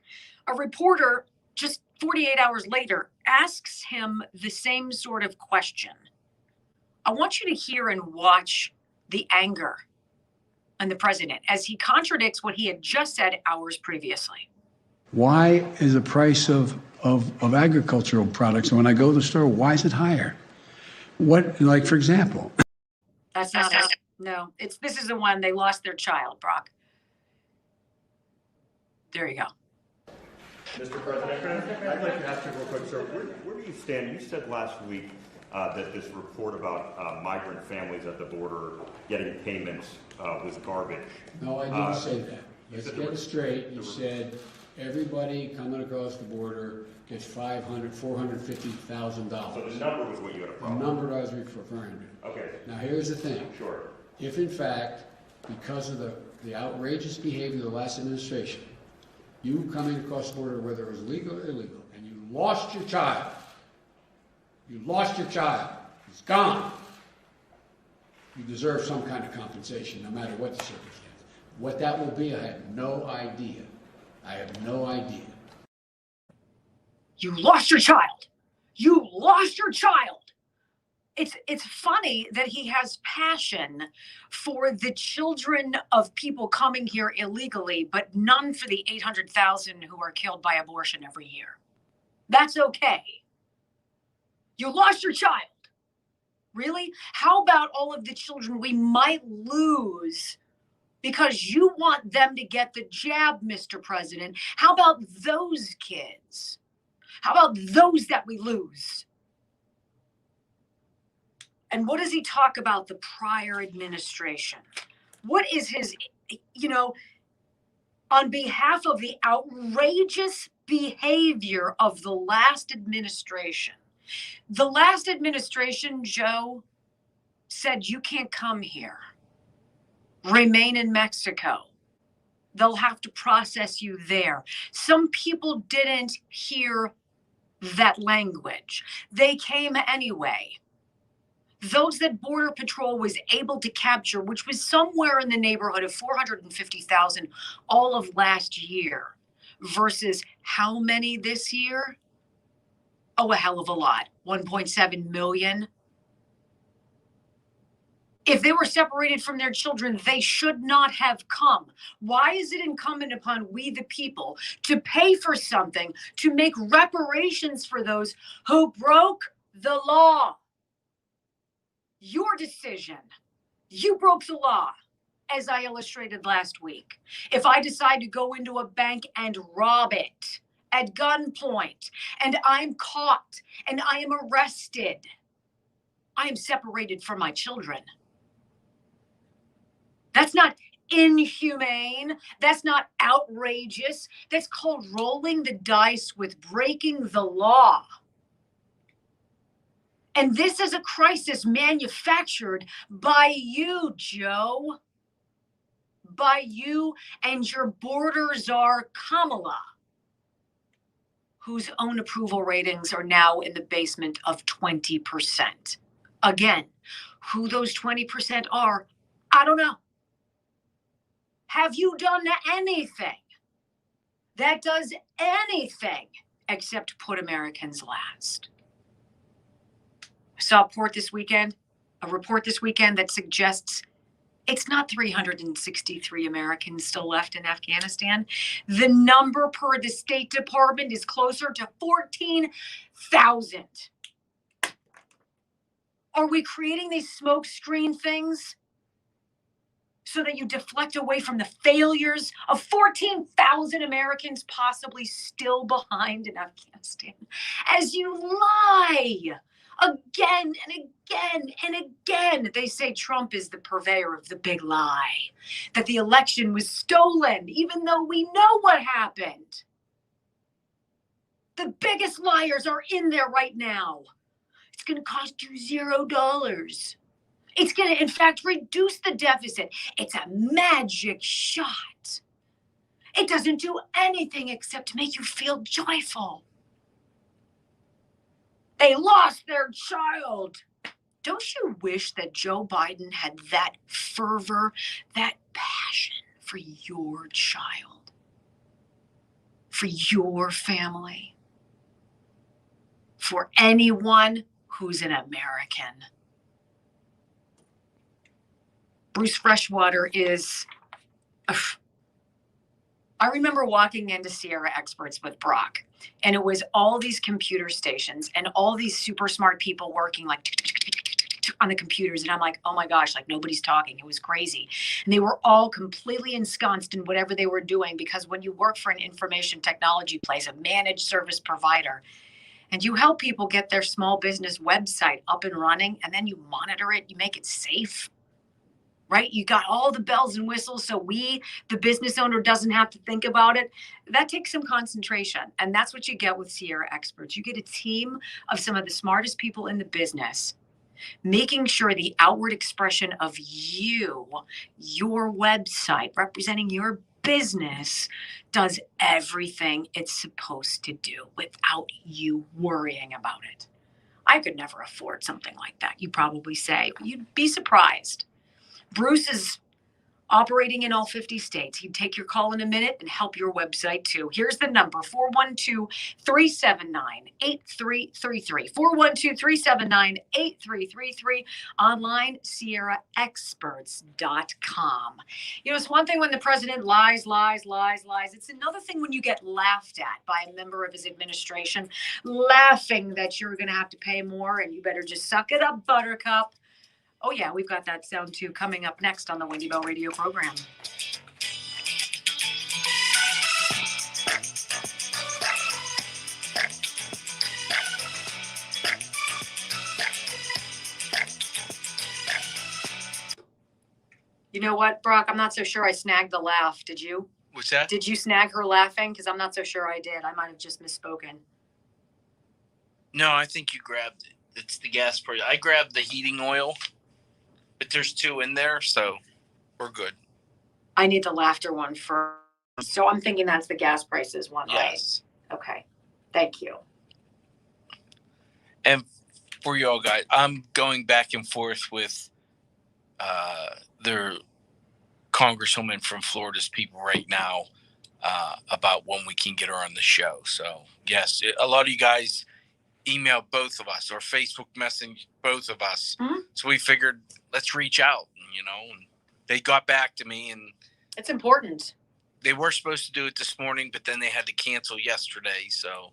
A reporter, just 48 hours later, asks him the same sort of question. I want you to hear and watch the anger in the president as he contradicts what he had just said hours previously.
Why is the price of agricultural products, when I go to the store, why is it higher? What, like, for example?
That's not it. No, this is the one, they lost their child, Brock. There you go.
Mr. President, I'd like to ask you real quick, sir, where do you stand? You said last week that this report about migrant families at the border getting payments was garbage.
No, I didn't say that. Let's get it straight. You said everybody coming across the border gets $450,000.
So the number was what you had a problem
with. The number I was referring to.
Okay.
Now here's the thing.
Sure.
If in fact, because of the outrageous behavior of the last administration, you coming across the border, whether it was legal or illegal, and you lost your child, he's gone, you deserve some kind of compensation, no matter what the circumstance. What that will be, I have no idea.
You lost your child. You lost your child. It's funny that he has passion for the children of people coming here illegally, but none for the 800,000 who are killed by abortion every year. That's okay. You lost your child. Really? How about all of the children we might lose because you want them to get the jab, Mr. President? How about those kids? How about those that we lose? And what does he talk about the prior administration? What is his, on behalf of the outrageous behavior of the last administration? The last administration, Joe, said you can't come here. Remain in Mexico. They'll have to process you there. Some people didn't hear that language. They came anyway. those that Border Patrol was able to capture, which was somewhere in the neighborhood of 450,000 all of last year, versus how many this year? Oh, a hell of a lot. 1.7 million. If they were separated from their children, they should not have come. Why is it incumbent upon we the people to pay for something, to make reparations for those who broke the law? Your decision. You broke the law, as I illustrated last week. If I decide to go into a bank and rob it at gunpoint, and I'm caught and I am arrested, I am separated from my children. That's not inhumane. That's not outrageous. That's called rolling the dice with breaking the law. And this is a crisis manufactured by you, Joe. By you and your border czar, Kamala, whose own approval ratings are now in the basement of 20%. Again, who those 20% are, I don't know. Have you done anything that does anything except put Americans last? I saw a report this weekend that suggests it's not 363 Americans still left in Afghanistan. The number per the State Department is closer to 14,000. Are we creating these smoke screen things so that you deflect away from the failures of 14,000 Americans possibly still behind in Afghanistan? As you lie again and again and again, they say Trump is the purveyor of the big lie, that the election was stolen, even though we know what happened. The biggest liars are in there right now. It's going to cost you $0. It's going to, in fact, reduce the deficit. It's a magic shot. It doesn't do anything except make you feel joyful. They lost their child. Don't you wish that Joe Biden had that fervor, that passion for your child, for your family, for anyone who's an American? Bruce Freshwater is, I remember walking into Sierra Experts with Brock, and it was all these computer stations and all these super smart people working like on the computers. And I'm like, oh my gosh, like nobody's talking. It was crazy. And they were all completely ensconced in whatever they were doing, because when you work for an information technology place, a managed service provider, and you help people get their small business website up and running, and then you monitor it, you make it safe, right? You got all the bells and whistles so the business owner, doesn't have to think about it. That takes some concentration. And that's what you get with Sierra Experts. You get a team of some of the smartest people in the business, making sure the outward expression of you, your website, representing your business, does everything it's supposed to do without you worrying about it. I could never afford something like that. You probably say, you'd be surprised. Bruce is operating in all 50 states. He'd take your call in a minute and help your website too. Here's the number, 412-379-8333. 412-379-8333. Online, SierraExperts.com. You know, it's one thing when the president lies. It's another thing when you get laughed at by a member of his administration, laughing that you're going to have to pay more and you better just suck it up, Buttercup. Oh, yeah, we've got that sound, too, coming up next on the Wendy Bell Radio program. You know what, Brock? I'm not so sure I snagged the laugh. Did you?
What's that?
Did you snag her laughing? Because I'm not so sure I did. I might have just misspoken.
No, I think you grabbed it. It's the gas price. I grabbed the heating oil. But there's 2 in there, so we're good.
I need the laughter one first. So I'm thinking that's the gas prices one,
yes.
Right? Okay. Thank you.
And for you all guys. I'm going back and forth with their congresswoman from Florida's people right now about when we can get her on the show. So yes, a lot of you guys email both of us or Facebook message both of us.
Mm-hmm.
So we figured let's reach out, and they got back to me, and
It's important.
they were supposed to do it this morning, but then they had to cancel yesterday. So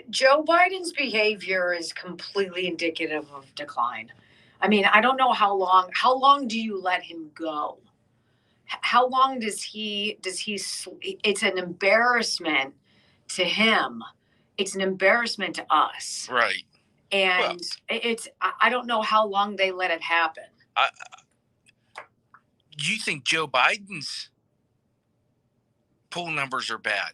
Joe Biden's behavior is completely indicative of decline. I mean, I don't know how long do you let him go? How long does he, it's an embarrassment to him. It's an embarrassment to us.
right.
And I don't know how long they let it happen.
You think Joe Biden's poll numbers are bad?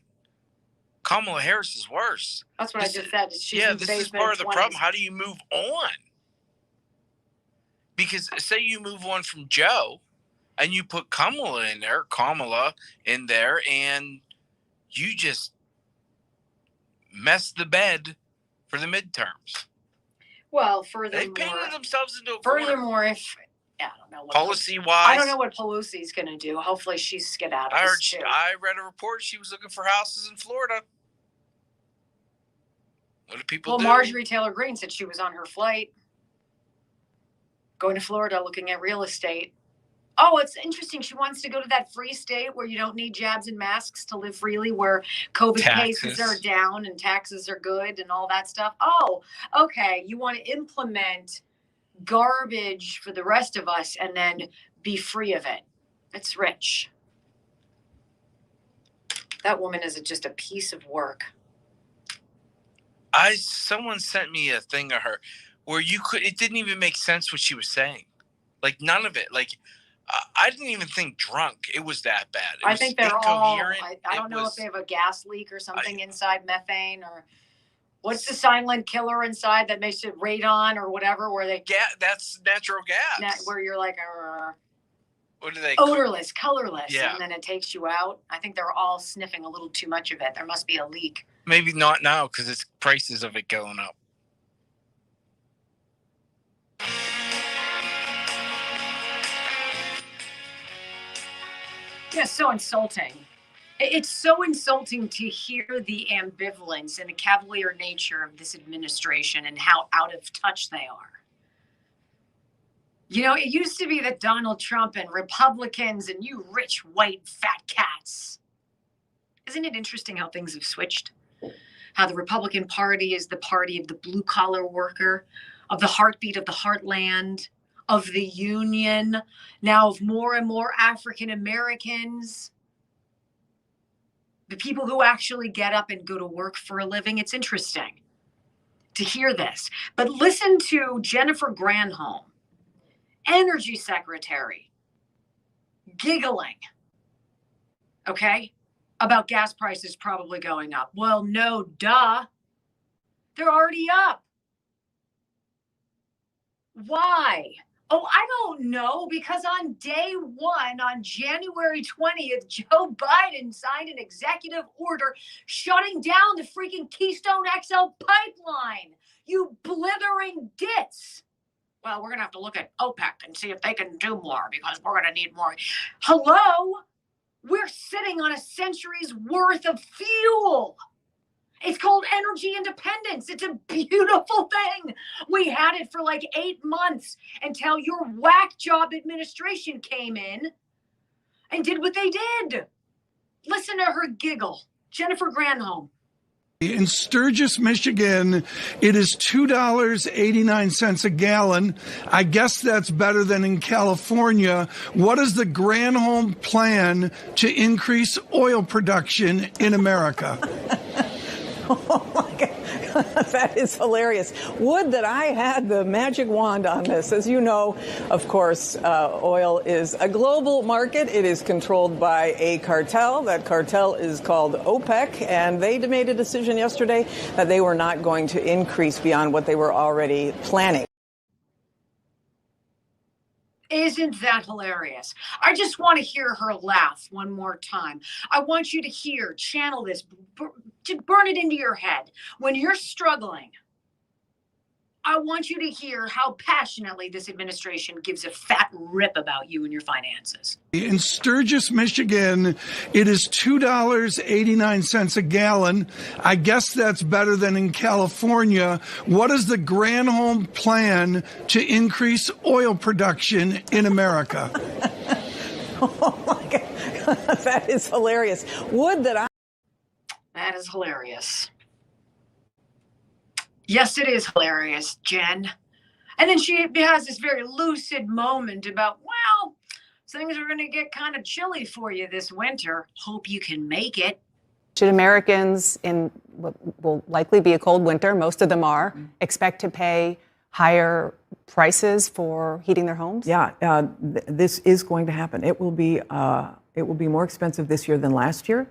Kamala Harris is worse.
That's what I just said. She's
Yeah,
in
this is
basement
part of the
20s.
problem. How do you move on? Because say you move on from Joe and you put Kamala in there, and you just mess the bed for the midterms.
Well,
They
furthermore,
painted themselves into a corner.
if I don't know what
Policy-wise,
I don't know what Pelosi's going to do. Hopefully, she's skedaddles too.
I read a report she was looking for houses in Florida. What do people
Well,
do?
Marjorie Taylor Greene said she was on her flight going to Florida looking at real estate. Oh, it's interesting. She wants to go to that free state where you don't need jabs and masks to live freely, where COVID cases are down and taxes are good and all that stuff. Oh, okay. You want to implement garbage for the rest of us and then be free of it. It's rich. That woman is just a piece of work.
Someone sent me a thing of her where it didn't even make sense what she was saying. Like none of it. Like I didn't even think drunk. It was that bad.
I think they're all,
incoherent.
I don't know if they have a gas leak or something inside, methane, or what's the silent killer inside that makes it radon or whatever, where they
that's natural gas.
where you're like,
what do they
odorless, colorless,
Yeah.
and then it takes you out. I think they're all sniffing a little too much of it. There must be a leak.
Maybe not now because it's prices of it going up.
Yeah, so insulting. It's so insulting to hear the ambivalence and the cavalier nature of this administration and how out of touch they are. You know, it used to be that Donald Trump and Republicans and you rich white fat cats. Isn't it interesting how things have switched? How the Republican Party is the party of the blue collar worker, of the heartbeat of the heartland, of the union, now of more and more African Americans, the people who actually get up and go to work for a living. It's interesting to hear this. But listen to Jennifer Granholm, Energy Secretary, giggling, okay, about gas prices probably going up. Well, no, duh. They're already up. Why? Oh, I don't know, because on day one, on January 20th, Joe Biden signed an executive order shutting down the freaking Keystone XL pipeline. You blithering dits. Well, we're going to have to look at OPEC and see if they can do more because we're going to need more. Hello? We're sitting on a century's worth of fuel. It's called energy independence. It's a beautiful thing. We had it for like 8 months until your whack job administration came in and did what they did. Listen to her giggle. Jennifer Granholm.
In Sturgis, Michigan, it is $2.89 a gallon. I guess that's better than in California. What is the Granholm plan to increase oil production in America?
Oh my God, that is hilarious. Would that I had the magic wand on this. As you know, of course, oil is a global market. It is controlled by a cartel. That cartel is called OPEC, and they made a decision yesterday that they were not going to increase beyond what they were already planning.
Isn't that hilarious? I just want to hear her laugh one more time. I want you to channel this, to burn it into your head. When you're struggling, I want you to hear how passionately this administration gives a fat rip about you and your finances.
In Sturgis, Michigan, it is $2.89 a gallon. I guess that's better than in California. What is the Granholm plan to increase oil production in America?
Oh my God, that is hilarious.
That is hilarious. Yes, it is hilarious, Jen. And then she has this very lucid moment about, well, things are going to get kind of chilly for you this winter. Hope you can make it.
Should Americans, in what will likely be a cold winter, most of them are, expect to pay higher prices for heating their homes?
Yeah, this is going to happen. It will be more expensive this year than last year.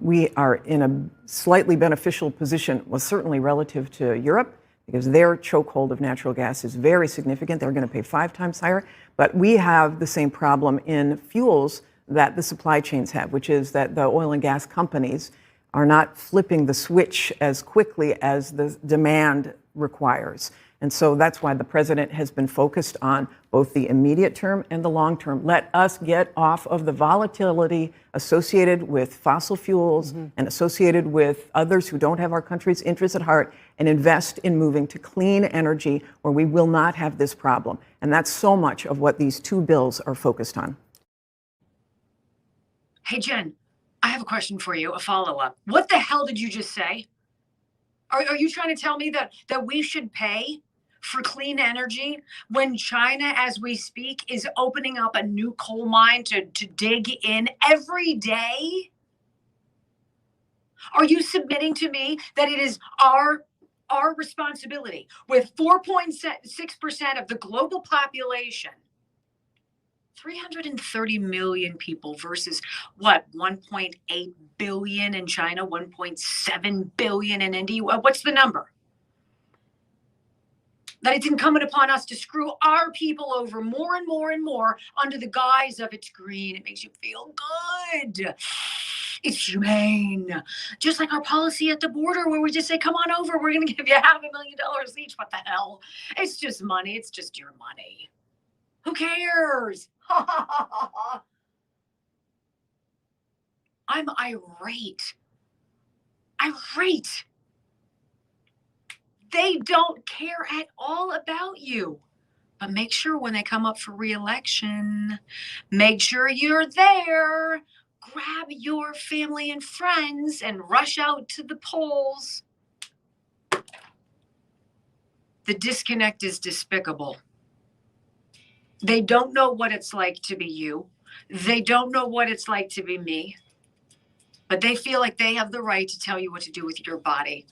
We are in a slightly beneficial position, well, certainly relative to Europe, because their chokehold of natural gas is very significant. They're going to pay 5 times higher. But we have the same problem in fuels that the supply chains have, which is that the oil and gas companies are not flipping the switch as quickly as the demand requires. And so that's why the president has been focused on both the immediate term and the long term. Let us get off of the volatility associated with fossil fuels and associated with others who don't have our country's interests at heart, and invest in moving to clean energy where we will not have this problem. And that's so much of what these 2 bills are focused on.
Hey, Jen, I have a question for you, a follow-up. What the hell did you just say? Are you trying to tell me that we should pay for clean energy when China, as we speak, is opening up a new coal mine to dig in every day? Are you submitting to me that it is our responsibility, with 4.6% of the global population, 330 million people versus what, 1.8 billion in China, 1.7 billion in India? What's the number? That it's incumbent upon us to screw our people over more and more and more under the guise of it's green. It makes you feel good. It's humane. Just like our policy at the border where we just say, come on over, we're going to give you $500,000 each. What the hell? It's just money. It's just your money. Who cares? I'm irate. Irate. They don't care at all about you. But make sure when they come up for re-election, make sure you're there. Grab your family and friends and rush out to the polls. The disconnect is despicable. They don't know what it's like to be you. They don't know what it's like to be me. But they feel like they have the right to tell you what to do with your body,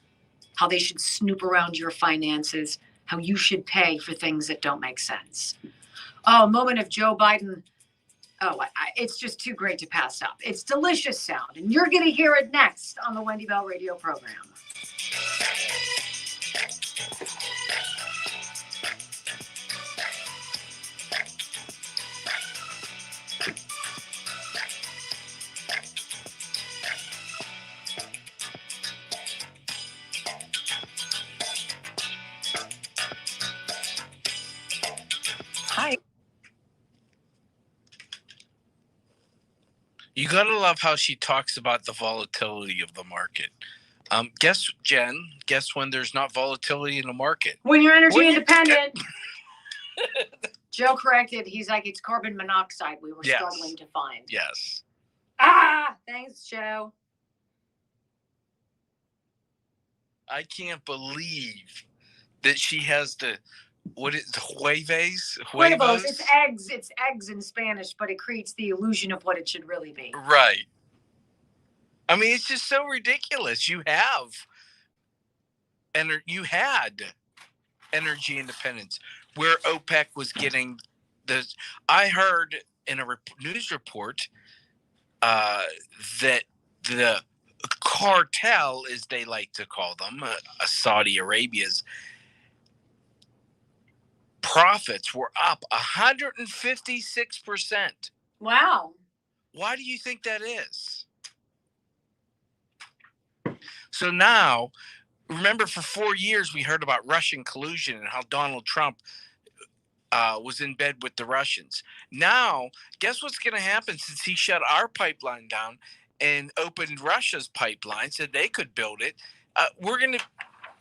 how they should snoop around your finances, how you should pay for things that don't make sense. Oh, a moment of Joe Biden. Oh, it's just too great to pass up. It's delicious sound, and you're going to hear it next on the Wendy Bell radio program.
Hi.
You gotta love how she talks about the volatility of the market. Guess when there's not volatility in the market?
When you're energy independent. Joe corrected. He's like, it's carbon monoxide we were struggling to find.
Yes.
Thanks, Joe.
I can't believe that she has the, what is huevos?
Huevos. It's eggs. It's eggs in Spanish, but it creates the illusion of what it should really be.
Right. I mean, it's just so ridiculous. You had energy independence where OPEC was getting the. I heard in a news report that the cartel, as they like to call them, Saudi Arabia's, profits were up 156%.
Wow.
Why do you think that is? So now, remember for 4 years we heard about Russian collusion and how Donald Trump was in bed with the Russians. Now, guess what's going to happen since he shut our pipeline down and opened Russia's pipeline so they could build it?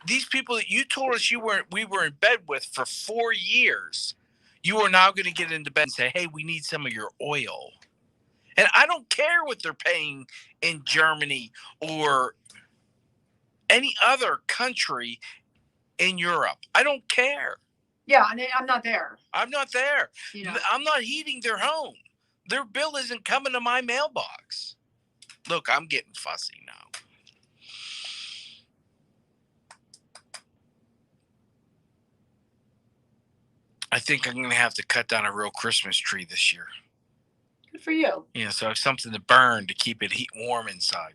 These people that you told us we were in bed with for 4 years, you are now going to get into bed and say, hey, we need some of your oil. And I don't care what they're paying in Germany or any other country in Europe. I don't care.
Yeah, and I'm not there.
I'm not there.
You know.
I'm not heating their home. Their bill isn't coming to my mailbox. Look, I'm getting fussy now. I think I'm going to have to cut down a real Christmas tree this year.
Good for you.
Yeah, so I have something to burn to keep it warm inside.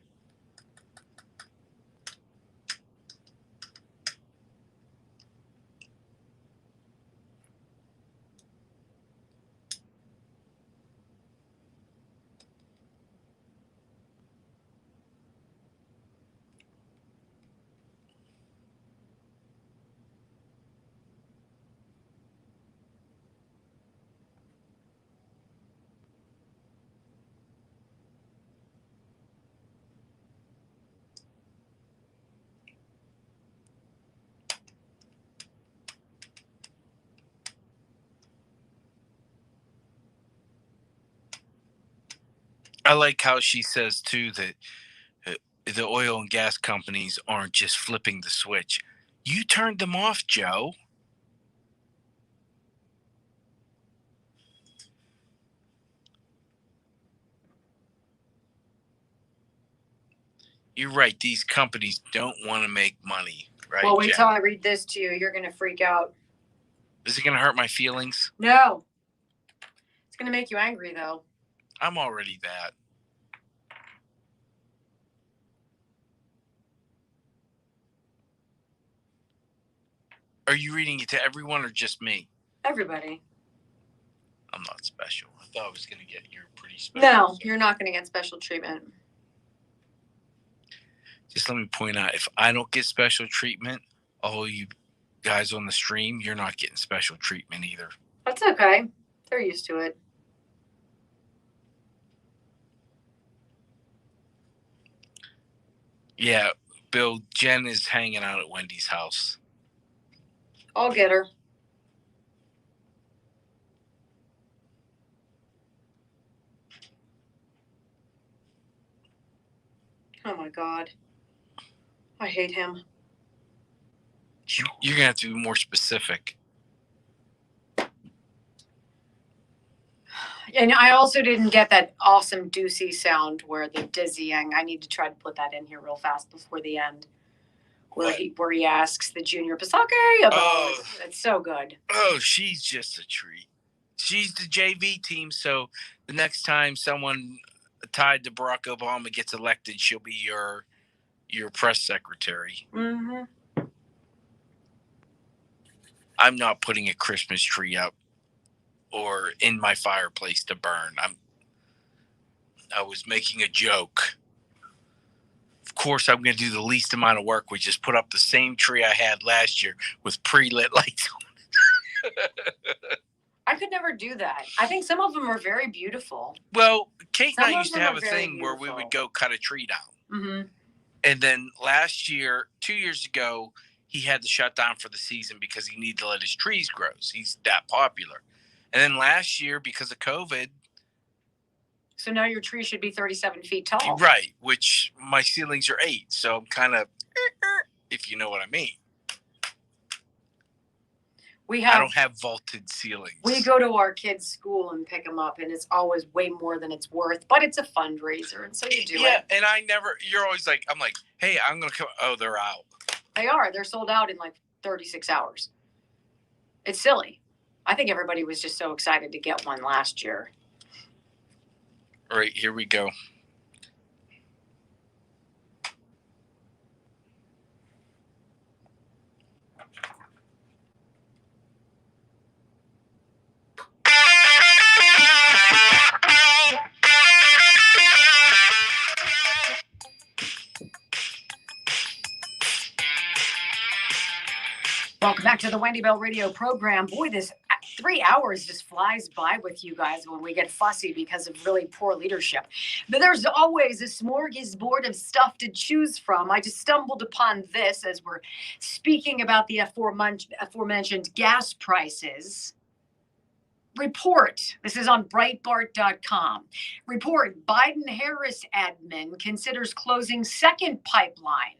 I like how she says, too, that the oil and gas companies aren't just flipping the switch. You turned them off, Joe. You're right. These companies don't want to make money, right?
Well, wait
Jen?
till I read this to you. You're going to freak out.
Is it going to hurt my feelings?
No. It's going to make you angry, though.
I'm already that. Are you reading it to everyone or just me?
Everybody.
I'm not special. I thought I was going to get your pretty special.
No, you're not going to get special treatment.
Just let me point out, if I don't get special treatment, all you guys on the stream, you're not getting special treatment either.
That's okay. They're used to it.
Yeah, Bill, Jen is hanging out at Wendy's house.
I'll get her. Oh my God. I hate him.
You're going to have to be more specific.
And I also didn't get that awesome Ducey sound where the dizzying. I need to try to put that in here real fast before the end. Where he asks the junior Pasake about it's so good.
Oh, she's just a treat. She's the JV team, so the next time someone tied to Barack Obama gets elected, she'll be your press secretary.
Mm-hmm.
I'm not putting a Christmas tree up or in my fireplace to burn. I was making a joke. Of course, I'm going to do the least amount of work, which is put up the same tree I had last year with pre-lit lights on it.
I could never do that. I think some of them are very beautiful.
Well, Kate and
Some
I
of
used to
them
have
are
a
very
thing where we
beautiful.
would go cut a tree down.
Mm-hmm.
And then last year, 2 years ago, he had to shut down for the season because he needed to let his trees grow. He's that popular. And then last year, because of COVID.
So now your tree should be 37 feet tall.
Right, which my ceilings are 8. So I'm kind of, if you know what I mean. I don't have vaulted ceilings.
We go to our kids' school and pick them up, and it's always way more than it's worth. But it's a fundraiser, and so you do it.
Yeah, and you're always like, I'm like, hey, I'm going to come. Oh, they're out.
They are. They're sold out in like 36 hours. It's silly. I think everybody was just so excited to get one last year.
All right, here we go.
Welcome back to the Wendy Bell Radio program. Boy, this 3 hours just flies by with you guys when we get fussy because of really poor leadership. But there's always a smorgasbord of stuff to choose from. I just stumbled upon this as we're speaking about the aforementioned gas prices. Report, this is on Breitbart.com. Report, Biden-Harris admin considers closing second pipeline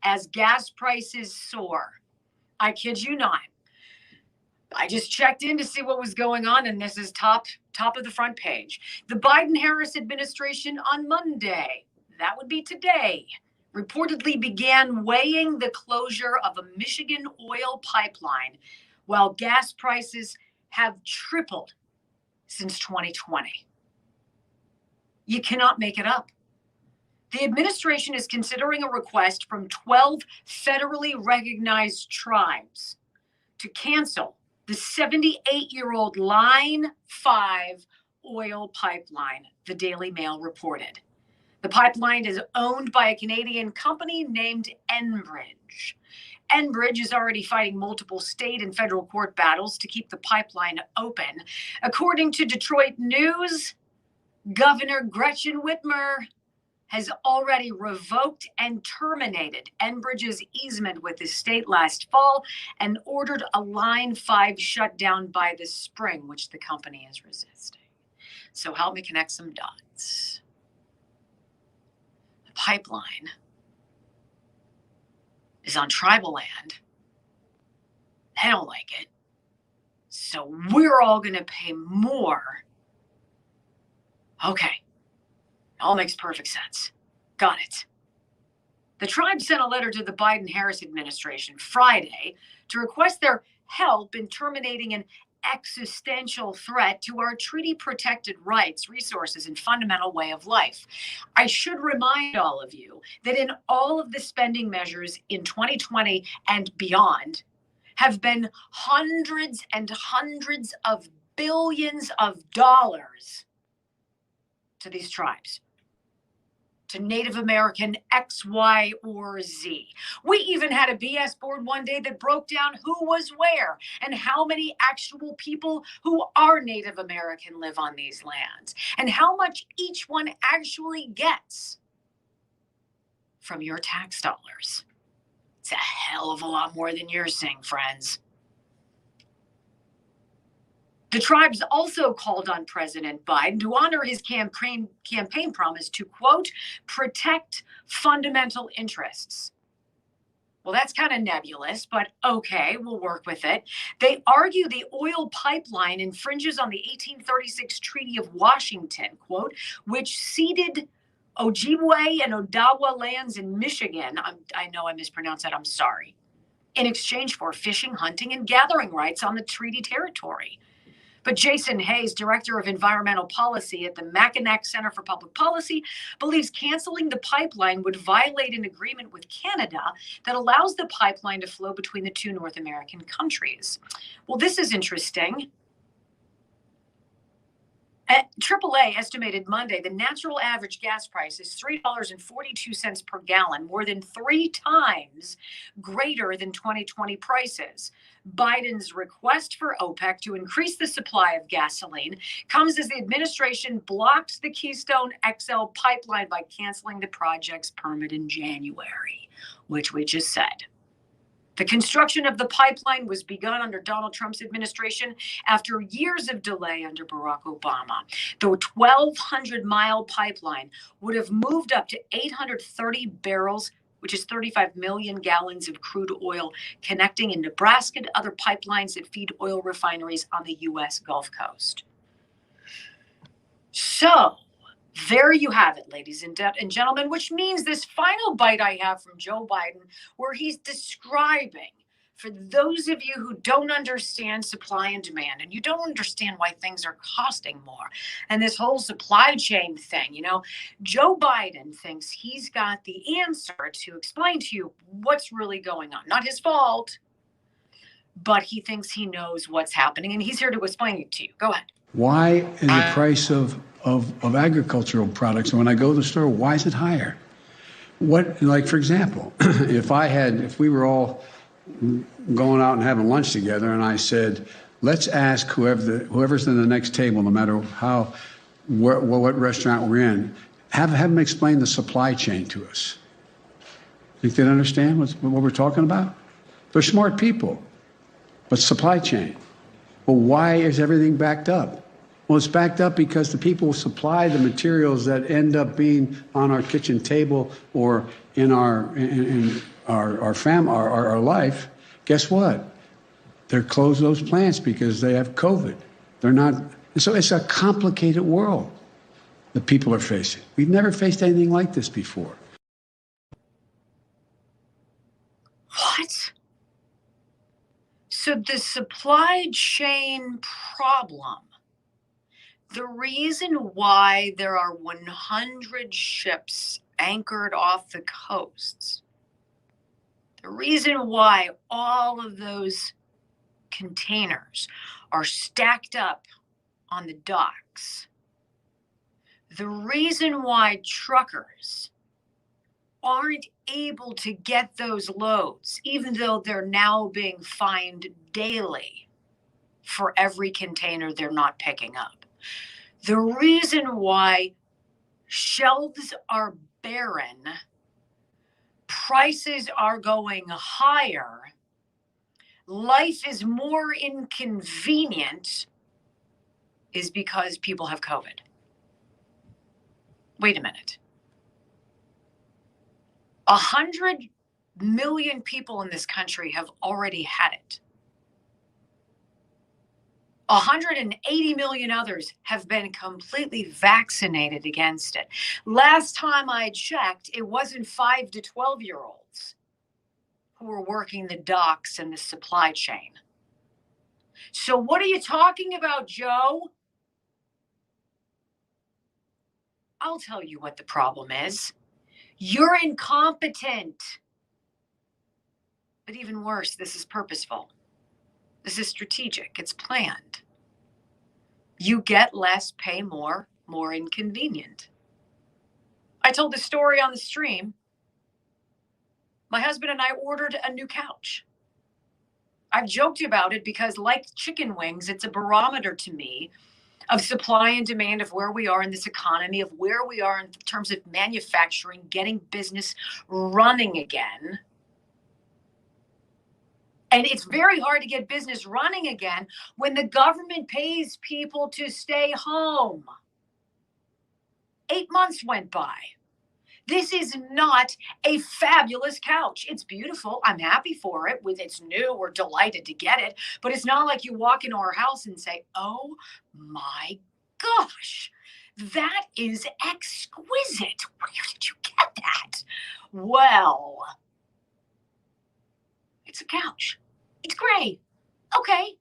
as gas prices soar. I kid you not. I just checked in to see what was going on, and this is top of the front page. The Biden-Harris administration on Monday, that would be today, reportedly began weighing the closure of a Michigan oil pipeline while gas prices have tripled since 2020. You cannot make it up. The administration is considering a request from 12 federally recognized tribes to cancel the 78-year-old Line 5 oil pipeline, the Daily Mail reported. The pipeline is owned by a Canadian company named Enbridge. Enbridge is already fighting multiple state and federal court battles to keep the pipeline open. According to Detroit News, Governor Gretchen Whitmer has already revoked and terminated Enbridge's easement with the state last fall and ordered a Line 5 shutdown by the spring, which the company is resisting. So help me connect some dots. The pipeline is on tribal land. They don't like it. So we're all going to pay more. Okay. All makes perfect sense. Got it. The tribe sent a letter to the Biden-Harris administration Friday to request their help in terminating an existential threat to our treaty-protected rights, resources, and fundamental way of life. I should remind all of you that in all of the spending measures in 2020 and beyond have been hundreds and hundreds of billions of dollars to these tribes, to Native American X, Y, or Z. We even had a BS board one day that broke down who was where and how many actual people who are Native American live on these lands and how much each one actually gets from your tax dollars. It's a hell of a lot more than you're seeing, friends. The tribes also called on President Biden to honor his campaign promise to, quote, protect fundamental interests. Well, that's kind of nebulous, but okay, we'll work with it. They argue the oil pipeline infringes on the 1836 Treaty of Washington, quote, which ceded Ojibwe and Odawa lands in Michigan. I know I mispronounced that, I'm sorry. In exchange for fishing, hunting, and gathering rights on the treaty territory. But Jason Hayes, Director of Environmental Policy at the Mackinac Center for Public Policy, believes canceling the pipeline would violate an agreement with Canada that allows the pipeline to flow between the two North American countries. Well, this is interesting. AAA estimated Monday the natural average gas price is $3.42 per gallon, more than 3 times greater than 2020 prices. Biden's request for OPEC to increase the supply of gasoline comes as the administration blocks the Keystone XL pipeline by canceling the project's permit in January, which we just said. The construction of the pipeline was begun under Donald Trump's administration after years of delay under Barack Obama. The 1,200-mile pipeline would have moved up to 830 barrels, which is 35 million gallons of crude oil, connecting in Nebraska to other pipelines that feed oil refineries on the U.S. Gulf Coast. So, there you have it, ladies and gentlemen, which means this final bite I have from Joe Biden, where he's describing, for those of you who don't understand supply and demand, and you don't understand why things are costing more, and this whole supply chain thing, you know, Joe Biden thinks he's got the answer to explain to you what's really going on. Not his fault, but he thinks he knows what's happening, and he's here to explain it to you. Go ahead.
Why is the price of agricultural products, when I go to the store, why is it higher? What, like, for example, if we were all going out and having lunch together, and I said, let's ask whoever's in the next table, no matter what restaurant we're in, have them explain the supply chain to us. Think they'd understand what we're talking about? They're smart people, but supply chain. Well, why is everything backed up? Well, it's backed up because the people who supply the materials that end up being on our kitchen table or in our life. Guess what? They're closed those plants because they have COVID. They're not. So it's a complicated world that people are facing. We've never faced anything like this before.
What? So the supply chain problem, the reason why there are 100 ships anchored off the coasts, the reason why all of those containers are stacked up on the docks, the reason why truckers aren't able to get those loads, even though they're now being fined daily for every container they're not picking up. The reason why shelves are barren, prices are going higher, life is more inconvenient, is because people have COVID. Wait a minute. 100 million people in this country have already had it. 180 million others have been completely vaccinated against it. Last time I checked, it wasn't 5 to 12-year-olds who were working the docks and the supply chain. So what are you talking about, Joe? I'll tell you what the problem is. You're incompetent. But even worse, this is purposeful. This is strategic. It's planned. You get less, pay more, more inconvenient. I told the story on the stream. My husband and I ordered a new couch. I've joked about it because, like chicken wings, it's a barometer to me of supply and demand, of where we are in this economy, of where we are in terms of manufacturing, getting business running again. And it's very hard to get business running again when the government pays people to stay home. 8 months went by. This is not a fabulous couch. It's beautiful. I'm happy for it. It's new. We're delighted to get it. But it's not like you walk into our house and say, oh my gosh, that is exquisite. Where did you get that? Well, it's a couch. It's gray. Okay.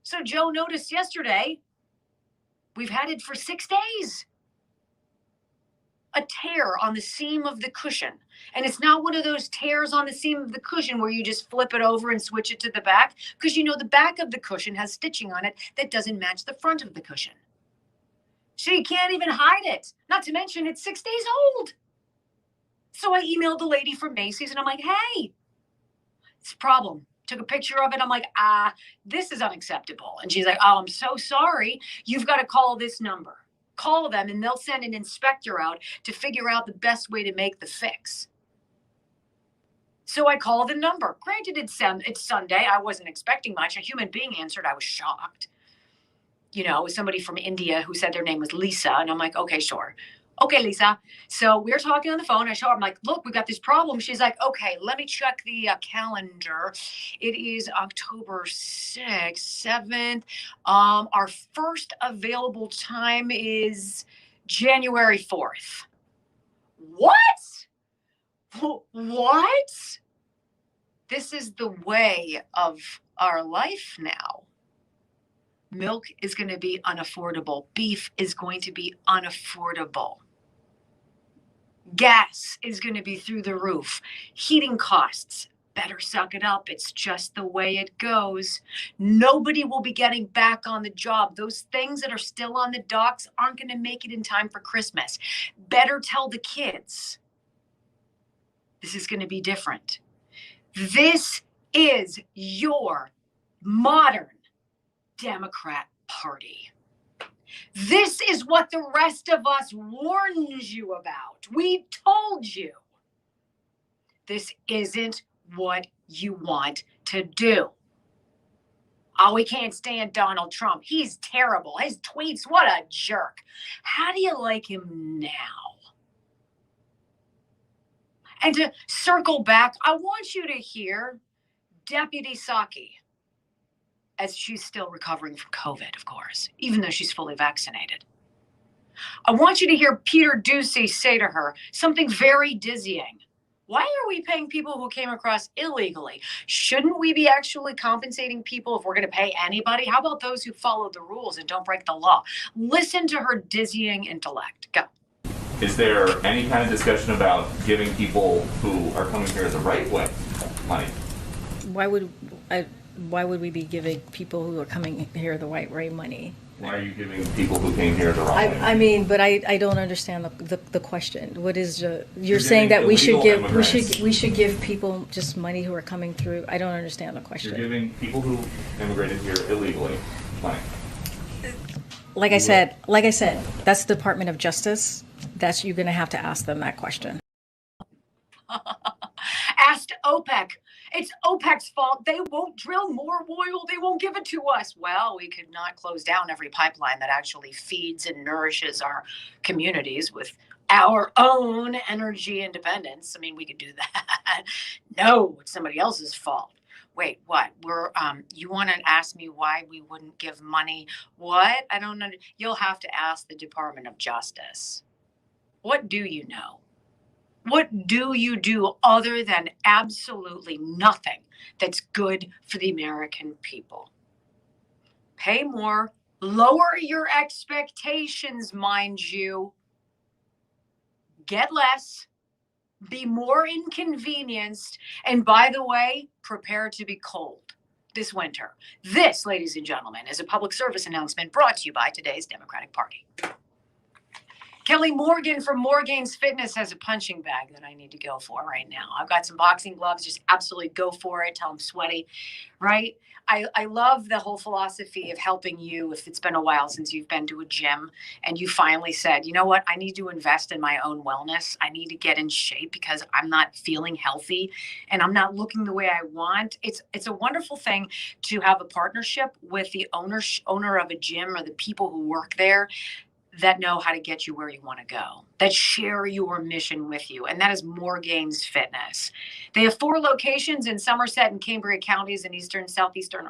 So Joe noticed yesterday, we've had it for 6 days. A tear on the seam of the cushion. And it's not one of those tears on the seam of the cushion where you just flip it over and switch it to the back, because you know the back of the cushion has stitching on it that doesn't match the front of the cushion. So you can't even hide it. Not to mention it's 6 days old. So I emailed the lady from Macy's and I'm like, hey, it's a problem. Took a picture of it. I'm like, this is unacceptable. And she's like, oh, I'm so sorry. You've got to call this number. Call them and they'll send an inspector out to figure out the best way to make the fix. So I call the number. Granted, it's Sunday. I wasn't expecting much. A human being answered. I was shocked. You know, it was somebody from India who said their name was Lisa. And I'm like, okay, sure. Okay, Lisa. So we're talking on the phone. I show her. I'm like, look, we've got this problem. She's like, okay, let me check the calendar. It is October 6th, 7th. Our first available time is January 4th. What? What? This is the way of our life now. Milk is going to be unaffordable. Beef is going to be unaffordable. Gas is going to be through the roof. Heating costs, better suck it up. It's just the way it goes. Nobody will be getting back on the job. Those things that are still on the docks aren't going to make it in time for Christmas. Better tell the kids. This is going to be different. This is your modern Democrat Party. This is what the rest of us warned you about. We told you. This isn't what you want to do. Oh, we can't stand Donald Trump. He's terrible. His tweets, what a jerk. How do you like him now? And to circle back, I want you to hear Deputy Psaki, as she's still recovering from COVID, of course, even though she's fully vaccinated. I want you to hear Peter Doocy say to her something very dizzying. Why are we paying people who came across illegally? Shouldn't we be actually compensating people if we're going to pay anybody? How about those who follow the rules and don't break the law? Listen to her dizzying intellect. Go.
Is there any kind of discussion about giving people who are coming here the right way money?
Why would we be giving people who are coming here the right way money?
Why are you giving people who came here the wrong way?
I mean, but I don't understand the question. What is you're saying
giving
that we should give
immigrants-
we should give people just money who are coming through? I don't understand the question.
You're giving people who immigrated here illegally money.
Like I said, that's the Department of Justice. That's you're going to have to ask them that question.
Asked OPEC. It's OPEC's fault. They won't drill more oil. They won't give it to us. Well, we could not close down every pipeline that actually feeds and nourishes our communities with our own energy independence. I mean, we could do that. No, it's somebody else's fault. Wait, what? You want to ask me why we wouldn't give money? What? I don't know. You'll have to ask the Department of Justice. What do you know? What do you do other than absolutely nothing that's good for the American people? Pay more, lower your expectations, mind you. Get less, be more inconvenienced, and by the way, prepare to be cold this winter. This, ladies and gentlemen, is a public service announcement brought to you by today's Democratic Party. Kelly Morgan from Morgan's Fitness has a punching bag that I need to go for right now. I've got some boxing gloves. Just absolutely go for it till I'm sweaty, right? I love the whole philosophy of helping you if it's been a while since you've been to a gym and you finally said, you know what, I need to invest in my own wellness. I need to get in shape because I'm not feeling healthy and I'm not looking the way I want. It's a wonderful thing to have a partnership with the owner of a gym or the people who work there that know how to get you where you want to go, that share your mission with you. And that is Morgan's Fitness. They have 4 locations in Somerset and Cambria counties in southwestern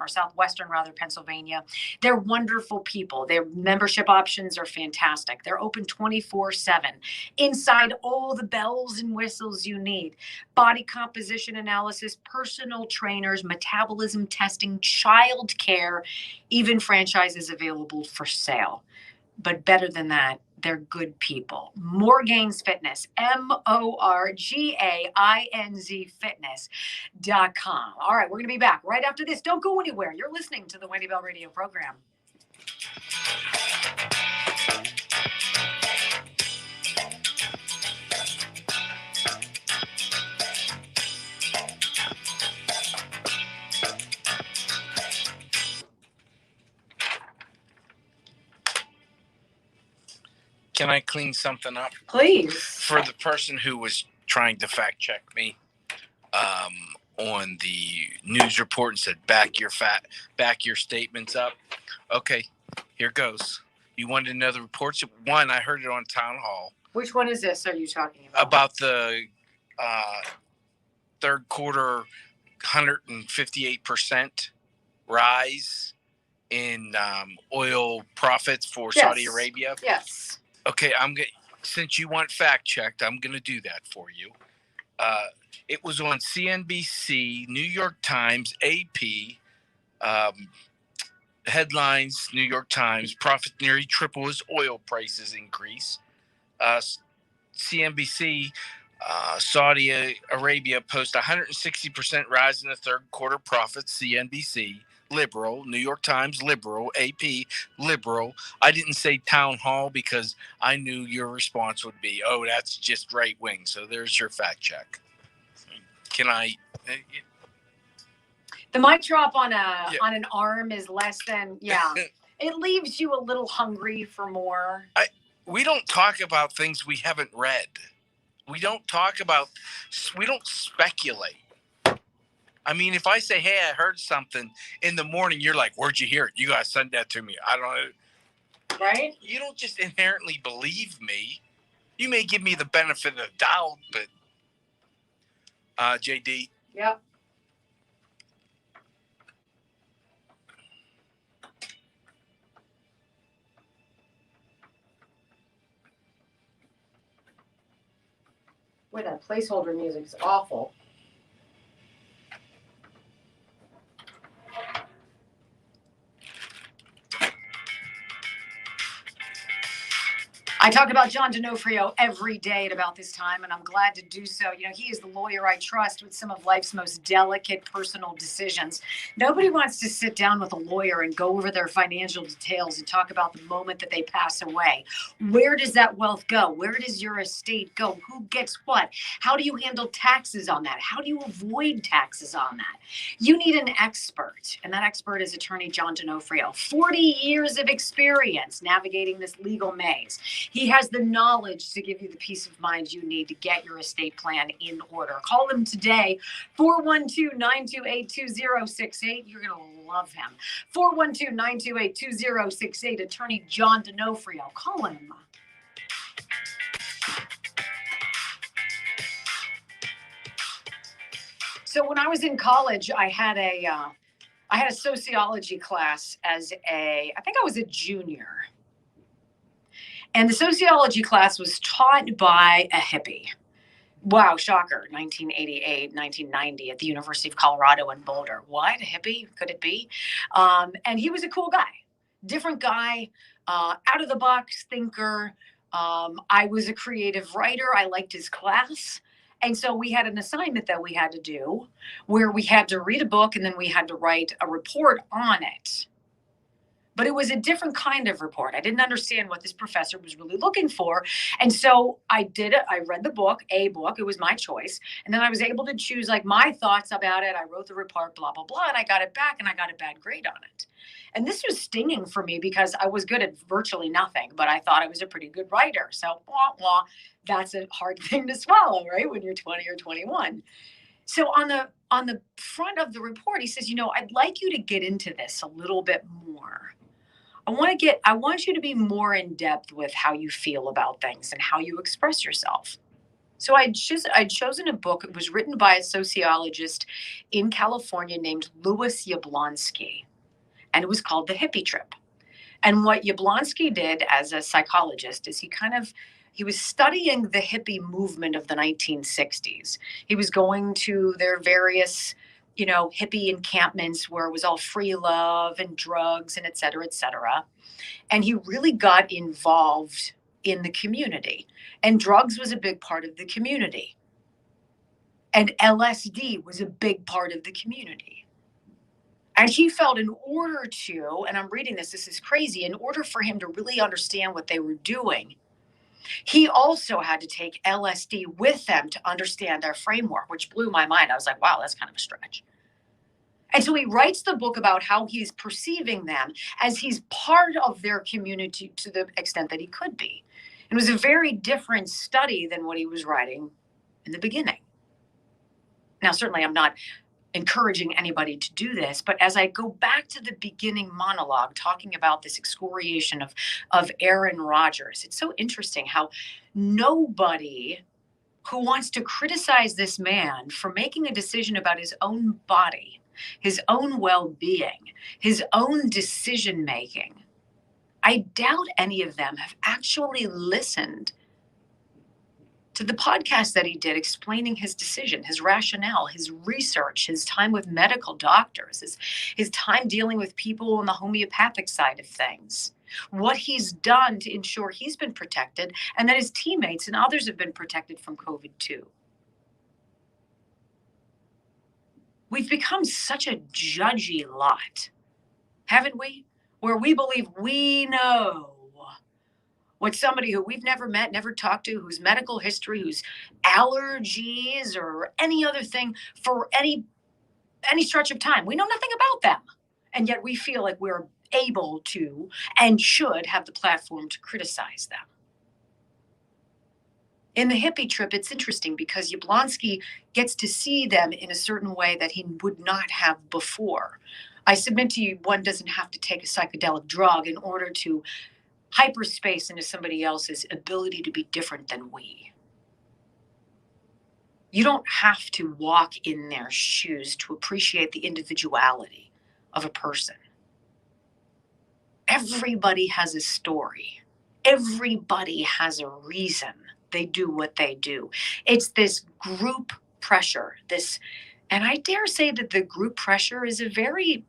Pennsylvania. They're wonderful people. Their membership options are fantastic. They're open 24/7. Inside, all the bells and whistles you need. Body composition analysis, personal trainers, metabolism testing, child care, even franchises available for sale. But better than that, they're good people. Morgan's Fitness, MORGAINZ Fitness.com. All right, we're going to be back right after this. Don't go anywhere. You're listening to the Wendy Bell Radio program.
Can I clean something up?
Please.
For the person who was trying to fact check me on the news report and said back your statements up. Okay, here goes. You wanted to know the reports? One, I heard it on Town Hall.
Which one is this are you talking about?
About the third quarter 158% rise in oil profits for Saudi Arabia.
Yes.
Okay, since you want fact checked, I'm gonna do that for you. It was on CNBC, New York Times, AP, headlines, New York Times, profit nearly triple as oil prices increase. CNBC, Saudi Arabia post 160% rise in the third quarter profits. CNBC, liberal. New York Times, liberal. AP, liberal. I didn't say Town Hall because I knew your response would be, oh, that's just right wing. So there's your fact check. Can I?
The mic drop on an arm is less than, it leaves you a little hungry for more.
We don't talk about things we haven't read. We don't speculate. I mean, if I say, hey, I heard something in the morning, you're like, where'd you hear it? You guys send that to me. I don't know.
Right?
You don't just inherently believe me. You may give me the benefit of the doubt, but JD.
Yep. Boy, that placeholder music is awful. I talk about John D'Onofrio every day at about this time, and I'm glad to do so. You know, he is the lawyer I trust with some of life's most delicate personal decisions. Nobody wants to sit down with a lawyer and go over their financial details and talk about the moment that they pass away. Where does that wealth go? Where does your estate go? Who gets what? How do you handle taxes on that? How do you avoid taxes on that? You need an expert, and that expert is attorney John D'Onofrio. 40 years of experience navigating this legal maze. He has the knowledge to give you the peace of mind you need to get your estate plan in order. Call him today, 412-928-2068. You're going to love him. 412-928-2068, attorney John D'Onofrio. Call him. So when I was in college, I had a sociology class I think I was a junior. And the sociology class was taught by a hippie. Wow, shocker, 1988, 1990 at the University of Colorado in Boulder. What, a hippie? Could it be? And he was a cool guy, different guy, out of the box thinker. I was a creative writer. I liked his class. And so we had an assignment that we had to do where we had to read a book and then we had to write a report on it. But it was a different kind of report. I didn't understand what this professor was really looking for. And so I did it. I read the book, a book. It was my choice. And then I was able to choose like my thoughts about it. I wrote the report, blah, blah, blah. And I got it back and I got a bad grade on it. And this was stinging for me because I was good at virtually nothing, but I thought I was a pretty good writer. So blah, blah. That's a hard thing to swallow, right? When you're 20 or 21. So on the front of the report, he says, I'd like you to get into this a little bit more. I want you to be more in depth with how you feel about things and how you express yourself. So I'd chosen a book. It was written by a sociologist in California named Louis Yablonsky, and it was called The Hippie Trip. And what Yablonsky did as a psychologist is he was studying the hippie movement of the 1960s. He was going to their various hippie encampments where it was all free love and drugs and et cetera, et cetera. And he really got involved in the community. And drugs was a big part of the community. And LSD was a big part of the community. And he felt in order to, and I'm reading this is crazy, in order for him to really understand what they were doing, he also had to take LSD with them to understand their framework, which blew my mind. I was like, wow, that's kind of a stretch. And so he writes the book about how he's perceiving them as he's part of their community to the extent that he could be. It was a very different study than what he was writing in the beginning. Now, certainly I'm not encouraging anybody to do this, but as I go back to the beginning monologue, talking about this excoriation of Aaron Rodgers, it's so interesting how nobody who wants to criticize this man for making a decision about his own body, his own well-being, his own decision-making, I doubt any of them have actually listened to the podcast that he did explaining his decision, his rationale, his research, his time with medical doctors, his time dealing with people on the homeopathic side of things, what he's done to ensure he's been protected and that his teammates and others have been protected from COVID too. We've become such a judgy lot, haven't we? Where we believe we know what somebody who we've never met, never talked to, whose medical history, whose allergies or any other thing for any any stretch of time. We know nothing about them. And yet we feel like we're able to and should have the platform to criticize them. In the hippie trip, it's interesting because Yablonsky gets to see them in a certain way that he would not have before. I submit to you, one doesn't have to take a psychedelic drug in order to hyperspace into somebody else's ability to be different than we. You don't have to walk in their shoes to appreciate the individuality of a person. Everybody has a story. Everybody has a reason they do what they do. It's this group pressure, and I dare say that the group pressure is a very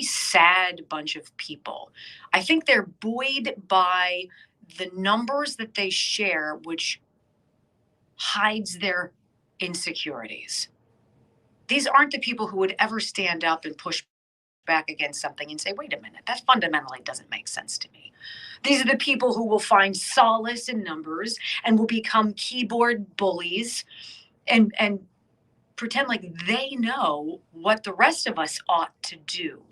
sad bunch of people. I think they're buoyed by the numbers that they share, which hides their insecurities. These aren't the people who would ever stand up and push back against something and say, wait a minute, that fundamentally doesn't make sense to me. These are the people who will find solace in numbers and will become keyboard bullies and pretend like they know what the rest of us ought to do.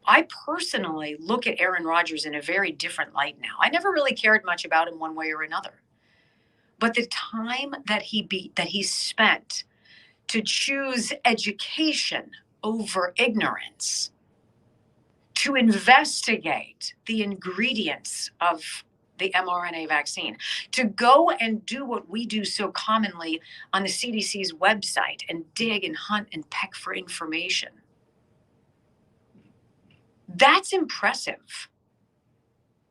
I personally look at Aaron Rodgers in a very different light now. I never really cared much about him one way or another. But the time that he spent to choose education over ignorance, to investigate the ingredients of the mRNA vaccine, to go and do what we do so commonly on the CDC's website and dig and hunt and peck for information. That's impressive.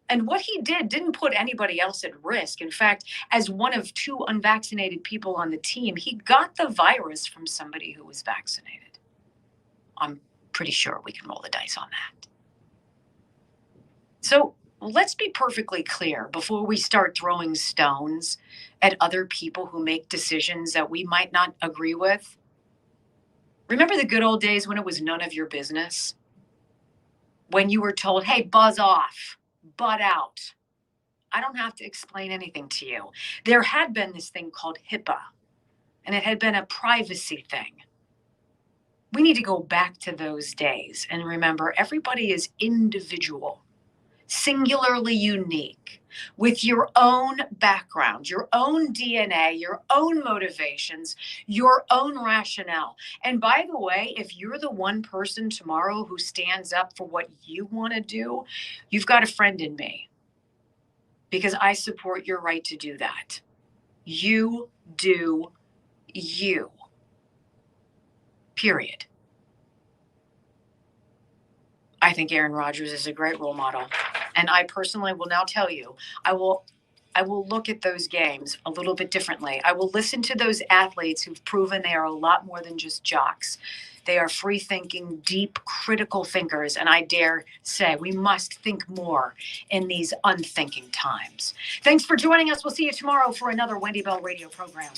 And what he didn't put anybody else at risk. In fact, as one of 2 unvaccinated people on the team, he got the virus from somebody who was vaccinated. I'm pretty sure we can roll the dice on that. So let's be perfectly clear before we start throwing stones at other people who make decisions that we might not agree with. Remember the good old days when it was none of your business? When you were told, hey, buzz off, butt out. I don't have to explain anything to you. There had been this thing called HIPAA, and it had been a privacy thing. We need to go back to those days and remember everybody is individual, singularly unique, with your own background, your own DNA, your own motivations, your own rationale. And by the way, if you're the one person tomorrow who stands up for what you want to do, you've got a friend in me, because I support your right to do that. You do you. Period. I think Aaron Rodgers is a great role model. And I personally will now tell you, I will look at those games a little bit differently. I will listen to those athletes who've proven they are a lot more than just jocks. They are free-thinking, deep, critical thinkers. And I dare say we must think more in these unthinking times. Thanks for joining us. We'll see you tomorrow for another Wendy Bell radio program.